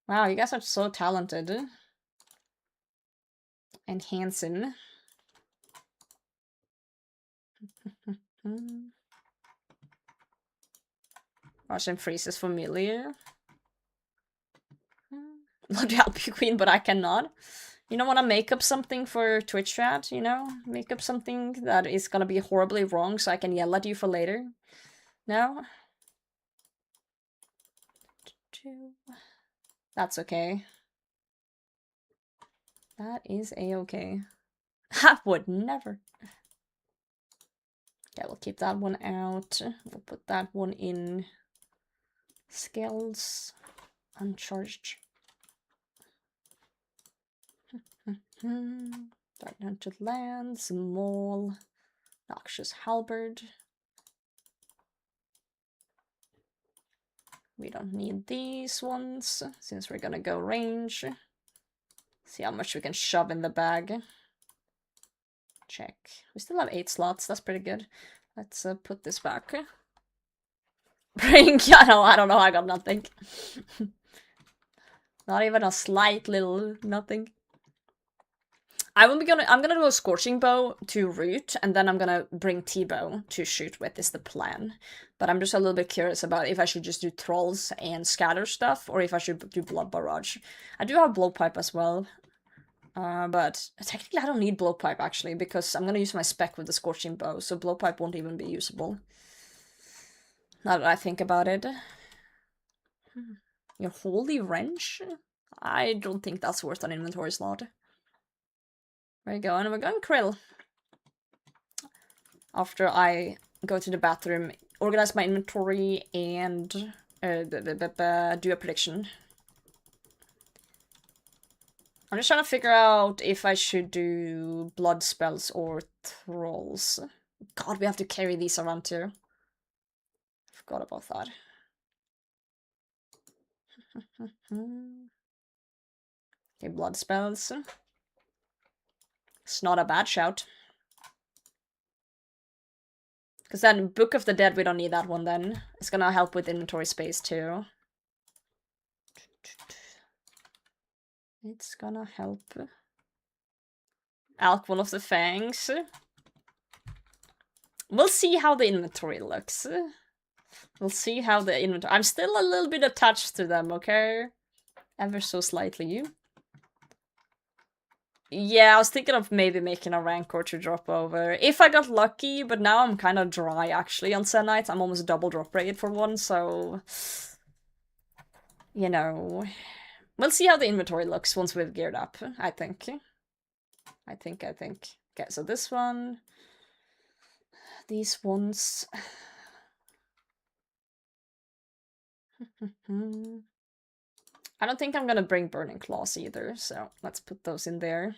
Wow, you guys are so talented. And handsome. Russian Freeze is familiar. Love to help you, Queen, but I cannot. You don't want to make up something for Twitch chat, you know? Make up something that is gonna be horribly wrong so I can yell at you for later. No? That's okay. That is a-okay. I would never. Yeah, we'll keep that one out. We'll put that one in. Skills. Uncharged. Dark Hunted Lands. Maul. Noxious Halberd. We don't need these ones, since we're gonna go range. See how much we can shove in the bag. Check. We still have 8 slots, that's pretty good. Let's put this back. Bring, I don't know, I got nothing. Not even a slight little nothing. I'm gonna do a Scorching Bow to root, and then I'm gonna bring T-Bow to shoot with, is the plan. But I'm just a little bit curious about if I should just do Trolls and Scatter stuff, or if I should do Blood Barrage. I do have Blowpipe as well. But technically I don't need Blowpipe actually, because I'm gonna use my spec with the Scorching Bow, so Blowpipe won't even be usable. Now that I think about it. Your Holy Wrench? I don't think that's worth an inventory slot. Where are you going? We're going Krill. After I go to the bathroom, organize my inventory, and do a prediction. I'm just trying to figure out if I should do blood spells or trolls. God, we have to carry these around too. Forgot about that. Okay, blood spells. It's not a bad shout. Because then Book of the Dead, we don't need that one then. It's gonna help with inventory space too. It's gonna help. Alk, one of the fangs. We'll see how the inventory looks. We'll see how the inventory... I'm still a little bit attached to them, okay? Ever so slightly. Yeah, I was thinking of maybe making a Rancor to drop over. If I got lucky, but now I'm kind of dry actually on Zenyte. I'm almost double drop rate for one, so... You know... We'll see how the inventory looks once we've geared up, I think. I think. Okay, so this one... These ones... I don't think I'm gonna bring Burning Claws either, so let's put those in there.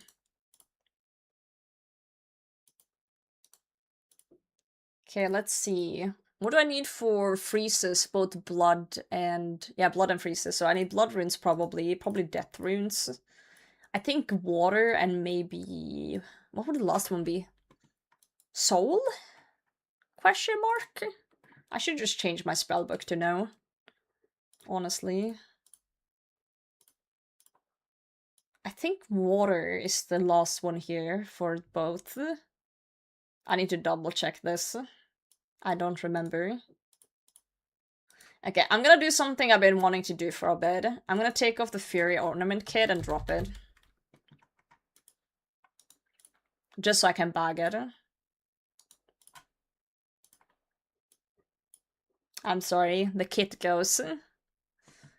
Okay, let's see. What do I need for freezes? Both blood and... Yeah, blood and freezes. So I need blood runes probably. Probably death runes. I think water and maybe... What would the last one be? Soul? Question mark? I should just change my spellbook to know. Honestly. I think water is the last one here for both. I need to double check this. I don't remember. Okay, I'm gonna do something I've been wanting to do for a bit. I'm gonna take off the Fury Ornament Kit and drop it. Just so I can bag it. I'm sorry, the kit goes.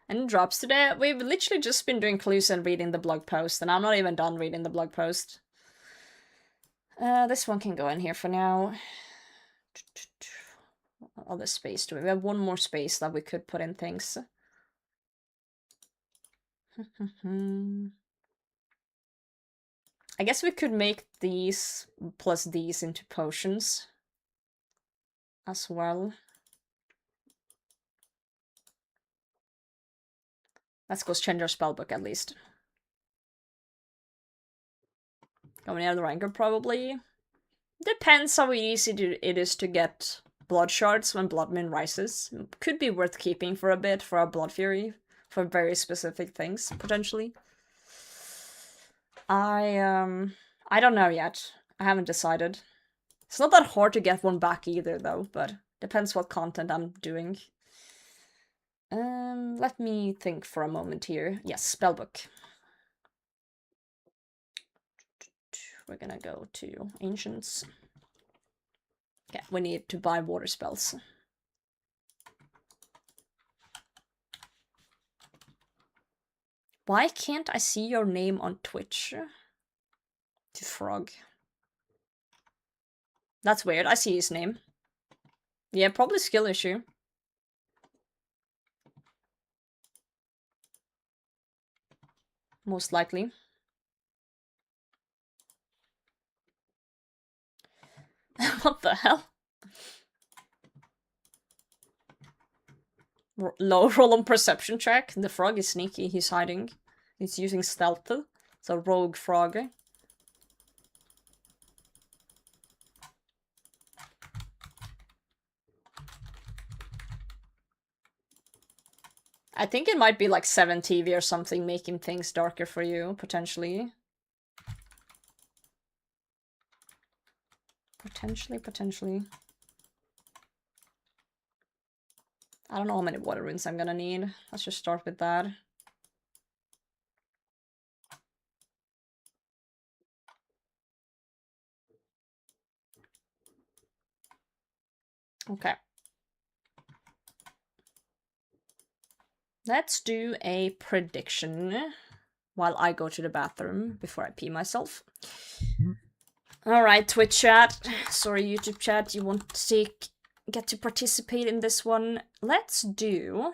And drops today. We've literally just been doing clues and reading the blog post, and I'm not even done reading the blog post. This one can go in here for now. What other space do we have? One more space that we could put in things. I guess we could make these plus these into potions as well. Let's go change our spellbook at least. Going near the rancor probably. Depends how easy it is to get blood shards when Blood Moon rises. Could be worth keeping for a bit for our Blood Fury. For very specific things, potentially. I don't know yet. I haven't decided. It's not that hard to get one back either though, but depends what content I'm doing. Let me think for a moment here. Yes, spellbook. We're gonna go to Ancients. Okay, we need to buy water spells. Why can't I see your name on Twitch? To Frog. That's weird, I see his name. Yeah, probably skill issue. Most likely. What the hell? Low roll on perception check. The frog is sneaky, he's hiding. He's using stealth. It's a rogue frog. I think it might be like 7 TV or something making things darker for you, potentially. Potentially. I don't know how many water runes I'm gonna need. Let's just start with that. Okay. Let's do a prediction while I go to the bathroom before I pee myself. Alright, Twitch chat. Sorry, YouTube chat, you want to get to participate in this one. Let's do...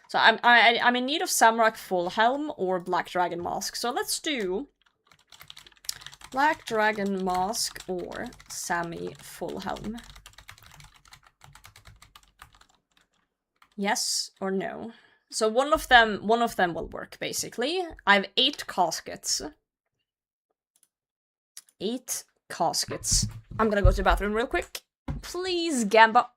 So I'm in need of Samrak Full Helm or Black Dragon Mask. So let's do Black Dragon Mask or Sammy Full Helm. Yes or no? So one of them will work, basically. I have 8 caskets. 8 caskets. I'm gonna go to the bathroom real quick. Please, Gamba.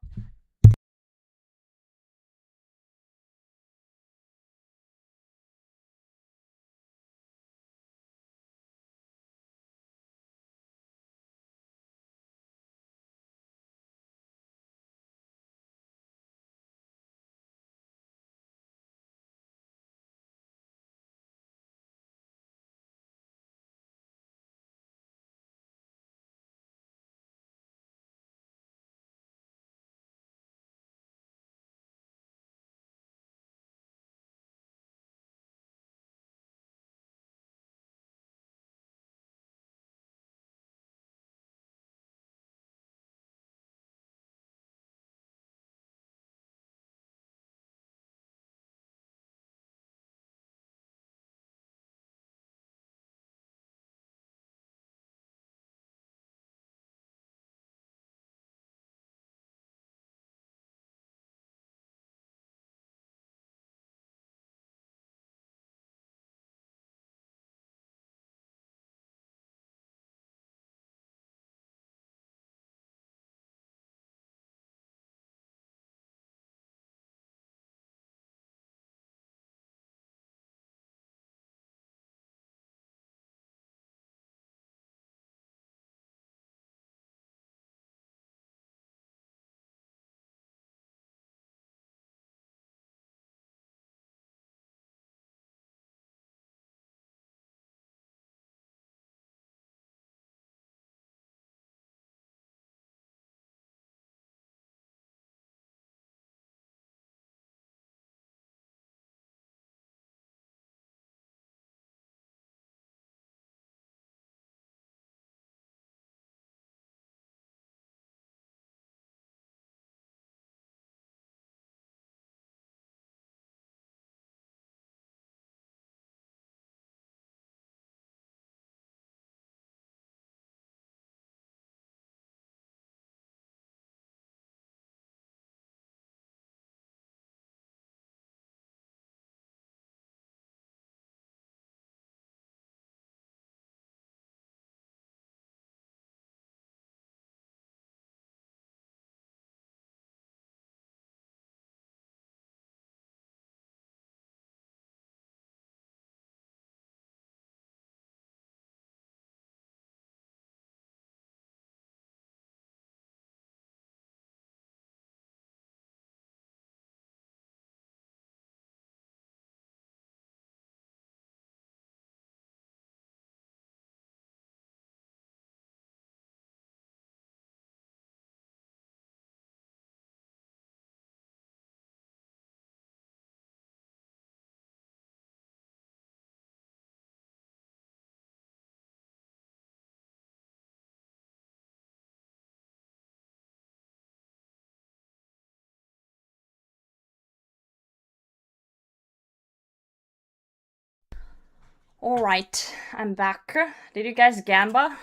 Alright, I'm back. Did you guys gamba?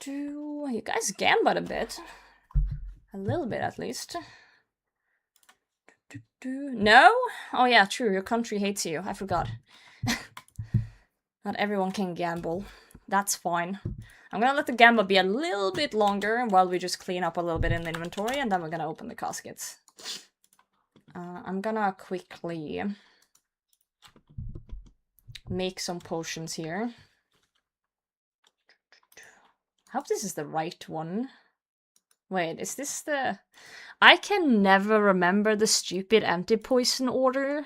You guys gambled a bit. A little bit, at least. No? Oh yeah, true, your country hates you. I forgot. Not everyone can gamble. That's fine. I'm gonna let the gamble be a little bit longer while we just clean up a little bit in the inventory, and then we're gonna open the caskets. I'm gonna quickly make some potions here. I hope this is the right one. Wait, is this the... I can never remember the stupid anti-poison order.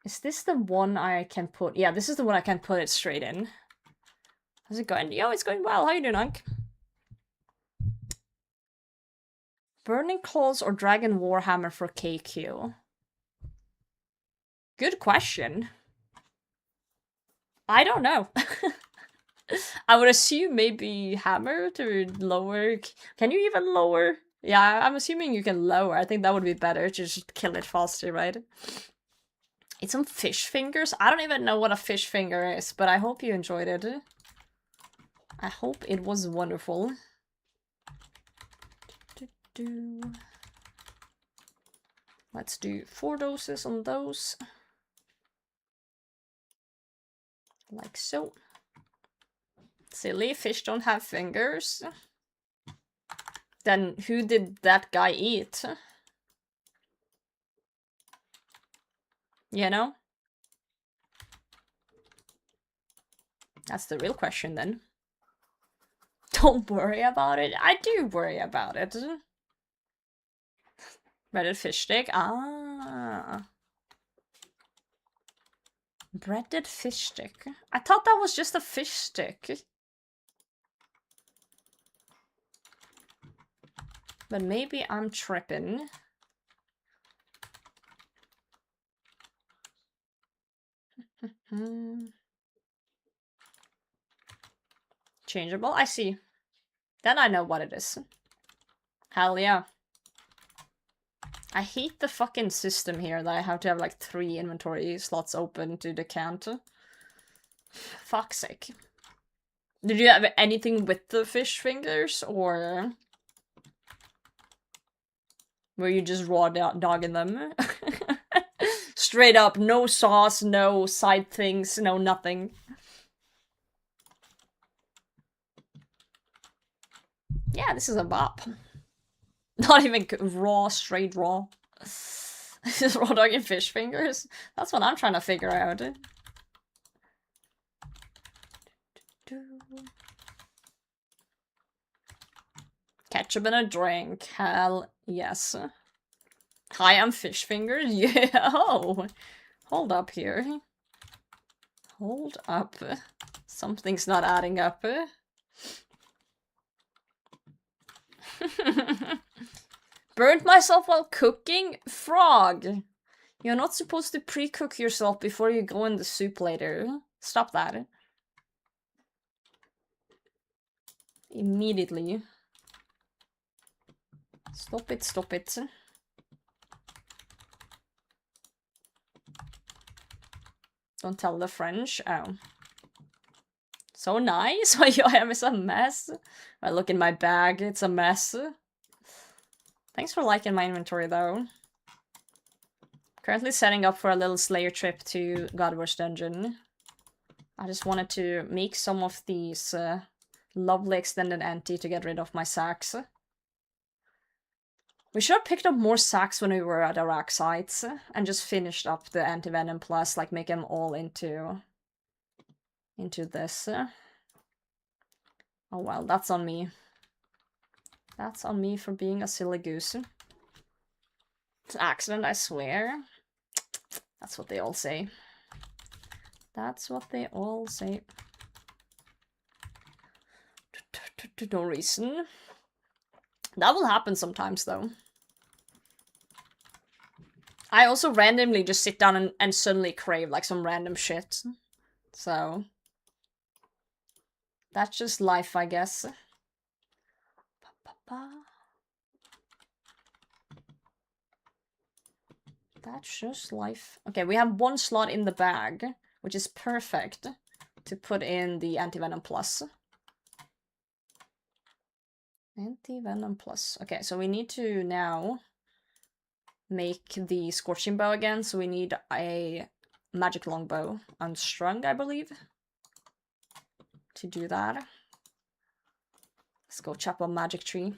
Is this the one I can put... Yeah, this is the one I can put it straight in. How's it going? Yo, it's going well. How you doing, Unk? Burning Claws or Dragon Warhammer for KQ? Good question. I don't know. I would assume maybe hammer to lower... Can you even lower? Yeah, I'm assuming you can lower. I think that would be better to just kill it faster, right? It's some fish fingers. I don't even know what a fish finger is, but I hope you enjoyed it. I hope it was wonderful. Let's do 4 doses on those. Like so. Silly, fish don't have fingers. Then who did that guy eat? You know? That's the real question then. Don't worry about it. I do worry about it. Breaded fish stick. Ah. Breaded fish stick. I thought that was just a fish stick. But maybe I'm tripping. Changeable? I see. Then I know what it is. Hell yeah. I hate the fucking system here that I have to have like 3 inventory slots open to decant. Fuck's sake. Did you have anything with the fish fingers, or were you just raw dogging them? Straight up, no sauce, no side things, no nothing. Yeah, this is a bop. Not even raw, straight raw. Just raw dogging fish fingers? That's what I'm trying to figure out. Ketchup in a drink. Hell yes. Hi, I'm fish fingers. Yeah. Oh. Hold up here. Hold up. Something's not adding up. Burnt myself while cooking? Frog! You're not supposed to pre-cook yourself before you go in the soup later. Stop that. Immediately. Stop it, stop it. Don't tell the French. Oh. So nice. I am a mess. I look in my bag, it's a mess. Thanks for liking my inventory though. Currently setting up for a little Slayer trip to Godwars Dungeon. I just wanted to make some of these lovely extended anti to get rid of my sacks. We should have picked up more sacks when we were at Iraq sites and just finished up the anti-venom plus, like make them all into this. Oh well, that's on me. That's on me for being a silly goose. It's an accident, I swear. That's what they all say. That's what they all say. No reason. That will happen sometimes, though. I also randomly just sit down and suddenly crave, like, some random shit. So... that's just life, I guess. That's just life. Okay, we have one slot in the bag, which is perfect to put in the Anti-Venom Plus. Anti-Venom Plus. Okay, so we need to now make the Scorching Bow again, so we need a Magic Longbow unstrung, I believe, to do that. Let's go chop a magic tree.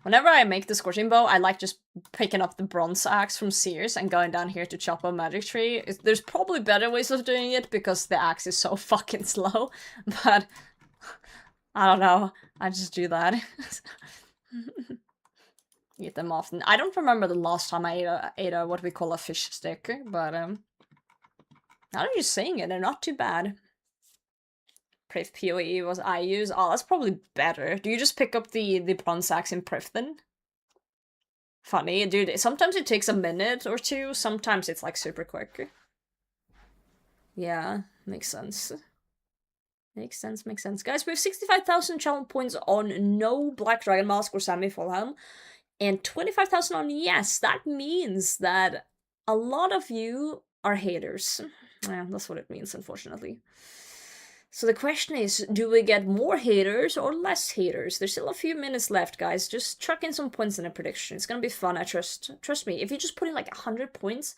Whenever I make the Scorching Bow, I like just picking up the bronze axe from Sears and going down here to chop a magic tree. There's probably better ways of doing it because the axe is so fucking slow, but I don't know. I just do that. Eat them often. I don't remember the last time I ate a what we call a fish stick, but now that you're saying it, they're not too bad. Prif PoE was I use. Oh, that's probably better. Do you just pick up the bronze axe in Prif then? Funny, dude. Sometimes it takes a minute or two. Sometimes it's like super quick. Yeah, makes sense. Makes sense, makes sense. Guys, we have 65,000 challenge points on no Black Dragon Mask or Sammy Fulham, and 25,000 on yes. That means that a lot of you are haters. Yeah, that's what it means, unfortunately. So the question is, do we get more haters or less haters? There's still a few minutes left, guys. Just chuck in some points in a prediction. It's gonna be fun, I trust. Trust me, if you just put in like 100 points,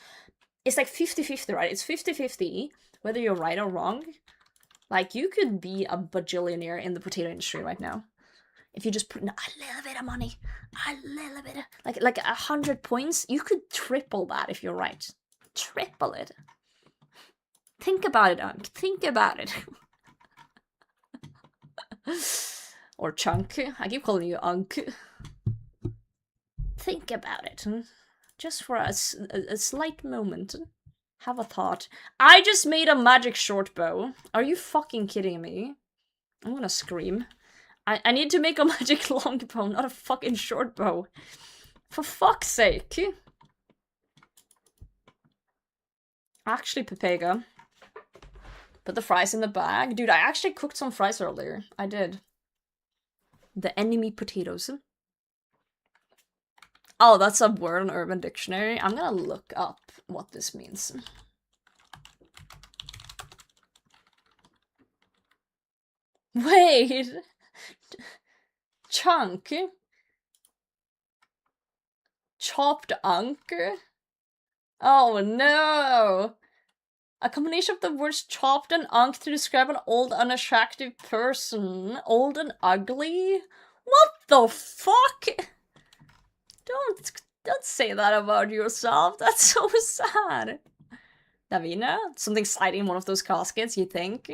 it's like 50-50, right? It's 50-50, whether you're right or wrong. Like, you could be a bajillionaire in the potato industry right now. If you just put in a little bit of money, a little bit of, like 100 points, you could triple that if you're right. Triple it. Think about it, Unk. Think about it. Or Chunk. I keep calling you Unk. Think about it. Just for a slight moment. Have a thought. I just made a magic short bow. Are you fucking kidding me? I'm gonna scream. I need to make a magic long bow, not a fucking short bow. For fuck's sake. Actually, Pepega. Put the fries in the bag. Dude, I actually cooked some fries earlier. I did. The enemy potatoes. Oh, that's a word on Urban Dictionary. I'm gonna look up what this means. Wait! Chunk? Chopped unk? Oh no! A combination of the words chopped and unk to describe an old, unattractive person. Old and ugly? What the fuck? Don't say that about yourself. That's so sad. Davina? Something sliding in one of those caskets, you think?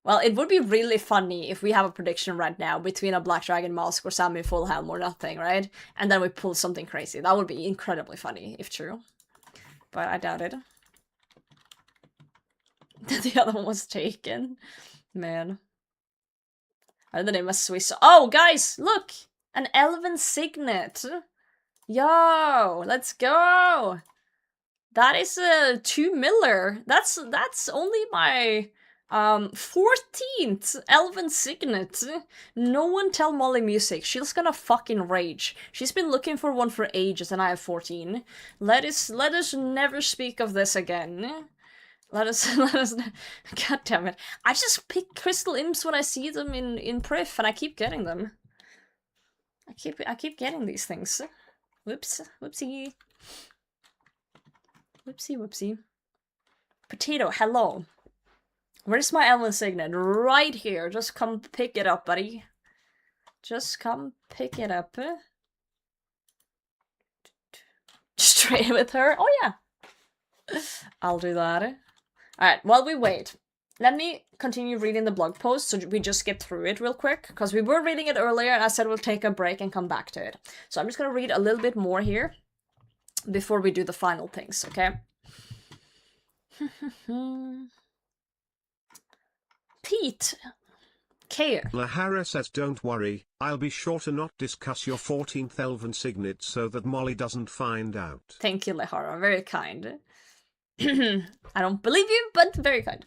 Well, it would be really funny if we have a prediction right now between a Black Dragon Mask or Sammy Fulham or nothing, right? And then we pull something crazy. That would be incredibly funny, if true. But I doubt it. The other one was taken. Man. I had the name of Swiss. Oh, guys, look! An elven signet. Yo, let's go! That is a 2 miller. That's only my 14th elven signet. No one tell Molly Music. She's gonna fucking rage. She's been looking for one for ages and I have 14. Let us never speak of this again. Let us God damn it. I just pick crystal imps when I see them in Prif and I keep getting them. I keep getting these things. Whoops. Whoopsie. Whoopsie whoopsie. Potato, hello. Where's my elven signet? Right here. Just come pick it up, buddy. Just come pick it up. Straight with her? Oh yeah. I'll do that. Alright, while we wait, let me continue reading the blog post so we just skip through it real quick, because we were reading it earlier and I said we'll take a break and come back to it. So I'm just gonna read a little bit more here before we do the final things, okay? Pete K. Lahara says don't worry, I'll be sure to not discuss your 14th elven signet so that Molly doesn't find out. Thank you, Lahara. Very kind. I don't believe you, but very kind.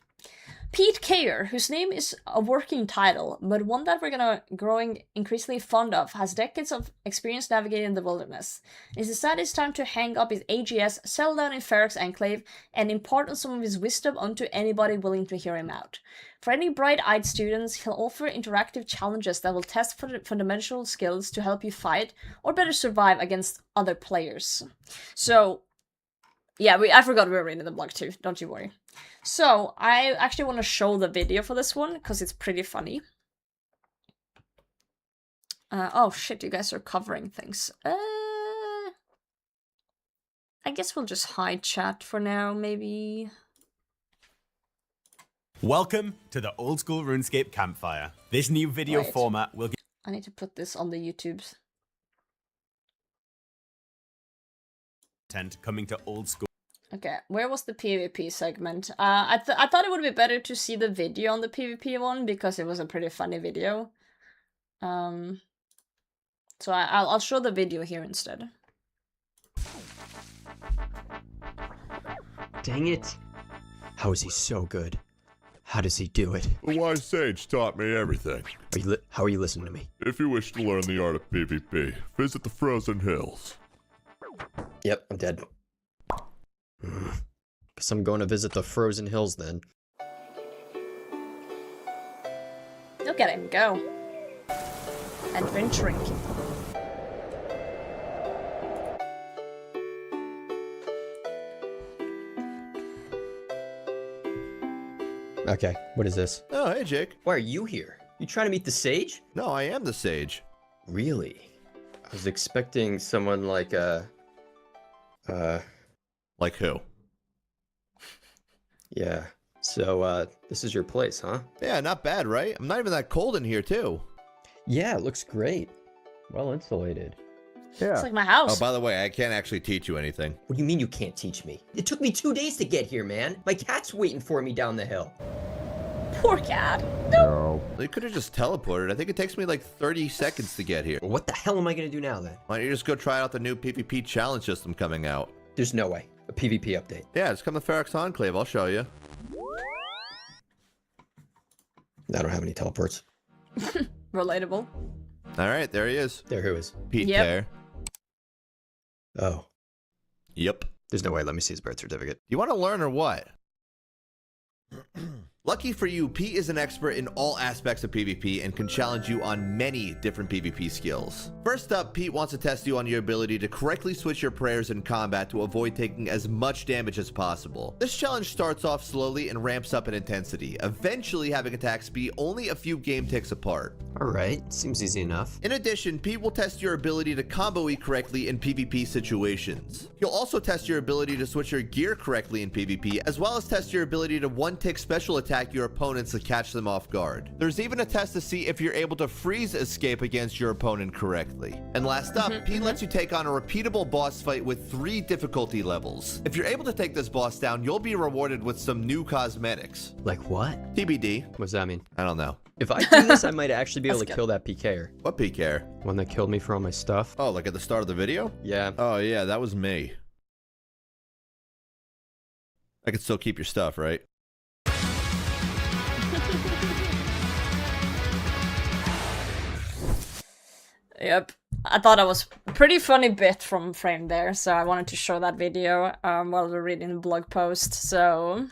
Pete Kayer, whose name is a working title, but one that we're growing increasingly fond of, has decades of experience navigating the wilderness. It's decided it's time to hang up his AGS, settle down in Ferox Enclave, and impart on some of his wisdom onto anybody willing to hear him out. For any bright-eyed students, he'll offer interactive challenges that will test fundamental skills to help you fight, or better survive against other players. So, yeah, I forgot we were reading the blog too, don't you worry. So, I actually want to show the video for this one, because it's pretty funny. Oh shit, you guys are covering things. I guess we'll just hide chat for now, maybe. Welcome to the Old School RuneScape Campfire. This new video Wait. format will give I need to put this on the YouTubes. content coming to Old School Okay, where was the PvP segment? I thought it would be better to see the video on the PvP one, because it was a pretty funny video. So I'll show the video here instead. Dang it. How is he so good? How does he do it? The wise sage taught me everything. How are you listening to me? If you wish to learn the art of PvP, visit the Frozen Hills. Yep, I'm dead. Guess I'm going to visit the Frozen Hills then. Look at him go. Adventuring. Okay, what is this? Oh, hey, Jake. Why are you here? You trying to meet the sage? No, I am the sage. Really? I was expecting someone like, Like who? yeah. So, this is your place, huh? Yeah, not bad, right? I'm not even that cold in here, too. Yeah, it looks great. Well insulated. It's like my house. Oh, by the way, I can't actually teach you anything. What do you mean you can't teach me? It took me 2 days to get here, man. My cat's waiting for me down the hill. Poor cat. You could have just teleported. I think it takes me like 30 seconds to get here. Well, what the hell am I gonna do now then? Why don't you just go try out the new PvP challenge system coming out? There's no way. A PvP update. Yeah, just come to Ferox Enclave. I'll show you. I don't have any teleports. Relatable. All right, there he is. There, who is? Pete Yep. there. Oh. Yep. There's no way. Let me see his birth certificate. You want to learn or what? Lucky for you, Pete is an expert in all aspects of PvP and can challenge you on many different PvP skills. First up, Pete wants to test you on your ability to correctly switch your prayers in combat to avoid taking as much damage as possible. This challenge starts off slowly and ramps up in intensity, eventually having attacks be only a few game ticks apart. Alright, seems easy enough. In addition, Pete will test your ability to combo E correctly in PvP situations. He'll also test your ability to switch your gear correctly in PvP, as well as test your ability to one-tick special attack your opponents to catch them off guard. There's even a test to see if you're able to freeze escape against your opponent correctly. And last up, Pete lets you take on a repeatable boss fight with 3 difficulty levels. If you're able to take this boss down, you'll be rewarded with some new cosmetics. Like what? TBD. What does that mean? I don't know. If I do this, I might actually be able to That's kill that PKer. What PKer? One that killed me for all my stuff. Oh, like at the start of the video? Yeah. Oh yeah, that was me. I can still keep your stuff, right? Yep. I thought it was a pretty funny bit from Frame there, so I wanted to show that video while we're reading the blog post. So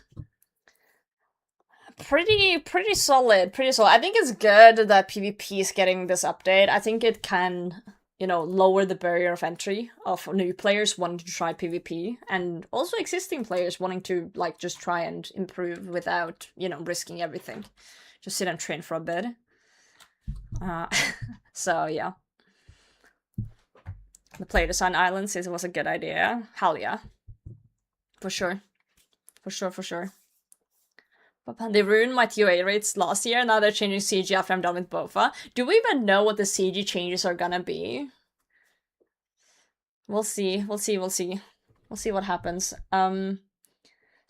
pretty solid, pretty solid. I think it's good that PvP is getting this update. I think it can, you know, lower the barrier of entry of new players wanting to try PvP, and also existing players wanting to like just try and improve without, you know, risking everything. Just sit and train for a bit. So yeah. The player design islands was a good idea. Hell yeah. For sure. For sure. But they ruined my TOA rates last year. Now they're changing CG after I'm done with BOFA. Do we even know what the CG changes are gonna be? We'll see. We'll see what happens. So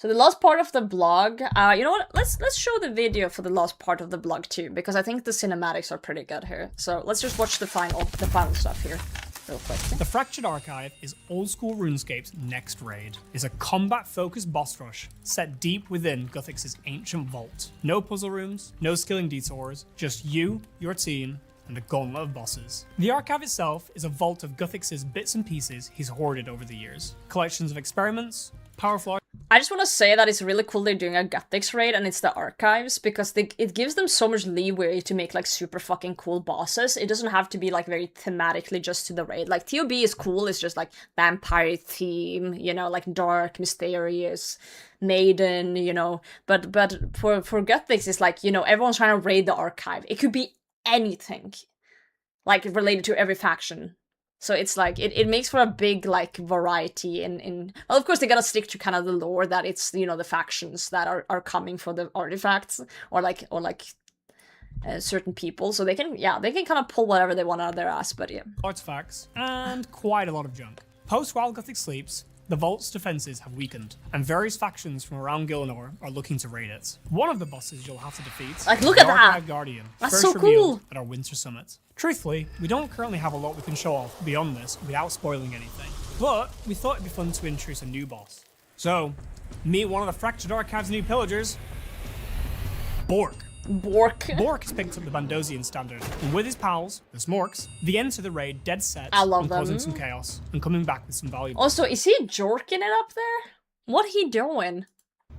the last part of the blog, you know what? Let's show the video for the last part of the blog too, because I think the cinematics are pretty good here. So let's just watch the final stuff here. real quick. The Fractured Archive is old school RuneScape's next raid. It's a combat-focused boss rush set deep within Guthix's ancient vault. No puzzle rooms, no skilling detours, just you, your team, and a gauntlet of bosses. The archive itself is a vault of Guthix's bits and pieces he's hoarded over the years. Collections of experiments, powerful... I just want to say that it's really cool they're doing a Guthix raid and it's the archives, because it gives them so much leeway to make like super fucking cool bosses. It doesn't have to be like very thematically just to the raid. Like TOB is cool, it's just like vampire theme, you know, like dark, mysterious, maiden, you know. But for Guthix it's like, you know, everyone's trying to raid the archive. It could be anything, like related to every faction. So it's like, it makes for a big, like, variety in... Well, of course, they gotta stick to kind of the lore that it's, you know, the factions that are coming for the artifacts, or certain people. So they can, yeah, they can kind of pull whatever they want out of their ass, but yeah. artifacts, and quite a lot of junk. Post-Wild Guthix sleeps, the Vault's defenses have weakened, and various factions from around Gielinor are looking to raid it. One of the bosses you'll have to defeat Like, look is at the that! Archive Guardian, That's first so revealed cool! at our Winter Summit. Truthfully, we don't currently have a lot we can show off beyond this without spoiling anything, but we thought it'd be fun to introduce a new boss. So, meet one of the Fractured Archive's new pillagers, Bork. Bork. Bork has picked up the Bandosian standard, and with his pals, the Smorks, they enter the raid dead set I love on causing them. some chaos, and coming back with some valuables. Also, is he jorking it up there? What he doing?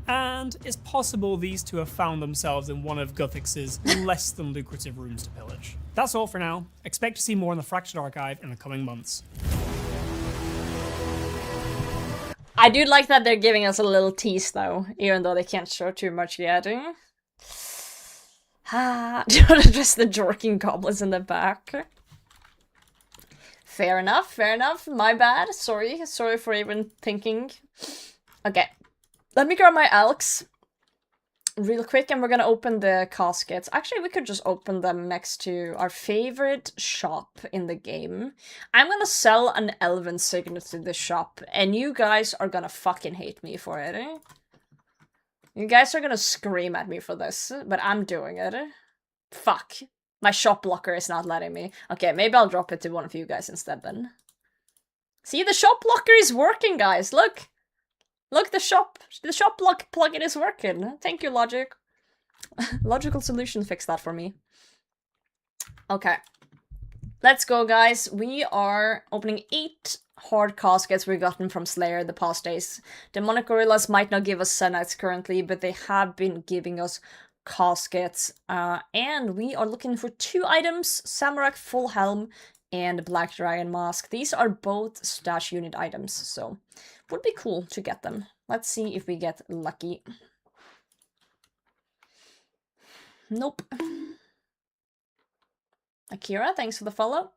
And it's possible these two have found themselves in one of Guthix's less than lucrative rooms to pillage. That's all for now. Expect to see more in the Fractured Archive in the coming months. I do like that they're giving us a little tease, though, even though they can't show too much yet. Ah, do you want to address the jorking goblins in the back? Fair enough, my bad. Sorry for even thinking. Okay, let me grab my Elks real quick, and we're gonna open the caskets. Actually, we could just open them next to our favorite shop in the game. I'm gonna sell an Elven Signet to this shop, and you guys are gonna fucking hate me for it. You guys are gonna scream at me for this, but I'm doing it. Fuck. My shop blocker is not letting me. Okay, maybe I'll drop it to one of you guys instead then. See, the shop blocker is working, guys. Look. Look, the shop block plugin is working. Thank you, Logic. Logical Solution fixed that for me. Okay. Let's go, guys. We are opening 8 hard caskets we've gotten from Slayer the past days. Demonic Gorillas might not give us Senites currently, but they have been giving us caskets. And we are looking for 2 items, Samarak Full Helm and Black Dragon Mask. These are both stash unit items, so would be cool to get them. Let's see if we get lucky. Nope. Akira, thanks for the follow.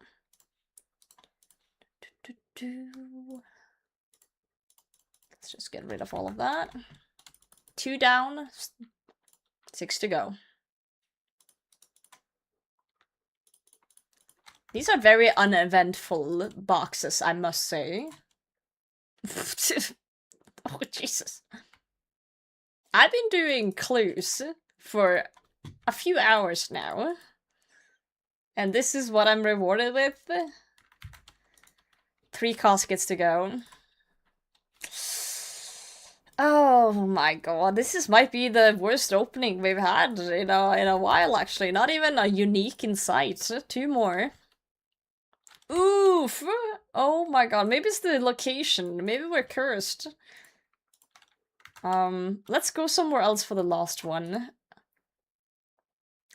Let's just get rid of all of that. 2 down, 6 to go. These are very uneventful boxes, I must say. Oh, Jesus. I've been doing clues for a few hours now. And this is what I'm rewarded with. 3 caskets to go. Oh my god, this might be the worst opening we've had in a while, actually. Not even a unique in sight. 2 more. Oof! Oh my god, maybe it's the location. Maybe we're cursed. Let's go somewhere else for the last one.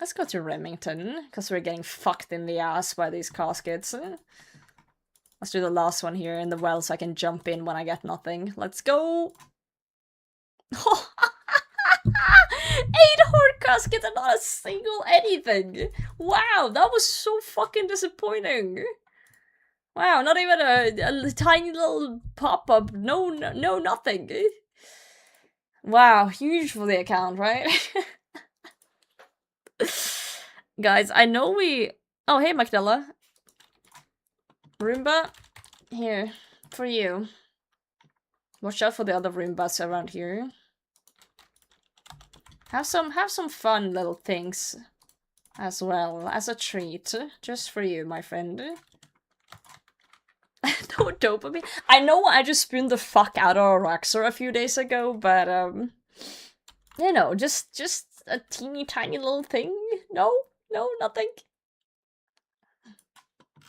Let's go to Remington, because we're getting fucked in the ass by these caskets. Let's do the last one here in the well so I can jump in when I get nothing. Let's go! 8 hard caskets and not a single anything! Wow, that was so fucking disappointing! Wow, not even a tiny little pop-up. No, nothing. Wow, huge for the account, right? Guys, I know we... Oh, hey, Magdala. Roomba, here, for you. Watch out for the other Roombas around here. Have some fun little things as well, as a treat. Just for you, my friend. No dopamine. I know I just spooned the fuck out of Araxor a few days ago, but you know, just a teeny tiny little thing. No, nothing.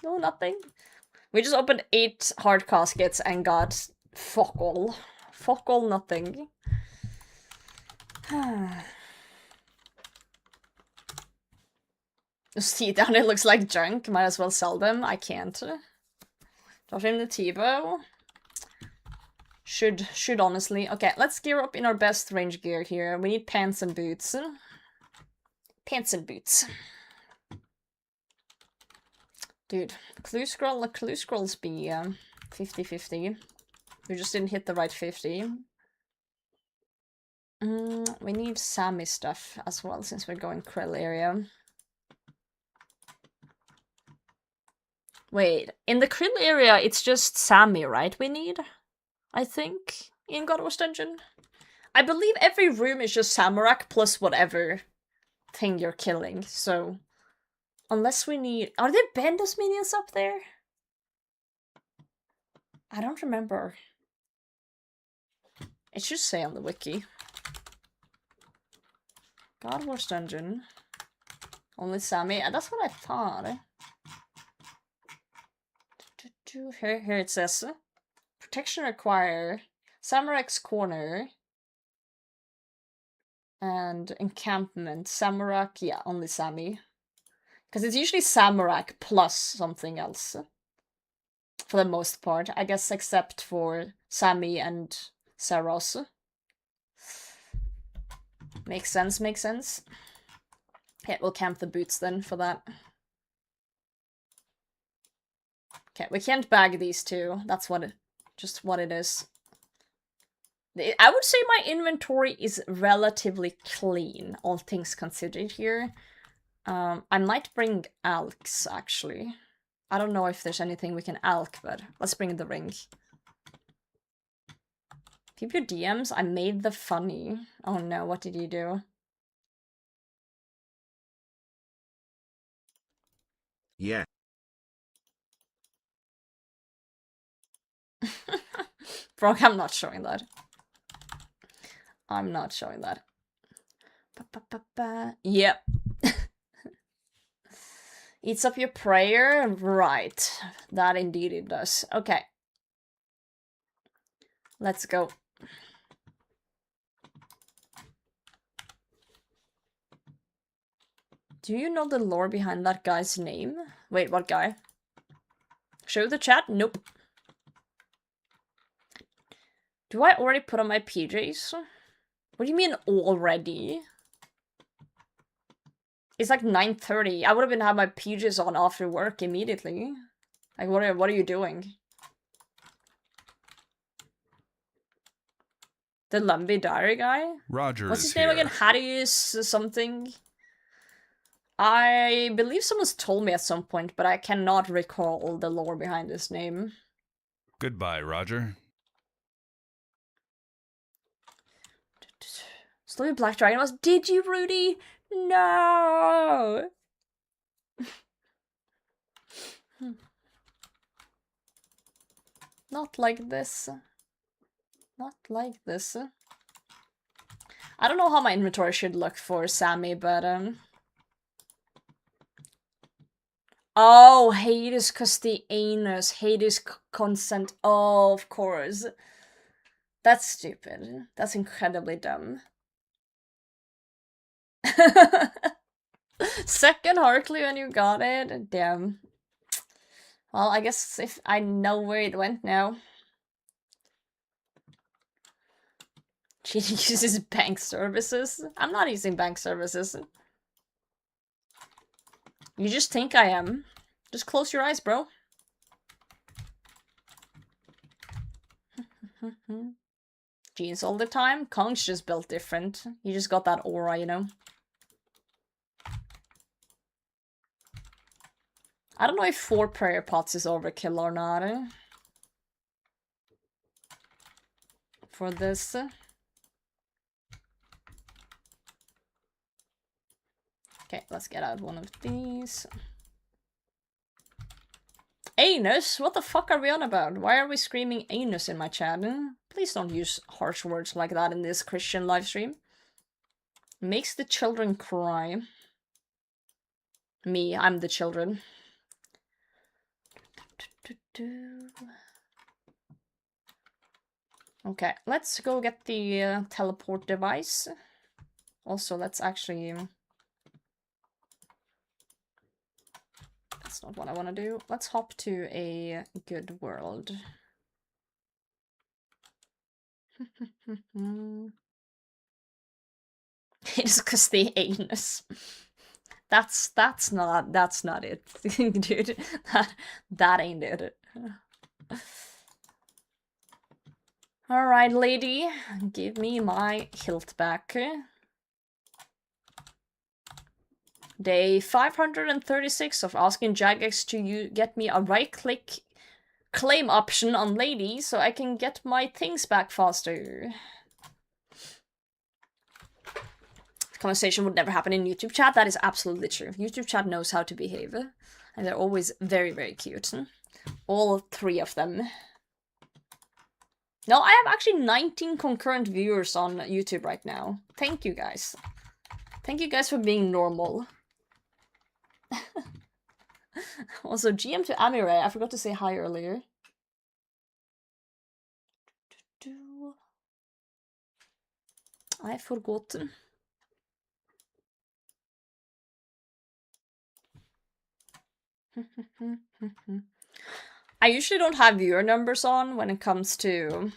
No, nothing. We just opened 8 hard caskets and got fuck all. Fuck all, nothing. See down, it looks like junk. Might as well sell them. I can't. Josh in the Tivo. Should honestly. Okay, let's gear up in our best range gear here. We need pants and boots. Pants and boots. Dude, clue scrolls be 50-50. We just didn't hit the right 50. We need Sami stuff as well since we're going Krell area. Wait, in the Krill area, it's just Sami, right? We need, I think, in God Wars Dungeon. I believe every room is just Zamorak plus whatever thing you're killing. So, unless we need, are there Bandos minions up there? I don't remember. It should say on the wiki. God Wars Dungeon. Only Sami. That's what I thought. Here it says, protection required, Zamorak's corner, and encampment. Zamorak, yeah, only Sami. Because it's usually Zamorak plus something else. For the most part, I guess, except for Sami and Saros. Makes sense, makes sense. Okay, we'll camp the boots then for that. Okay, we can't bag these two. That's what it, just what it is. I would say my inventory is relatively clean, all things considered here. I might bring alks, actually. I don't know if there's anything we can alk, but let's bring the ring. Keep your DMs. I made the funny. Oh no, what did you do? Yeah. Bro, I'm not showing that. I'm not showing that. Yep. Eats up your prayer? Right. That indeed it does. Okay. Let's go. Do you know the lore behind that guy's name? Wait, what guy? Show the chat? Nope. Do I already put on my PJs? What do you mean already? It's like 9:30. I would have been having my PJs on after work immediately. Like, what are you doing? The Lumbee Diary guy? Roger What's is his name here. again? Hadius something? I believe someone's told me at some point, but I cannot recall the lore behind his name. Goodbye, Roger. Slowly Black Dragon was. Did you, Rudy? No! Not like this. Not like this. I don't know how my inventory should look for Sami, but oh, Hades Costianus. Hades consent. Oh, of course. That's stupid. That's incredibly dumb. Second Harkley when you got it? Damn. Well, I guess if I know where it went now. She uses bank services? I'm not using bank services. You just think I am. Just close your eyes, bro. Jeans all the time? Kong's just built different. You just got that aura, you know? I don't know if 4 prayer pots is overkill or not. For this. Okay, let's get out one of these. Anus? What the fuck are we on about? Why are we screaming anus in my chat? Please don't use harsh words like that in this Christian livestream. Makes the children cry. Me, I'm the children. Okay, let's go get the teleport device. Also, let's actually... That's not what I want to do. Let's hop to a good world. It's because the anus. That's not it, dude. That ain't it. All right, lady, give me my hilt back. Day 536 of asking Jagex to get me a right-click claim option on lady so I can get my things back faster. This conversation would never happen in YouTube chat. That is absolutely true. YouTube chat knows how to behave. And they're always very, very cute. All 3 of them. No, I have actually 19 concurrent viewers on YouTube right now. Thank you guys. Thank you guys for being normal. Also, GM to Amire, I forgot to say hi earlier. I forgot. I usually don't have viewer numbers on when it comes to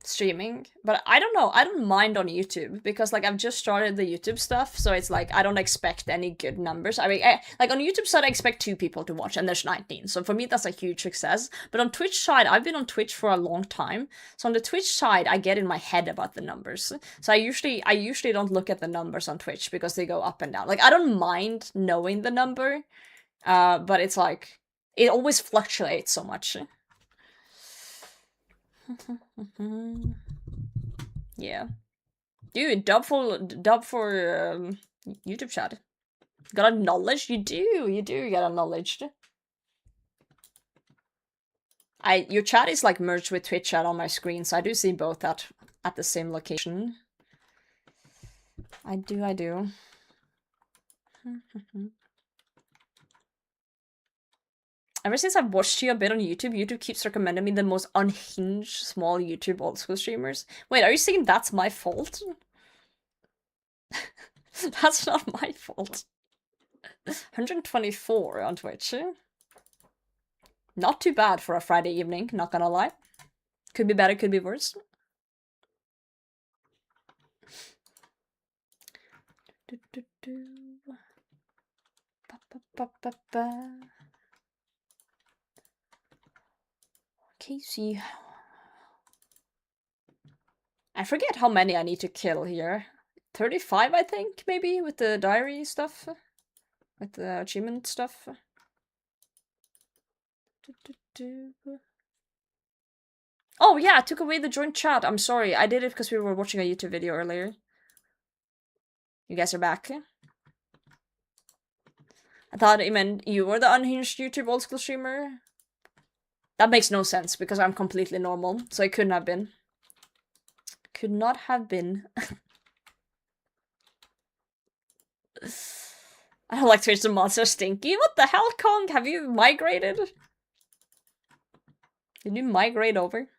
streaming, but I don't know, I don't mind on YouTube because like I've just started the YouTube stuff, so it's like I don't expect any good numbers. I mean, like on YouTube side I expect 2 people to watch and there's 19, so for me that's a huge success. But on Twitch side, I've been on Twitch for a long time, so on the Twitch side I get in my head about the numbers, so I usually don't look at the numbers on Twitch because they go up and down. Like I don't mind knowing the number, but it's like it always fluctuates so much. Yeah, dude, dub for YouTube chat. Got acknowledged? You do get acknowledged. Your chat is like merged with Twitch chat on my screen, so I do see both at the same location. I do. Ever since I've watched you a bit on YouTube, YouTube keeps recommending me the most unhinged small YouTube old school streamers. Wait, are you saying that's my fault? That's not my fault. 124 on Twitch. Not too bad for a Friday evening, not gonna lie. Could be better, could be worse. Casey. I forget how many I need to kill here. 35, I think, maybe, with the diary stuff. With the achievement stuff. Oh yeah, I took away the joint chat. I'm sorry. I did it because we were watching a YouTube video earlier. You guys are back. I thought it meant you were the unhinged YouTube old school streamer. That makes no sense because I'm completely normal, so it couldn't have been. Could not have been. I don't like Twitch, the monster stinky. What the hell, Kong? Have you migrated? Did you migrate over?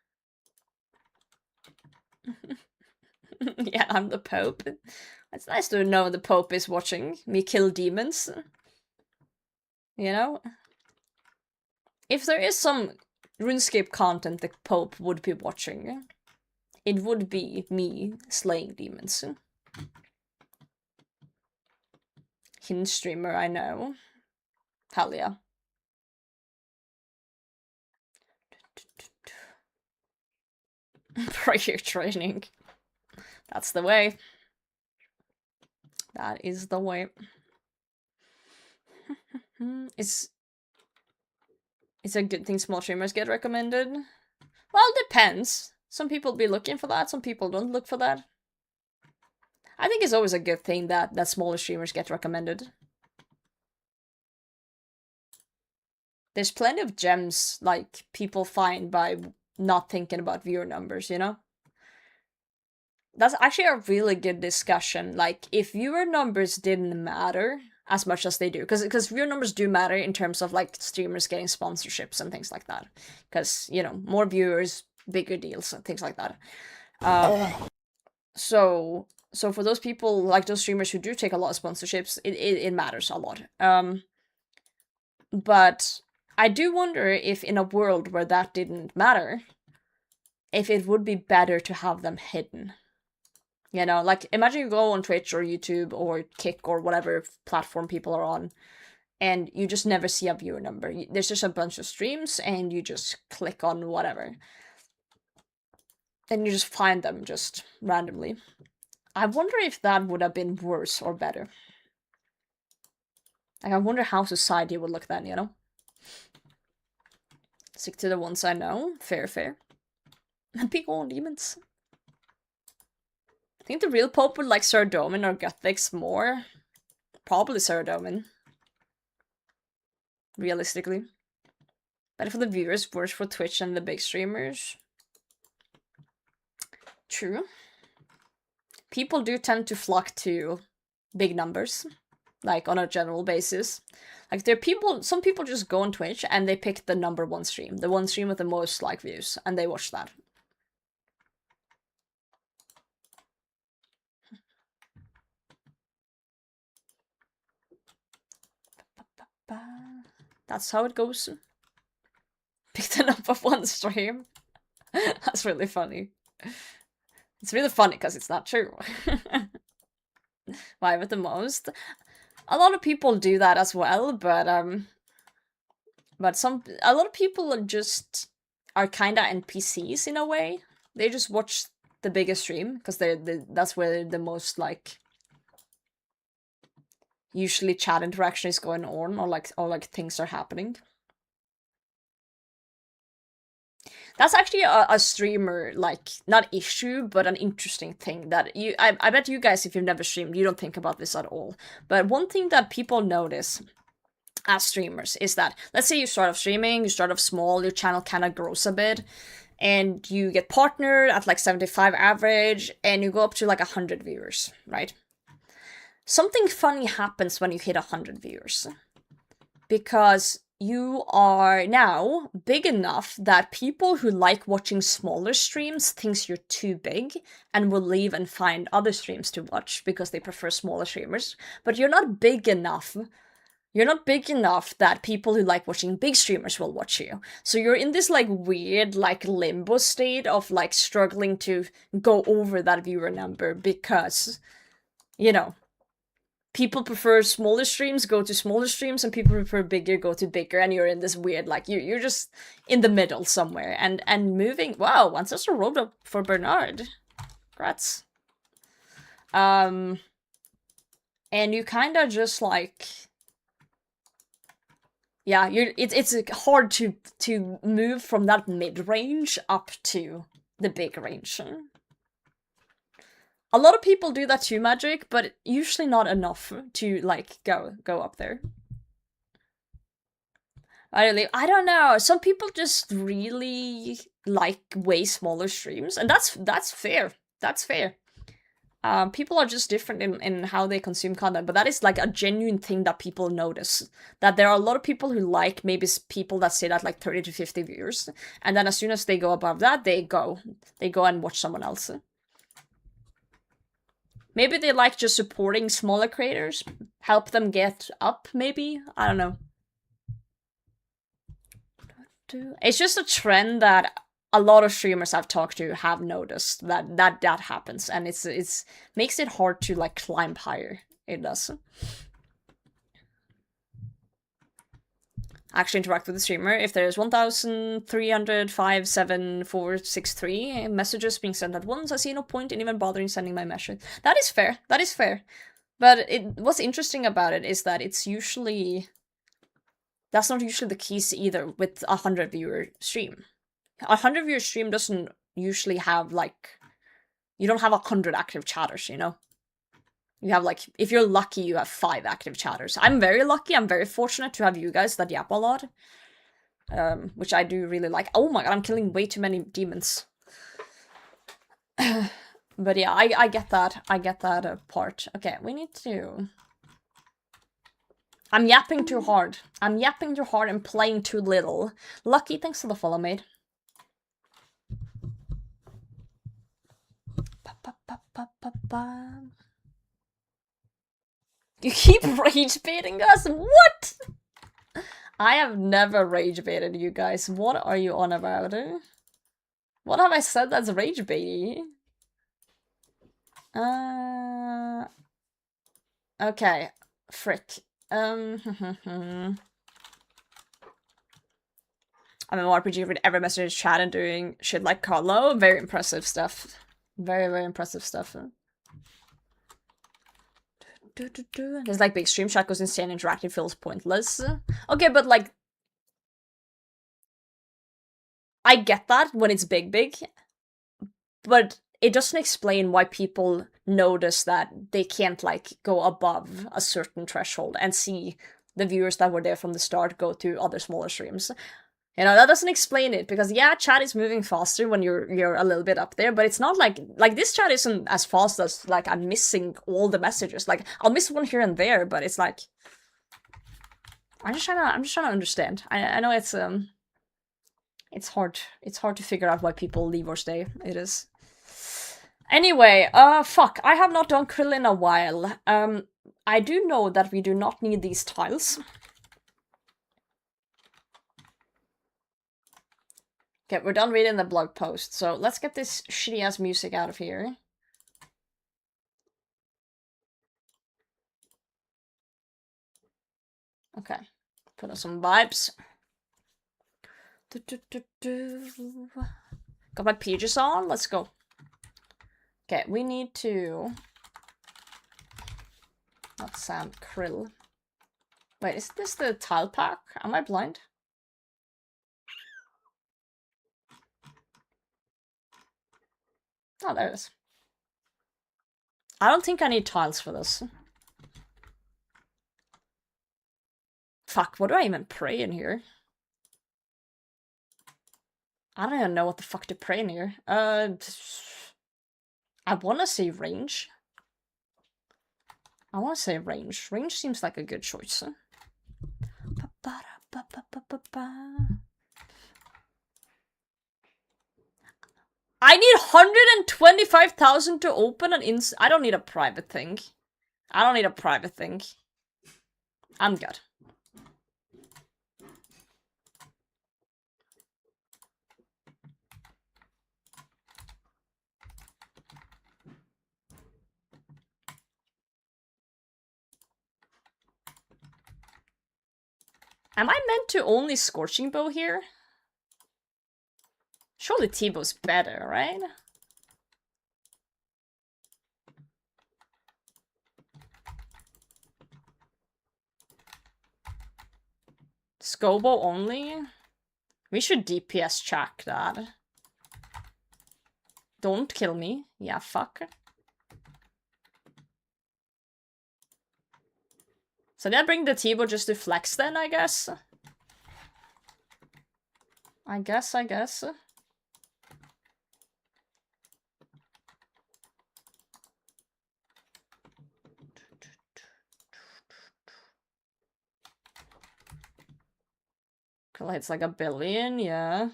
Yeah, I'm the Pope. It's nice to know the Pope is watching me kill demons. You know? If there is some RuneScape content the Pope would be watching, it would be me slaying demons. Hidden streamer, I know. Hell yeah. Prayer training. That's the way. That is the way. It's a good thing small streamers get recommended. Well, depends. Some people be looking for that, some people don't look for that. I think it's always a good thing that smaller streamers get recommended. there's plenty of gems like people find by not thinking about viewer numbers, you know? That's actually a really good discussion. Like, if viewer numbers didn't matter as much as they do, because viewer numbers do matter in terms of like streamers getting sponsorships and things like that. Because, you know, more viewers, bigger deals and things like that. So for those people, like those streamers who do take a lot of sponsorships, it matters a lot. But I do wonder if in a world where that didn't matter, if it would be better to have them hidden. You know, like, imagine you go on Twitch or YouTube or Kick or whatever platform people are on, and you just never see a viewer number. There's just a bunch of streams, and you just click on whatever. And you just find them just randomly. I wonder if that would have been worse or better. Like, I wonder how society would look then, you know? Stick to the ones I know. Fair, fair. And pick on demons. I think the real Pope would like Sir Domin or Guthix more. Probably Sir Domin. Realistically. Better for the viewers, worse for Twitch and the big streamers. True. People do tend to flock to big numbers. Like, on a general basis. Like, there are people, some people just go on Twitch and they pick the #1 stream. The one stream with the most, like, views. And they watch that. That's how it goes. Pick the #1 stream. That's really funny. It's really funny because it's not true. Why with the most? A lot of people do that as well, but a lot of people are kind of NPCs in a way. They just watch the biggest stream because that's where the most like usually chat interaction is going on, or like things are happening. That's actually a streamer, like, not issue, but an interesting thing that I bet you guys, if you've never streamed, you don't think about this at all. But one thing that people notice as streamers is that, let's say you start off streaming, you start off small, your channel kind of grows a bit, and you get partnered at like 75 average, and you go up to like 100 viewers, right? Something funny happens when you hit 100 viewers. Because you are now big enough that people who like watching smaller streams thinks you're too big and will leave and find other streams to watch because they prefer smaller streamers. But you're not big enough. You're not big enough that people who like watching big streamers will watch you. So you're in this like weird like limbo state of like struggling to go over that viewer number because, you know, people prefer smaller streams, go to smaller streams, and people prefer bigger, go to bigger, and you're in this weird, like, you're just in the middle somewhere, and moving. Wow, Ancestor rolled up for Bernard. Congrats. And you kind of just, like, yeah, it's hard to move from that mid-range up to the big range. A lot of people do that too, Magic, but usually not enough to, like, go up there. I don't know. Some people just really like way smaller streams, and that's fair. That's fair. People are just different in how they consume content, but that is, like, a genuine thing that people notice. That there are a lot of people who like maybe people that sit at, like, 30 to 50 viewers, and then as soon as they go above that, they go and watch someone else. Maybe they like just supporting smaller creators, help them get up, maybe? I don't know. It's just a trend that a lot of streamers I've talked to have noticed that happens, and it's makes it hard to, like, climb higher. It does. Actually interact with the streamer. If there's 1,305,7463 messages being sent at once, I see no point in even bothering sending my message. That is fair. That is fair. But what's interesting about it is that it's usually... That's not usually the case either with a 100 viewer stream. A 100 viewer stream doesn't usually have, like... You don't have 100 active chatters, you know? You have, like, if you're lucky, you have 5 active chatters. I'm very lucky, I'm very fortunate to have you guys that yap a lot. which I do really like. Oh my god, I'm killing way too many demons. But yeah, I get that. I get that part. Okay, we need to... I'm yapping too hard. I'm yapping too hard and playing too little. Lucky, thanks for the follow, mate. You keep rage baiting us? What? I have never rage baited you guys. What are you on about? What have I said that's rage baity? Okay. Frick. I'm an RPG read every message chat and doing shit like Carlo. Very impressive stuff. Very, very impressive stuff. There's like big stream chat goes insane, interactive feels pointless. Okay, but like I get that when it's big, but it doesn't explain why people notice that they can't like go above a certain threshold and see the viewers that were there from the start go to other smaller streams. You know, that doesn't explain it, because yeah, chat is moving faster when you're a little bit up there, but it's not like this chat isn't as fast as like I'm missing all the messages. Like I'll miss one here and there, but it's like I'm just trying to understand. I know it's hard to figure out why people leave or stay. It is. Anyway, fuck, I have not done Krill in a while. I do know that we do not need these tiles. Okay, we're done reading the blog post, so let's get this shitty-ass music out of here. Okay, put on some vibes. Got my pages on, let's go. Okay, we need to... Not sand, krill. Wait, is this the tile pack? Am I blind? Oh, there it is. I don't think I need tiles for this. Fuck, what do I even pray in here? I don't even know what the fuck to pray in here. I wanna say range. I wanna say range. Range seems like a good choice. I need 125,000 to open an I don't need a private thing. I don't need a private thing. I'm good. Am I meant to only Scorching Bow here? Surely T-Bow's better, right? Scobo only? We should DPS check that. Don't kill me. Yeah, fuck. So did I bring the T-Bow just to flex then, I guess? I guess. It's like 1 billion, yeah.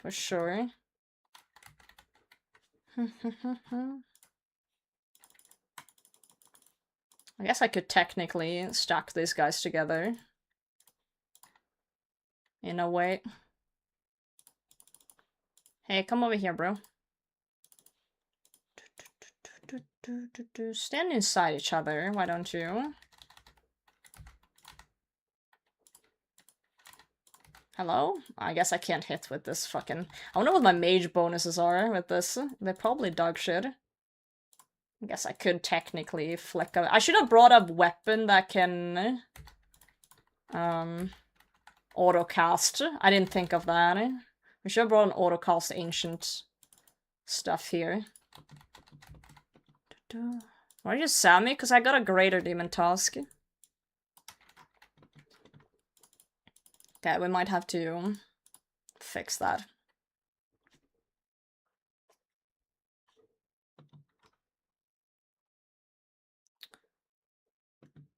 For sure. I guess I could technically stack these guys together. In a way. Hey, come over here, bro. Stand inside each other, why don't you? Hello? I guess I can't hit with this fucking... I wonder what my mage bonuses are with this. They're probably dog shit. I guess I could technically flick a... I should have brought a weapon that can... auto-cast. I didn't think of that. We should have brought an auto-cast ancient stuff here. Why did you sell me? Because I got a greater demon task. Okay, we might have to fix that.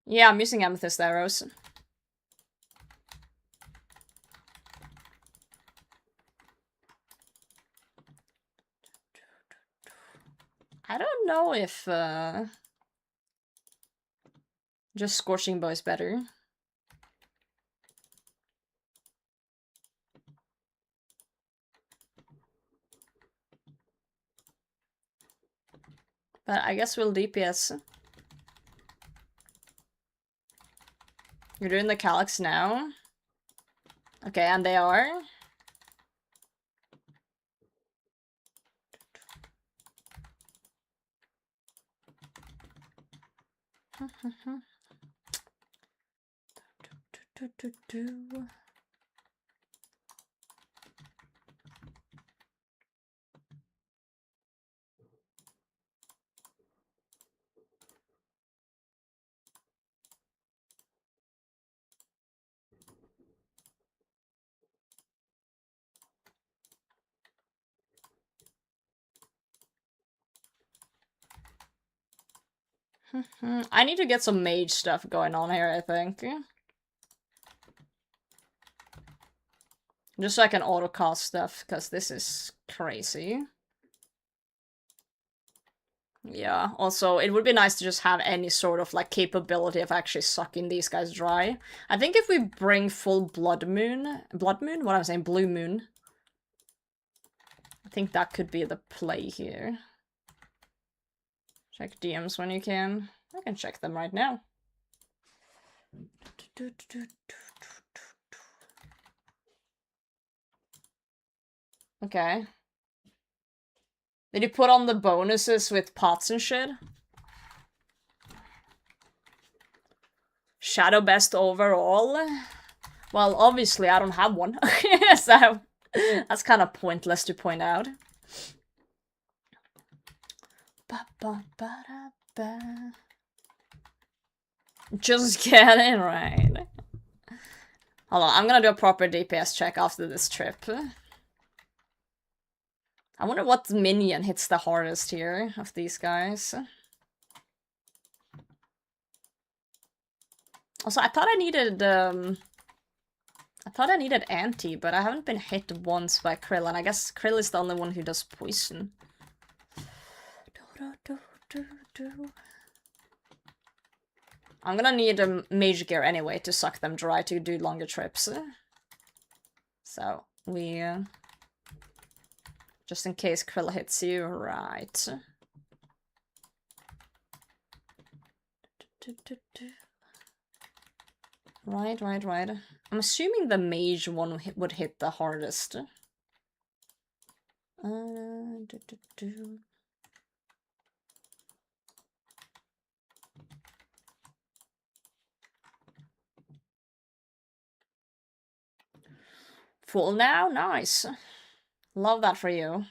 Yeah, I'm using amethyst arrows. I don't know if just scorching bow is better. But I guess we'll DPS. You're doing the Calyx now? Okay, and they are? I need to get some mage stuff going on here, I think. Just so I can auto-cast stuff, because this is crazy. Yeah, also, it would be nice to just have any sort of, like, capability of actually sucking these guys dry. I think if we bring full Blood Moon? What am I saying? Blue Moon. I think that could be the play here. Check DMs when you can. I can check them right now. Okay. Did you put on the bonuses with pots and shit? Shadow best overall? Well, obviously I don't have one. So that's kind of pointless to point out. Just get it right. Hold on, I'm gonna do a proper DPS check after this trip. I wonder what minion hits the hardest here of these guys. Also, I thought I needed anti, but I haven't been hit once by Krill, and I guess Krill is the only one who does poison. I'm gonna need a mage gear anyway to suck them dry to do longer trips. So, we... just in case Krill hits you, right. Right. I'm assuming the mage one would hit the hardest. Full now? Nice. Love that for you.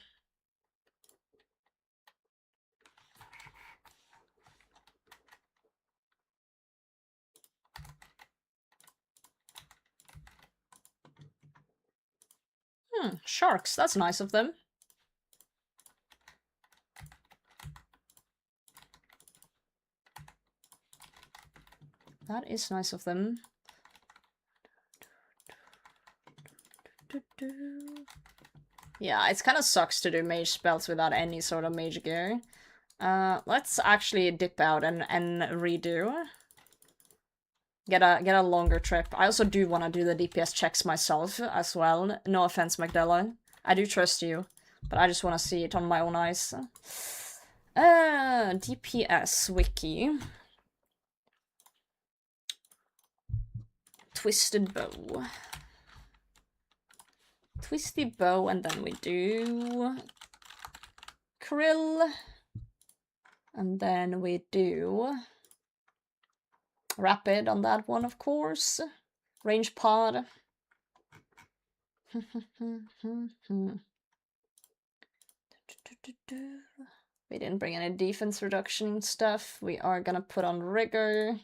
Sharks, that's nice of them. That is nice of them. Yeah, it kind of sucks to do mage spells without any sort of mage gear. Let's actually dip out and redo. Get a longer trip. I also do want to do the DPS checks myself as well. No offense, Magdala. I do trust you, but I just want to see it on my own eyes. DPS wiki. Twisted bow. Twisty bow, and then we do Krill, and then we do Rapid on that one, of course. Range pod. We didn't bring any defense reduction stuff. We are gonna put on Rigor.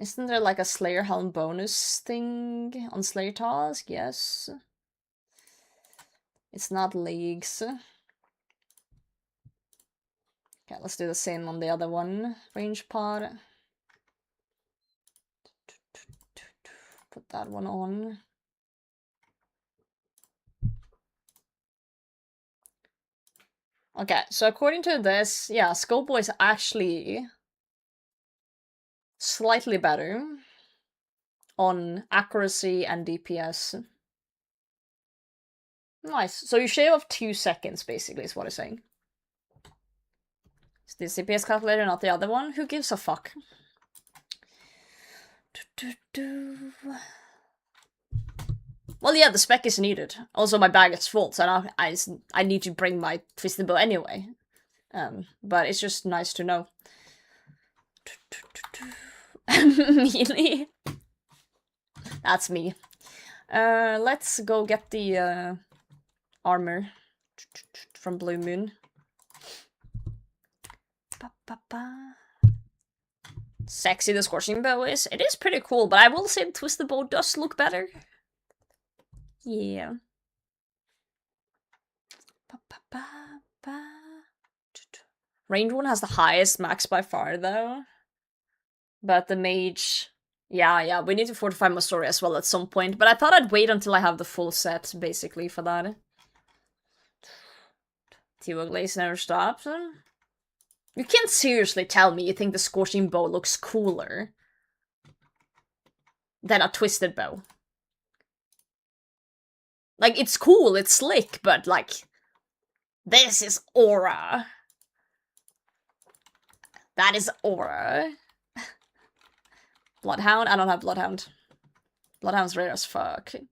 Isn't there like a Slayer Helm bonus thing on Slayer task? Yes. It's not leagues. Okay, let's do the same on the other one. Range pod. Put that one on. Okay, so according to this, yeah, Skullboy is actually slightly better on accuracy and DPS. Nice. So you shave off 2 seconds, basically, is what it's saying. Is the CPS calculator, not the other one? Who gives a fuck? Well, yeah, the spec is needed. Also, my bag is full, so I need to bring my twisted bow anyway. But it's just nice to know. Melee. That's me. Let's go get the armor from Blue Moon. Sexy the Scorching Bow is. It is pretty cool, but I will say the Twisted Bow does look better. Yeah. Range one has the highest max by far, though. But the mage... Yeah, we need to fortify my story as well at some point. But I thought I'd wait until I have the full set, basically, for that. T-Wog Glaze never stops. You can't seriously tell me you think the Scorching Bow looks cooler than a Twisted Bow. Like, it's cool, it's slick, but, like, this is aura. That is aura. Bloodhound? I don't have Bloodhound. Bloodhound's rare as fuck. The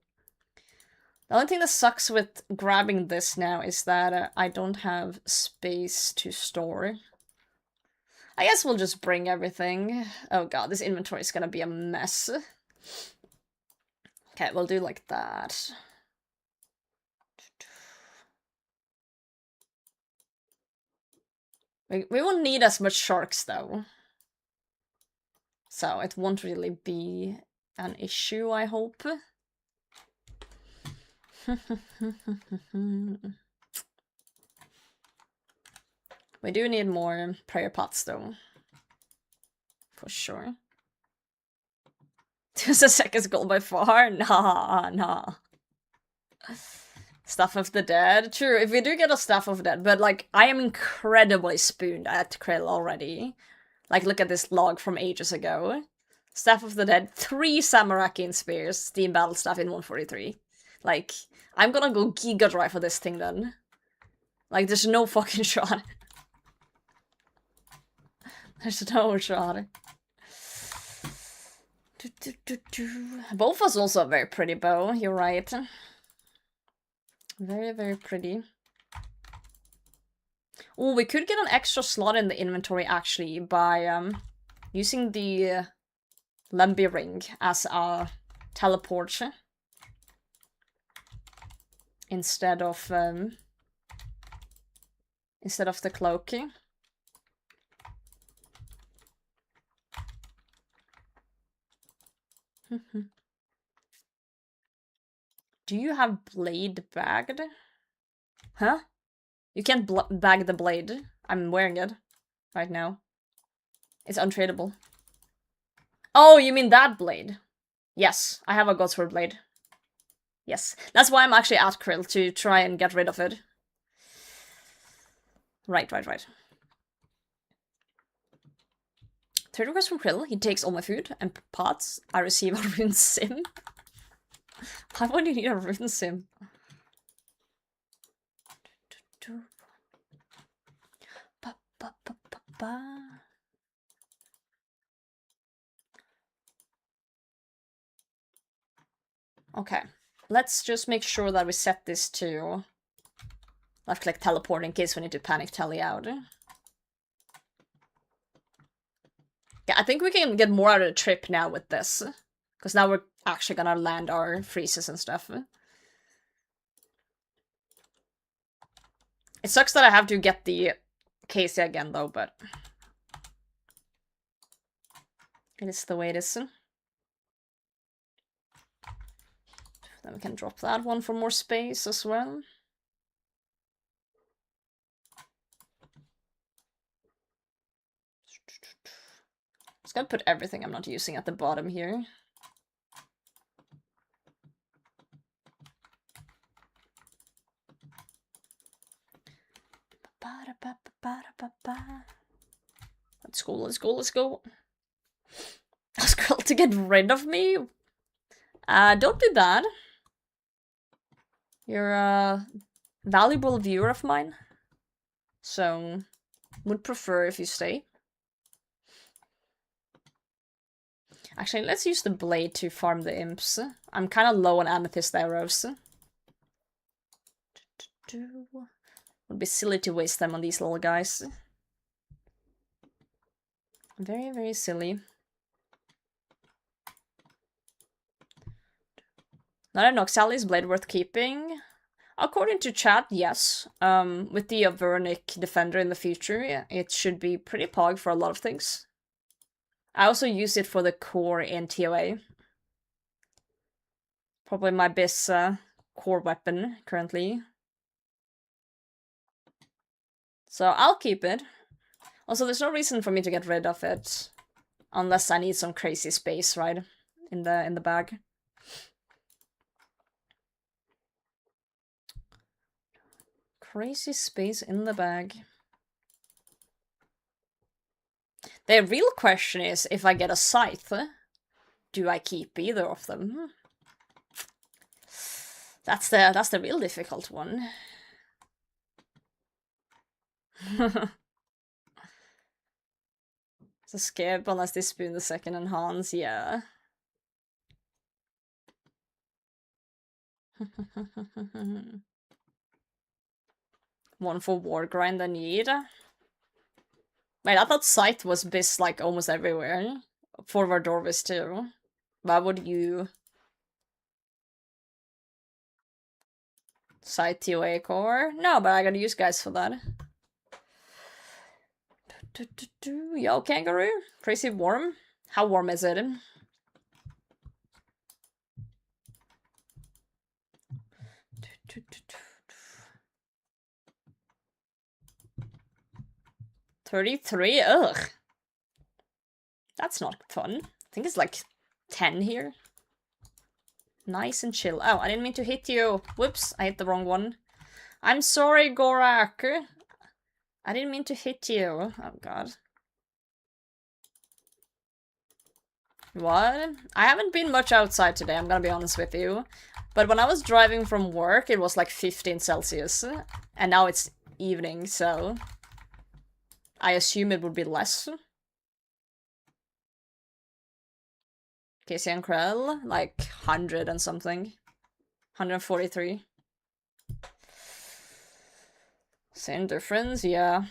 only thing that sucks with grabbing this now is that I don't have space to store. I guess we'll just bring everything. Oh god, this inventory is gonna be a mess. Okay, we'll do like that. We won't need as much sharks, though. So it won't really be an issue, I hope. We do need more prayer pots, though. For sure. Just a second goal by far? Nah. Staff of the Dead. True, if we do get a Staff of the Dead, but like, I am incredibly spooned at Krill already. Like, look at this log from ages ago. Staff of the Dead, 3 Samarakian Spears, Steam Battle Staff in 143. Like, I'm gonna go Giga Drive for this thing then. Like, there's no fucking shot. There's no shot. Both was also a very pretty bow, you're right. Very, very pretty. Oh, we could get an extra slot in the inventory, actually, by using the Lemby Ring as a teleport. Instead of the cloak. Do you have blade bagged? Huh? You can't bag the blade. I'm wearing it right now. It's untradeable. Oh, you mean that blade? Yes, I have a Godsword blade. Yes, that's why I'm actually at Krill, to try and get rid of it. Right. 3 requests from Krill. He takes all my food and pots. I receive a rune sim. Why would you need a rune sim? Okay, let's just make sure that we set this to left-click teleport in case we need to panic tally out. Yeah, I think we can get more out of the trip now with this. Because now we're actually gonna land our freezes and stuff. It sucks that I have to get the Casey again, though, but... It is the way it is. Then we can drop that one for more space as well. Just gonna put everything I'm not using at the bottom here. Let's go, let's go, let's go. Ask girl to get rid of me? Don't do that. You're a valuable viewer of mine. So, would prefer if you stay. Actually, let's use the blade to farm the imps. I'm kind of low on amethyst arrows. Would be silly to waste them on these little guys. Very, very silly. Not a Noxali's blade worth keeping? According to chat, yes. With the Avernic Defender in the future, it should be pretty pog for a lot of things. I also use it for the core in TOA. Probably my best core weapon currently. So I'll keep it. Also, there's no reason for me to get rid of it. Unless I need some crazy space, right? In the bag. Crazy space in the bag. The real question is, if I get a scythe, do I keep either of them? That's the real difficult one. So skip unless they spoon the second enhance, yeah. One for war grind I need. Wait, I thought Scythe was bis like almost everywhere. Forward Dorvis too. Why would you... Scythe TOA core? No, but I gotta use guys for that. Yo, kangaroo? Crazy warm? How warm is it? $33? Ugh. That's not fun. I think it's like 10 here. Nice and chill. Oh, I didn't mean to hit you. Whoops, I hit the wrong one. I'm sorry, Gorak. I didn't mean to hit you. Oh god. What? I haven't been much outside today, I'm gonna be honest with you. But when I was driving from work, it was like 15 Celsius. And now it's evening, so... I assume it would be less. Casey and Krell, like 100 and something. 143. Same difference, yeah.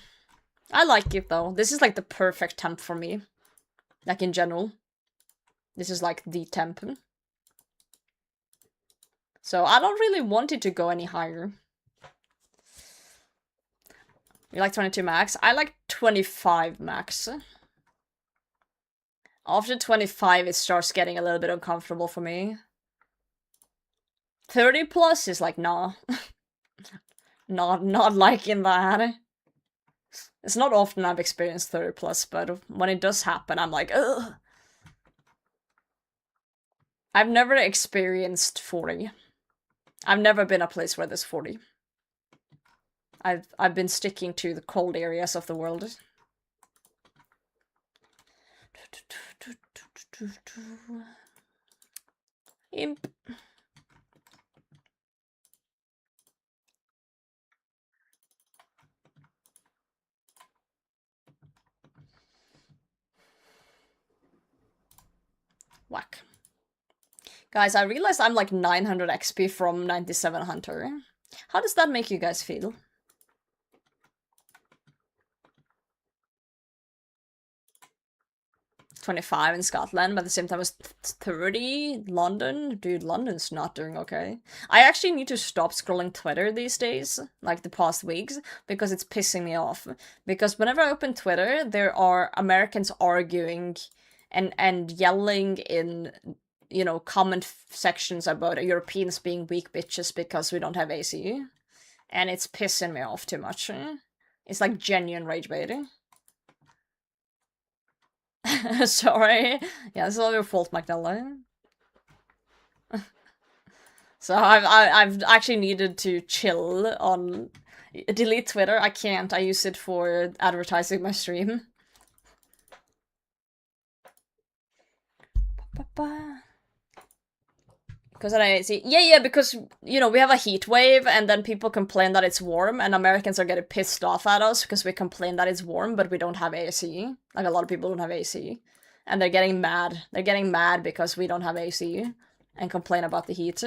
I like it though. This is like the perfect temp for me. Like in general. This is like the temp. So I don't really want it to go any higher. You like 22 max? I like 25 max. After 25 it starts getting a little bit uncomfortable for me. 30 plus is like, nah. Not liking that. It's not often I've experienced 30 plus, but when it does happen, I'm like, ugh. I've never experienced 40. I've never been a place where there's 40. I've been sticking to the cold areas of the world. Imp. Whack. Guys, I realized I'm like 900 XP from 97 Hunter. How does that make you guys feel? 25 in Scotland, but at the same time it's 30 London. Dude, London's not doing okay. I actually need to stop scrolling Twitter these days, like the past weeks, because it's pissing me off. Because whenever I open Twitter, there are Americans arguing and yelling in, you know, comment sections about Europeans being weak bitches because we don't have AC. And it's pissing me off too much. It's like genuine rage baiting. Sorry. Yeah, this is all your fault, Magdalena. So I've actually needed to chill on... Delete Twitter, I can't. I use it for advertising my stream. Because then I see... Yeah, because, you know, we have a heat wave, and then people complain that it's warm, and Americans are getting pissed off at us because we complain that it's warm, but we don't have AC. Like, a lot of people don't have AC. And they're getting mad. They're getting mad because we don't have AC, and complain about the heat.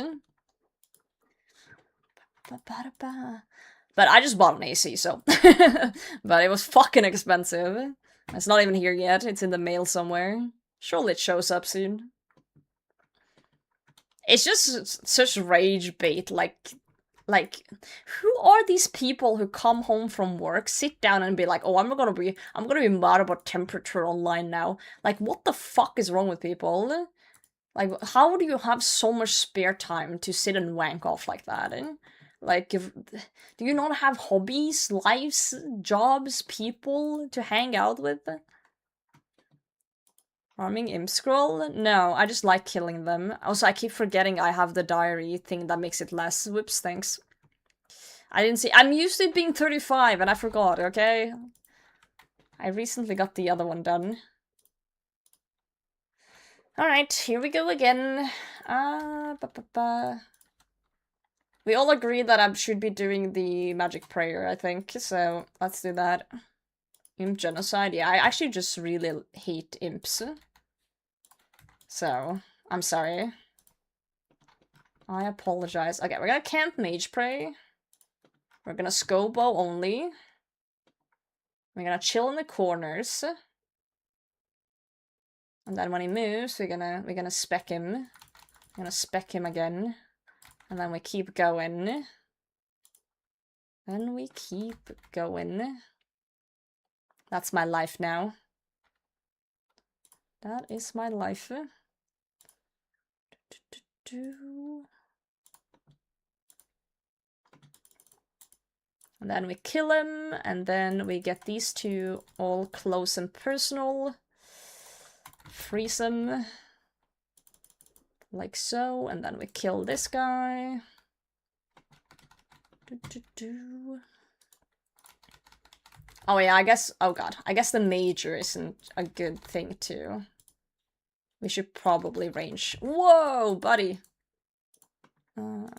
But I just bought an AC, so... But it was fucking expensive. It's not even here yet, it's in the mail somewhere. Surely it shows up soon. It's just such rage bait, like, who are these people who come home from work, sit down and be like, oh, I'm gonna be mad about temperature online now. Like, what the fuck is wrong with people? Like, how do you have so much spare time to sit and wank off like that? Like, do you not have hobbies, lives, jobs, people to hang out with? Farming imp scroll? No, I just like killing them. Also, I keep forgetting I have the diary thing that makes it less. Whoops, thanks. I didn't see- I'm used to it being 35 and I forgot, okay? I recently got the other one done. Alright, here we go again. We all agree that I should be doing the magic prayer, I think, so let's do that. Imp genocide? Yeah, I actually just really hate imps. So, I'm sorry. I apologize. Okay, we're gonna camp mage pray. We're gonna scobo only. We're gonna chill in the corners. And then when he moves, we're gonna spec him. We're gonna spec him again. And then we keep going. Then we keep going. That's my life now. That is my life. And then we kill him, and then we get these two all close and personal. Freeze them. Like so, and then we kill this guy. Oh yeah, I guess, oh god, I guess the major isn't a good thing too. We should probably range. Whoa, buddy! Hold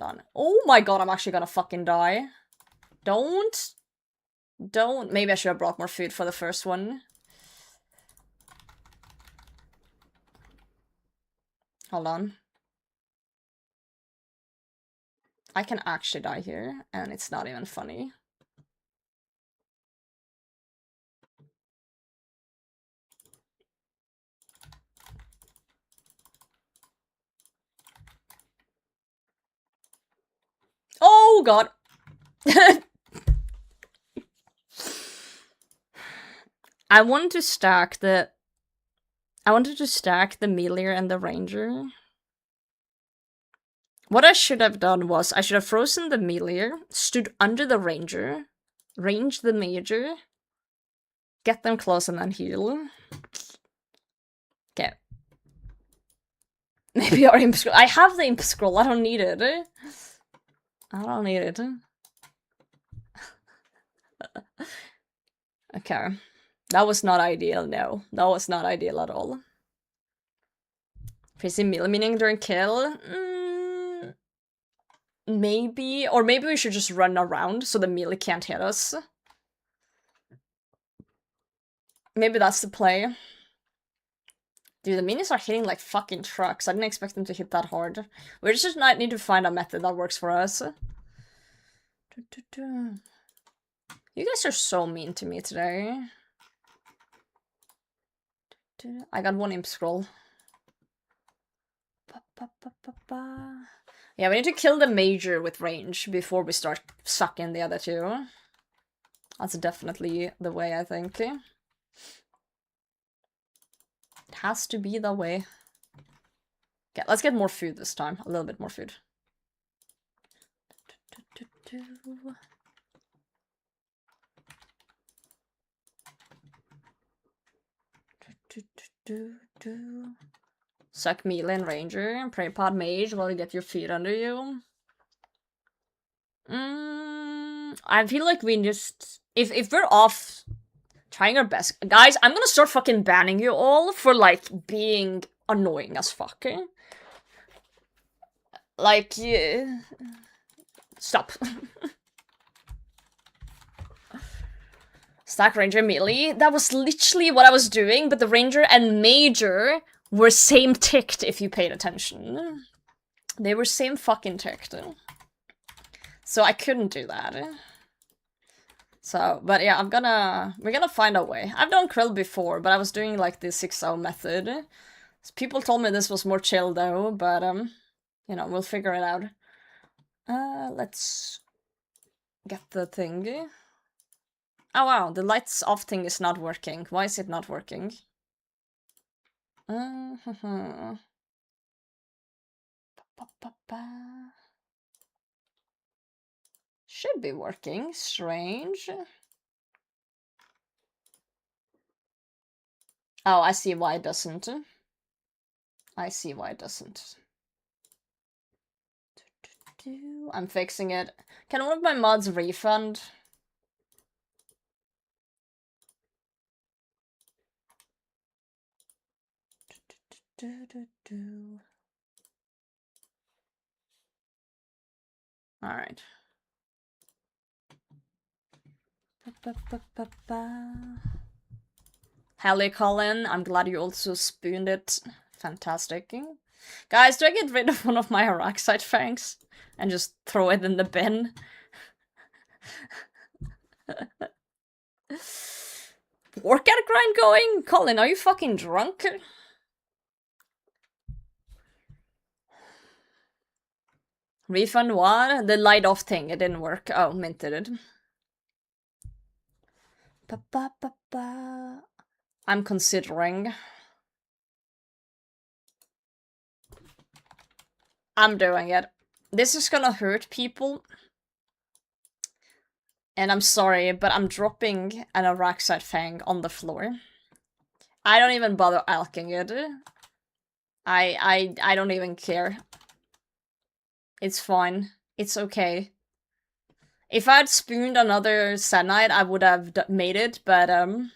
on. Oh my god, I'm actually gonna fucking die. Don't. Maybe I should have brought more food for the first one. Hold on. I can actually die here, and it's not even funny. Oh god! I wanted to stack the Melior and the Ranger. What I should have done was, I should have frozen the Melior, stood under the Ranger, ranged the Major, get them close and then heal. Okay. Maybe our Imp Scroll. I have the Imp Scroll, I don't need it. I don't need it. Okay. That was not ideal, no. That was not ideal at all. Crazy melee meaning during kill? Maybe. Or maybe we should just run around so the melee can't hit us. Maybe that's the play. Dude, the minis are hitting like fucking trucks. I didn't expect them to hit that hard. We just need to find a method that works for us. You guys are so mean to me today. I got one Imp Scroll. Yeah, we need to kill the Major with range before we start sucking the other two. That's definitely the way, I think. It has to be the way. Okay, let's get more food this time. A little bit more food. Suck Melee Ranger and Prey Pod Mage while you get your feet under you. I feel like we just... If we're off trying our best... Guys, I'm gonna start fucking banning you all for, like, being annoying as fuck. Like, yeah. Stop. Stack Ranger Melee. That was literally what I was doing, but the Ranger and Major were same ticked if you paid attention. They were same fucking ticked. So I couldn't do that. So, but yeah, we're gonna find a way. I've done Krill before, but I was doing like the 6-0 method. People told me this was more chill though, but you know, we'll figure it out. Let's get the thing. Oh wow, the lights off thing is not working. Why is it not working? Should be working. Strange. Oh, I see why it doesn't. I see why it doesn't. I'm fixing it. Can one of my mods refund? All right. Hello, Colin. I'm glad you also spooned it. Fantastic. Guys, do I get rid of one of my Araxite fangs and just throw it in the bin? Workout grind going? Colin, are you fucking drunk? Refund what? The light off thing, it didn't work. Oh, minted it. I'm considering. I'm doing it. This is gonna hurt people. And I'm sorry, but I'm dropping an Araxite Fang on the floor. I don't even bother alking it. I don't even care. It's fine. It's okay. If I'd spooned another Zenite, I would have made it, but I'm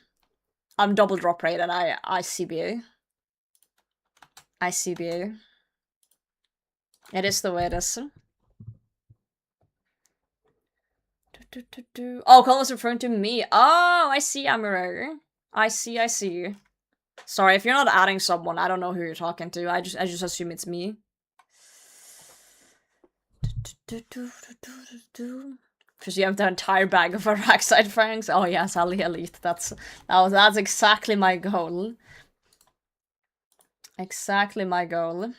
double drop rate and I CBA. I CBA. It is the way it is. Oh, Colin was referring to me. Oh, I see, Amira. I see. Sorry, if you're not adding someone, I don't know who you're talking to. I just assume it's me. Because you have the entire bag of Araxite Fangs. Oh yes, Ali Elite. That's exactly my goal. Exactly my goal.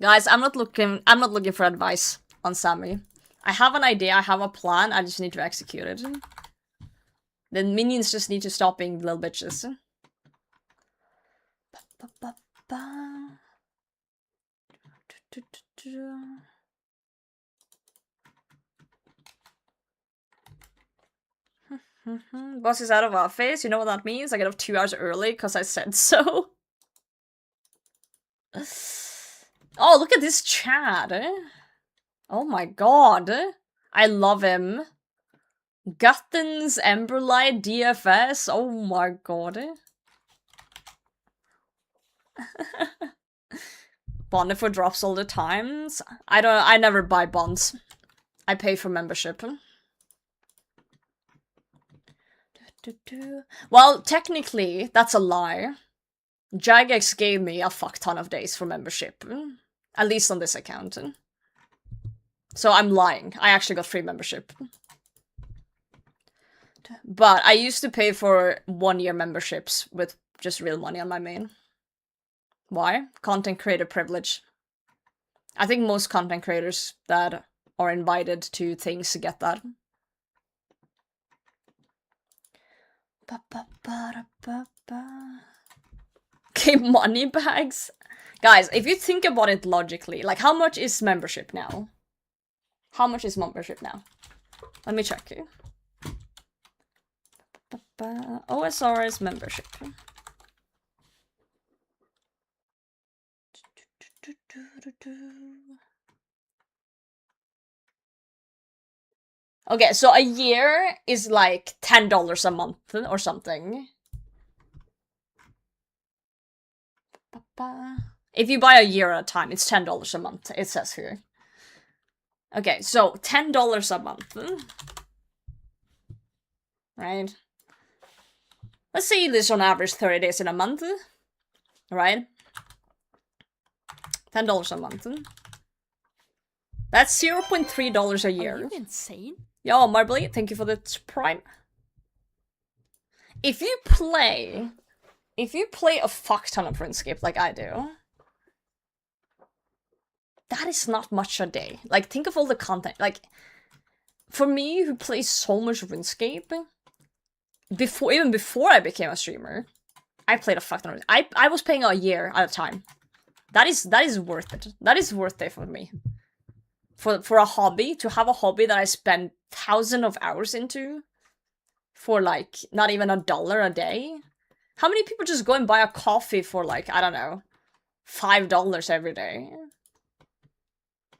Guys, I'm not looking for advice on Sammy. I have an idea, I have a plan, I just need to execute it. The minions just need to stop being little bitches. Boss is out of office, you know what that means? I get off 2 hours early because I said so. Oh, look at this Chad. Oh my god. I love him. Guttons, Emberlight, DFS. Oh my god. Bond for drops all the times. I never buy bonds. I pay for membership. Well, technically, that's a lie. Jagex gave me a fuck ton of days for membership. At least on this account. So I'm lying. I actually got free membership. But I used to pay for 1-year memberships with just real money on my main. Why? Content creator privilege. I think most content creators that are invited to things to get that. Okay, money bags. Guys, if you think about it logically, like how much is membership now? How much is membership now? Let me check you. OSRS membership. Okay, so a year is like $10 a month or something. If you buy a year at a time, it's $10 a month, it says here. Okay, so $10 a month. Right? Let's say this on average 30 days in a month. Right? $10 a month. That's $0.3 a year. Are you insane? Yo, Marbly, thank you for the prime. If you play a fuck ton of RuneScape like I do, that is not much a day. Like, think of all the content. Like, for me, who plays so much RuneScape, even before I became a streamer, I played a fuck ton of I was playing a year at a time. That is worth it. That is worth it for me. For a hobby, to have a hobby that I spend thousands of hours into for like not even $1 a day. How many people just go and buy a coffee for like, I don't know, $5 every day?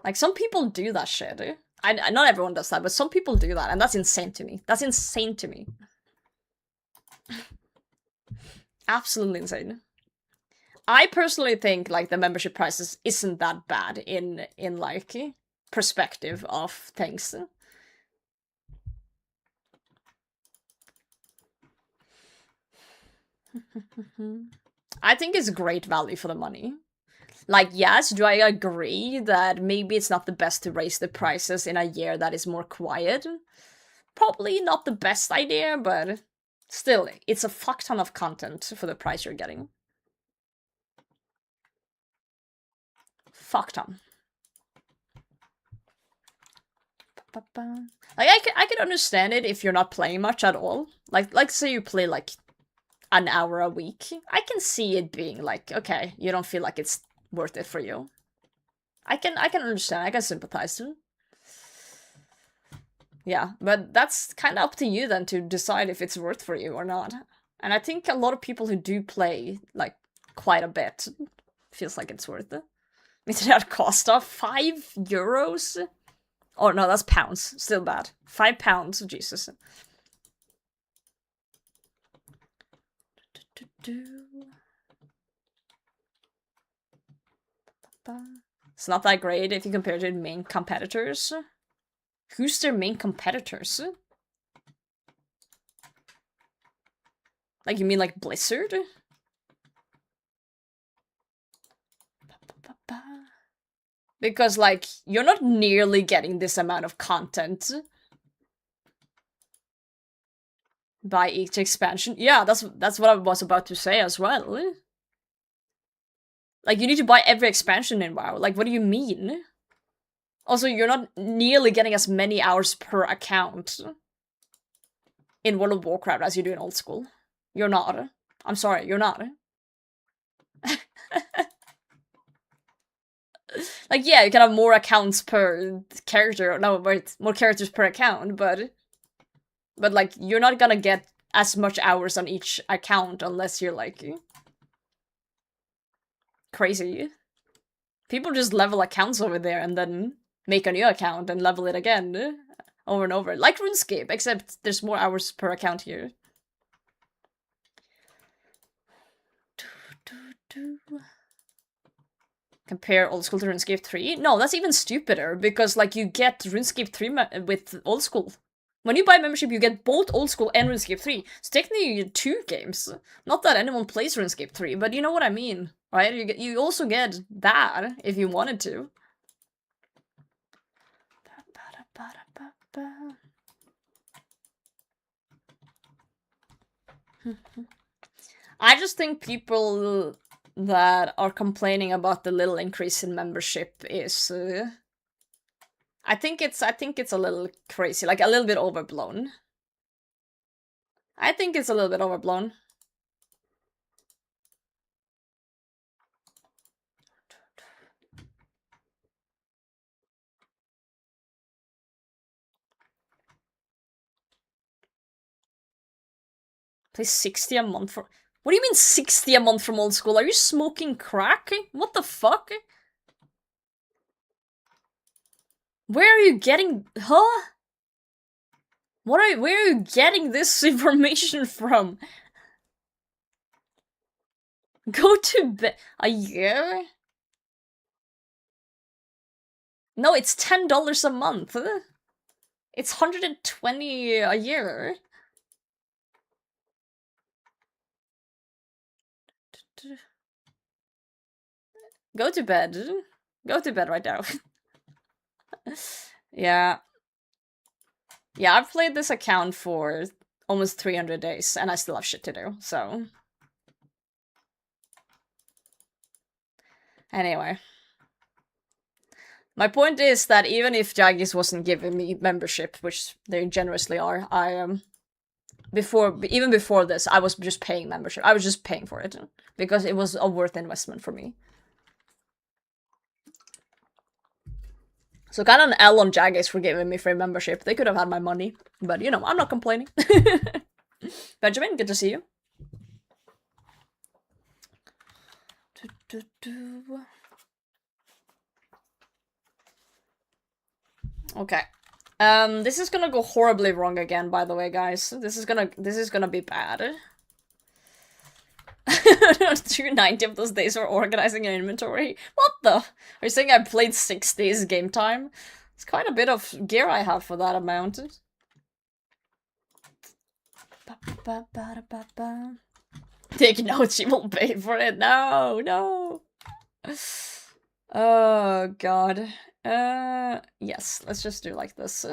Like, some people do that shit. Not everyone does that, but some people do that, and that's insane to me. That's insane to me. Absolutely insane. I personally think like the membership prices isn't that bad in like perspective of things. I think it's great value for the money. Like, yes, do I agree that maybe it's not the best to raise the prices in a year that is more quiet? Probably not the best idea, but still, it's a fuck ton of content for the price you're getting. Fuck ton. Like, I can understand it if you're not playing much at all. Like say you play like an hour a week. I can see it being like, okay, you don't feel like it's worth it for you. I can understand, I can sympathize. Yeah, but that's kind of up to you then to decide if it's worth for you or not. And I think a lot of people who do play like quite a bit feels like it's worth it. Internet Costa, €5? Oh no, that's pounds. Still bad. £5, Jesus. It's not that great if you compare it to main competitors. Who's their main competitors? Like, you mean like Blizzard? Because, like, you're not nearly getting this amount of content by each expansion. Yeah, that's what I was about to say as well. Like, you need to buy every expansion in WoW. Like, what do you mean? Also, you're not nearly getting as many hours per account in World of Warcraft as you do in Old School. You're not. I'm sorry, you're not. Like, yeah, you can have more accounts per character. No, wait, more characters per account, but like, you're not gonna get as much hours on each account unless you're, like, crazy. People just level accounts over there and then make a new account and level it again over and over. Like RuneScape, except there's more hours per account here. Compare Old School to RuneScape 3? No, that's even stupider, because, like, you get RuneScape 3 with Old School. When you buy membership, you get both Old School and RuneScape 3. So technically, you get 2 games. Not that anyone plays RuneScape 3, but you know what I mean, right? You also get that, if you wanted to. I just think people that are complaining about the little increase in membership is I think it's a little crazy, like a little bit overblown. I think it's a little bit overblown. Play 60 a month for... What do you mean 60 a month from old school? Are you smoking crack? What the fuck? Where are you getting... Huh? Where are you getting this information from? Go to bed... A year? No, it's $10 a month. It's $120 a year. Go to bed. Go to bed right now. Yeah. Yeah, I've played this account for almost 300 days, and I still have shit to do, so... Anyway. My point is that even if Jagex wasn't giving me membership, which they generously are, even before this, I was just paying membership. I was just paying for it, because it was a worth investment for me. So kind of an L on Jagex for giving me free membership. They could have had my money, but you know, I'm not complaining. Benjamin, good to see you. Okay. This is gonna go horribly wrong again, by the way, guys. This is gonna be bad. 290 of those days were organizing an inventory. What the? Are you saying I played 6 days game time? It's quite a bit of gear I have for that amount. Take notes, she will pay for it. No, no. Oh god. Yes, let's just do like this.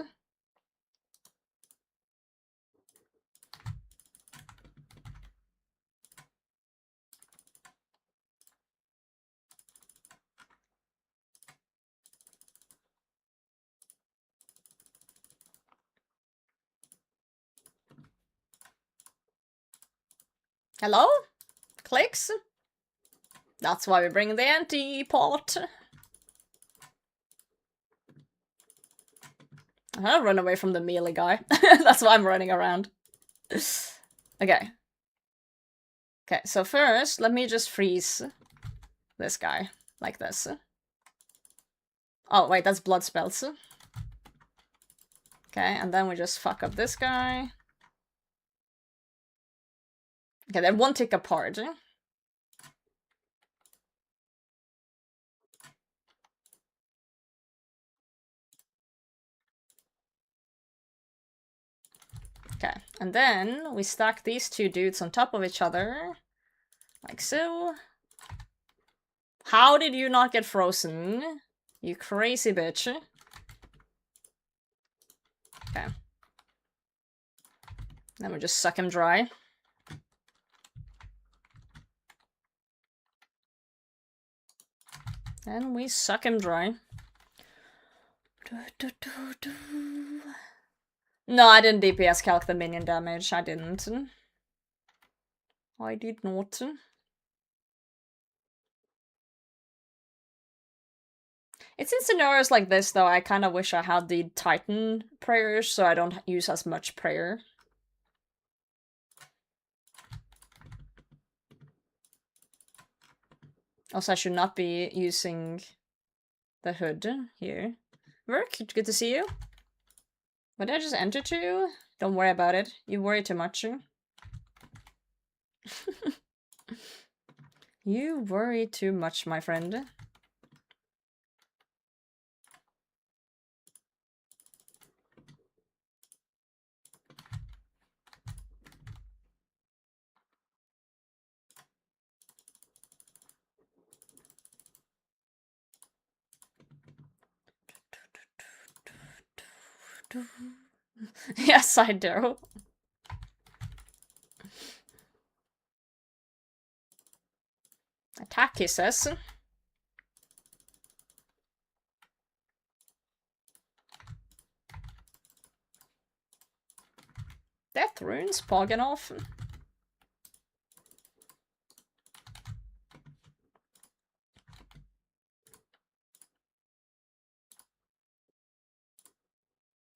Hello? Clicks? That's why we bring the anti-pot. I'll run away from the melee guy. That's why I'm running around. Okay. Okay, so first, let me just freeze this guy. Like this. Oh, wait, that's blood spells. Okay, and then we just fuck up this guy. Okay, they're one tick apart. Okay, and then we stack these two dudes on top of each other. Like so. How did you not get frozen? You crazy bitch. Okay. Then we just suck him dry. And we suck him dry. No, I didn't DPS calc the minion damage. I didn't. I did not. It's in scenarios like this, though, I kind of wish I had the Titan prayers, so I don't use as much prayer. Also, I should not be using the hood here. Work, good to see you. What did I just enter to? Don't worry about it. You worry too much. You worry too much, my friend. Yes, I do. Attack, he says. Death runes, pogging off.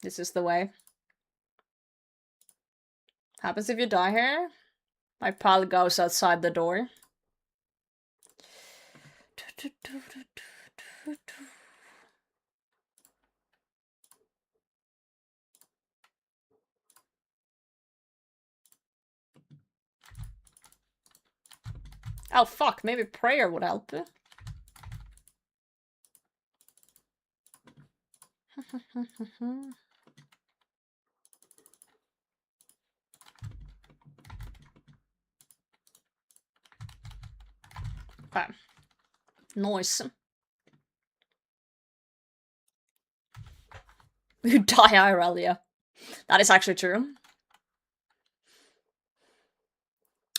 This is the way. Happens if you die here. My pal goes outside the door. Oh fuck, maybe prayer would help. Okay. Nice. You die IRL, yeah. That is actually true.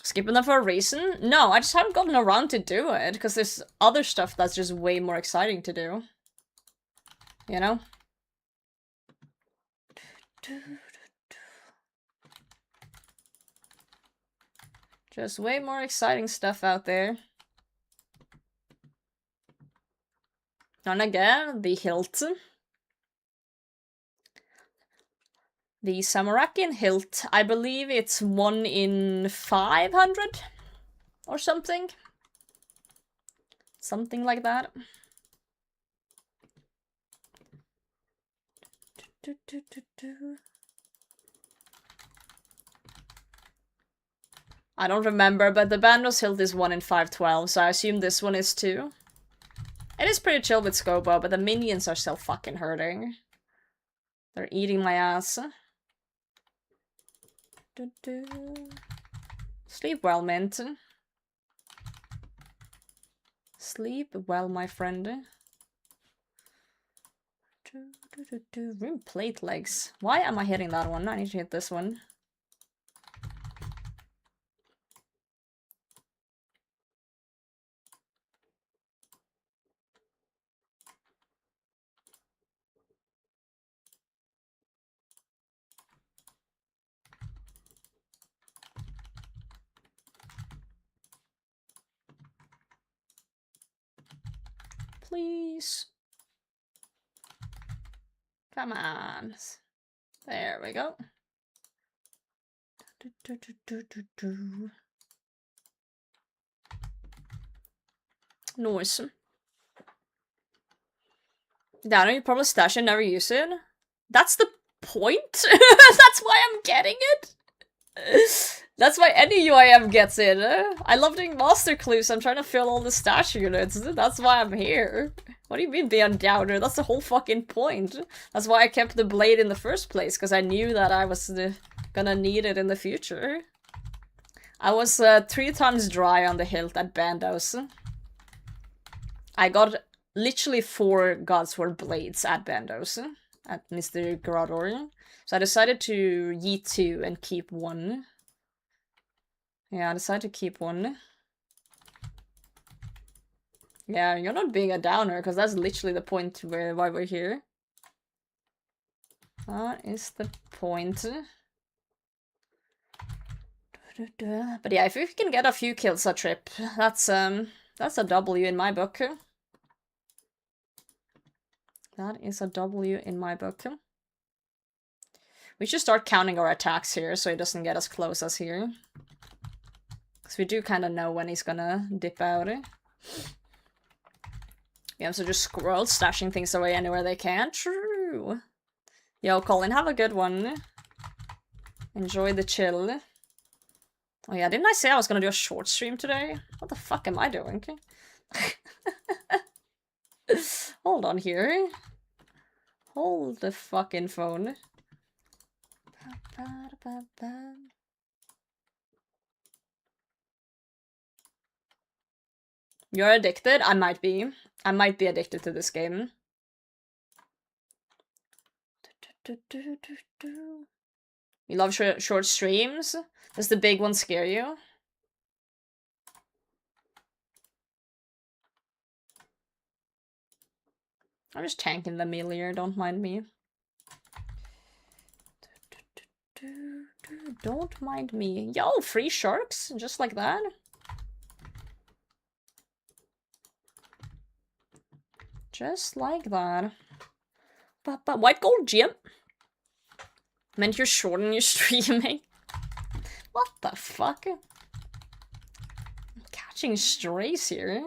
Skipping them for a reason? No, I just haven't gotten around to do it, because there's other stuff that's just way more exciting to do. You know? Just way more exciting stuff out there. And again, the hilt. The Samarakian hilt, I believe it's 1 in 500 or something. Something like that. I don't remember, but the Bandos hilt is 1 in 512, so I assume this one is too. It is pretty chill with Scobo, but the minions are still fucking hurting. They're eating my ass. Sleep well, Mint. Sleep well, my friend. Room plate legs. Why am I hitting that one? I need to hit this one. Please. Come on. There we go. Nice. Downer, you probably stash and never use it. That's the point? That's why I'm getting it? That's why any UIM gets it. I love doing master clues. I'm trying to fill all the stash units. That's why I'm here. What do you mean be on Downer? That's the whole fucking point. That's why I kept the blade in the first place, because I knew that I was gonna need it in the future. I was 3 times dry on the hilt at Bandos. I got literally 4 Godsword blades at Bandos, at Mr. Grador. So I decided to yeet 2 and keep 1. Yeah, I decided to keep 1. Yeah, you're not being a downer, because that's literally the point why we're here. That is the point. But yeah, if you can get a few kills a trip, that's a W in my book. That is a W in my book. We should start counting our attacks here, so he doesn't get as close as here. Because we do kind of know when he's gonna dip out. Yeah, so just squirrels stashing things away anywhere they can. True. Yo, Colin, have a good one. Enjoy the chill. Oh yeah, didn't I say I was gonna do a short stream today? What the fuck am I doing? Hold on here. Hold the fucking phone. You're addicted? I might be. I might be addicted to this game. You love short streams? Does the big one scare you? I'm just tanking the melee here, don't mind me. Don't mind me. Yo, free sharks, just like that. Just like that. But white gold gem. Meant you're short on your streaming. What the fuck? I'm catching strays here.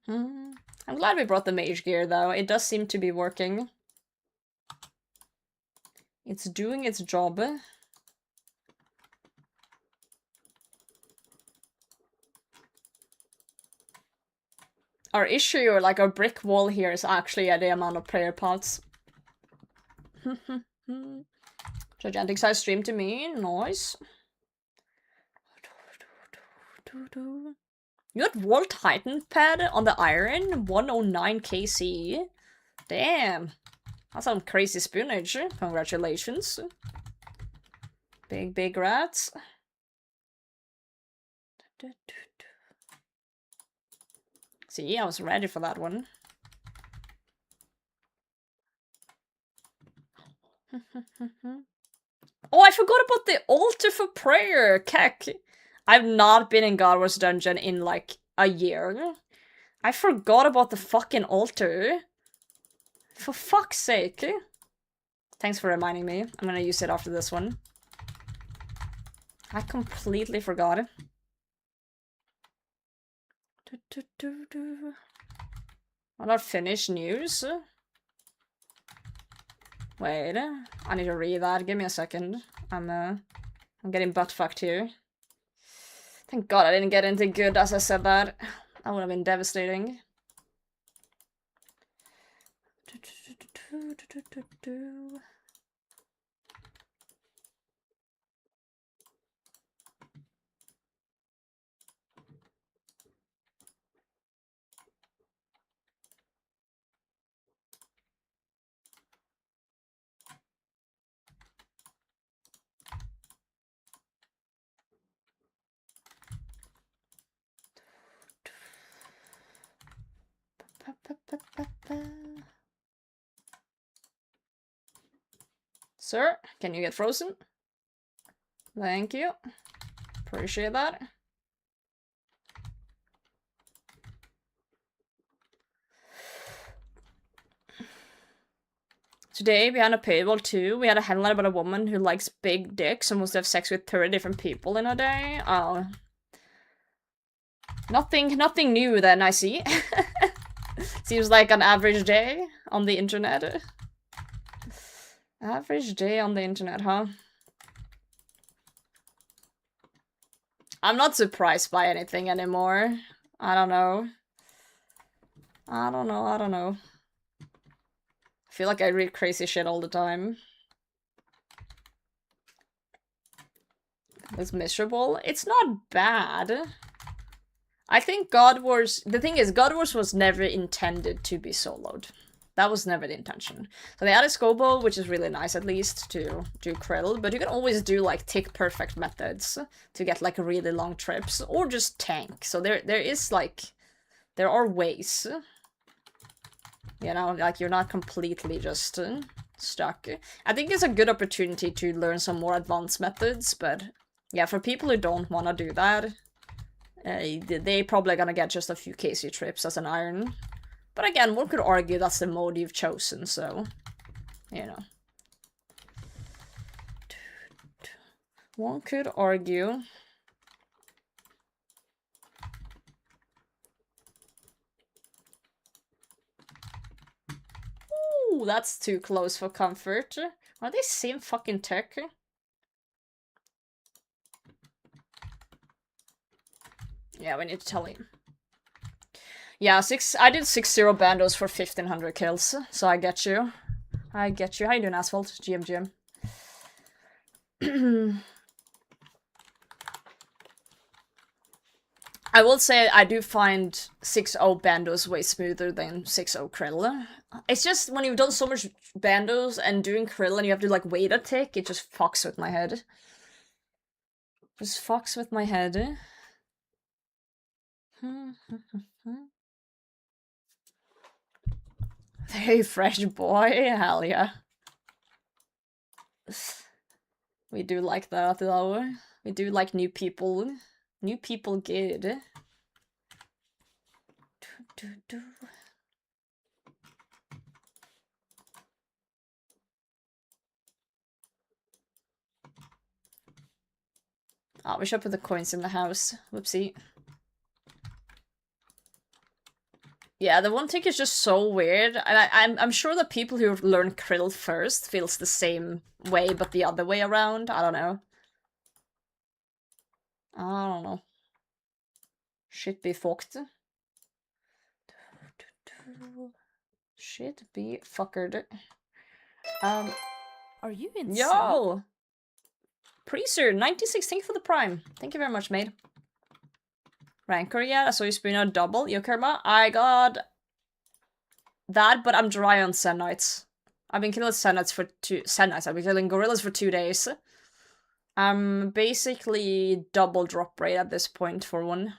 I'm glad we brought the mage gear though. It does seem to be working. It's doing its job. Our issue, or like our brick wall here, is actually the amount of prayer pots. Gigantic size stream to me, nice. You got Wall Titan pad on the iron, 109 KC. Damn, that's some crazy spoonage. Congratulations. Big rats. See, I was ready for that one. Oh, I forgot about the altar for prayer, Keck. I've not been in God Wars Dungeon in like a year. I forgot about the fucking altar. For fuck's sake. Thanks for reminding me. I'm gonna use it after this one. I completely forgot. What about Finnish news? Wait, I need to read that. Give me a second. I'm getting butt fucked here. Thank God I didn't get into good as I said that. That would have been devastating. Sir, can you get frozen? Thank you. Appreciate that. Today, behind a paywall too, we had a headline about a woman who likes big dicks and wants to have sex with 30 different people in a day. Oh. Nothing new then, I see. Seems like an average day on the internet. Average day on the internet, huh? I'm not surprised by anything anymore. I don't know. I don't know. I feel like I read crazy shit all the time. It's miserable. It's not bad. I think God Wars... The thing is, God Wars was never intended to be soloed. That was never the intention. So they added Scobo, which is really nice at least, to do Krill, but you can always do like tick perfect methods to get like really long trips, or just tank. So there is like... There are ways. You know, like you're not completely just stuck. I think it's a good opportunity to learn some more advanced methods, but yeah, for people who don't want to do that, they probably gonna get just a few KC trips as an iron. But again, one could argue that's the mode you've chosen, so, you know. One could argue. Ooh, that's too close for comfort. Are they same fucking tech? Yeah, we need to tell him. Yeah, I did 6-0 bandos for 1500 kills, so I get you. I get you. How you doing, Asphalt? GM. I will say I do find 6-0 bandos way smoother than 6-0 krill. It's just when you've done so much bandos and doing krill and you have to like wait a tick, it just fucks with my head. Just fucks with my head. Very fresh boy, hell yeah. We do like that though. We do like new people. New people good. Oh, we should put the coins in the house. Whoopsie. Yeah, the one thing is just so weird. And I'm sure the people who learn Krill first feels the same way, but the other way around. I don't know. I don't know. Shit be fucked. Shit be fuckered. Are you insane? Yo! Preaser, 96, for the prime. Thank you very much, mate. Rancor, yeah, I saw you spin out double. Yo, Kerma, I got that, but I'm dry on Senites. I've been killing Senites for Senites, I've been killing gorillas for 2 days. I'm basically double drop rate at this point for one.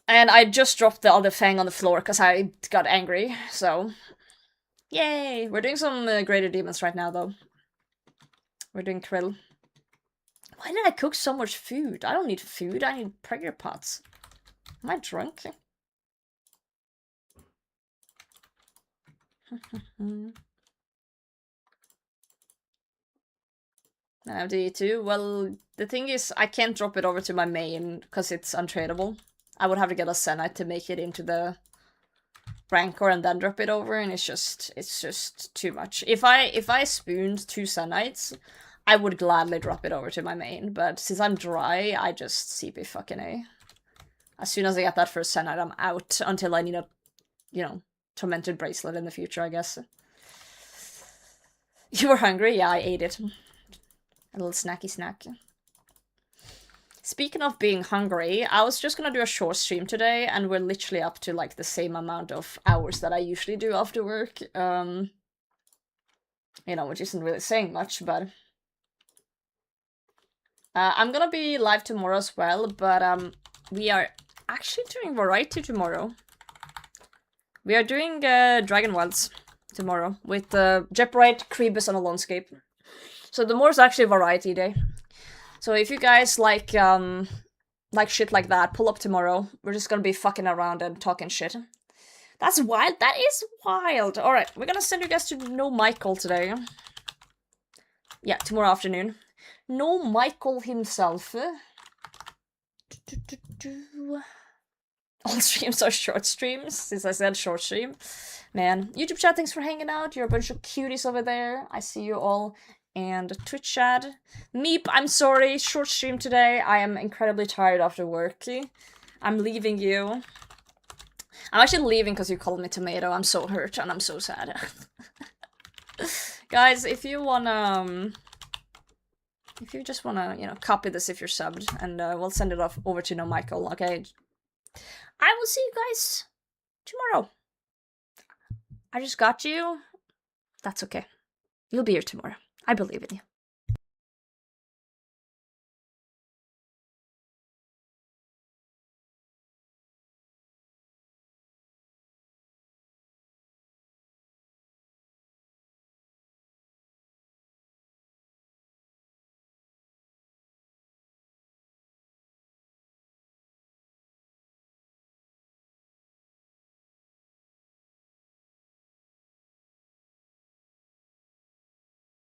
And I just dropped the other Fang on the floor because I got angry, so... Yay! We're doing some greater demons right now, though. We're doing Krill. Why did I cook so much food? I don't need food, I need prayer pots. Am I drunk? I have the E2. Well, the thing is, I can't drop it over to my main because it's untradeable. I would have to get a Senite to make it into the Rancor and then drop it over, and it's just too much. If I spooned 2 Senites, I would gladly drop it over to my main, but since I'm dry, I just CP fucking A. As soon as I get that first Senite, I'm out until I need a, you know, Tormented Bracelet in the future, I guess. You were hungry? Yeah, I ate it. A little snacky snack. Speaking of being hungry, I was just gonna do a short stream today, and we're literally up to like the same amount of hours that I usually do after work. You know, which isn't really saying much, but... I'm gonna be live tomorrow as well, but we are actually doing variety tomorrow. We are doing Dragon Wilds tomorrow with Jeoparite, Creebus, and Alonscape. So tomorrow's actually a variety day. So if you guys like shit like that, pull up tomorrow. We're just gonna be fucking around and talking shit. That's wild. That is wild. Alright, we're gonna send you guys to No Michael today. Yeah, tomorrow afternoon. No Michael himself. All streams are short streams, since I said short stream. Man, YouTube chat, thanks for hanging out. You're a bunch of cuties over there. I see you all. And Twitch chat. Meep, I'm sorry, short stream today. I am incredibly tired after work. I'm leaving you. I'm actually leaving because you called me tomato. I'm so hurt and I'm so sad. Guys, if you wanna... if you just wanna, you know, copy this if you're subbed, and we'll send it off over to No Michael, okay? I will see you guys tomorrow. I just got you. That's okay. You'll be here tomorrow. I believe in you.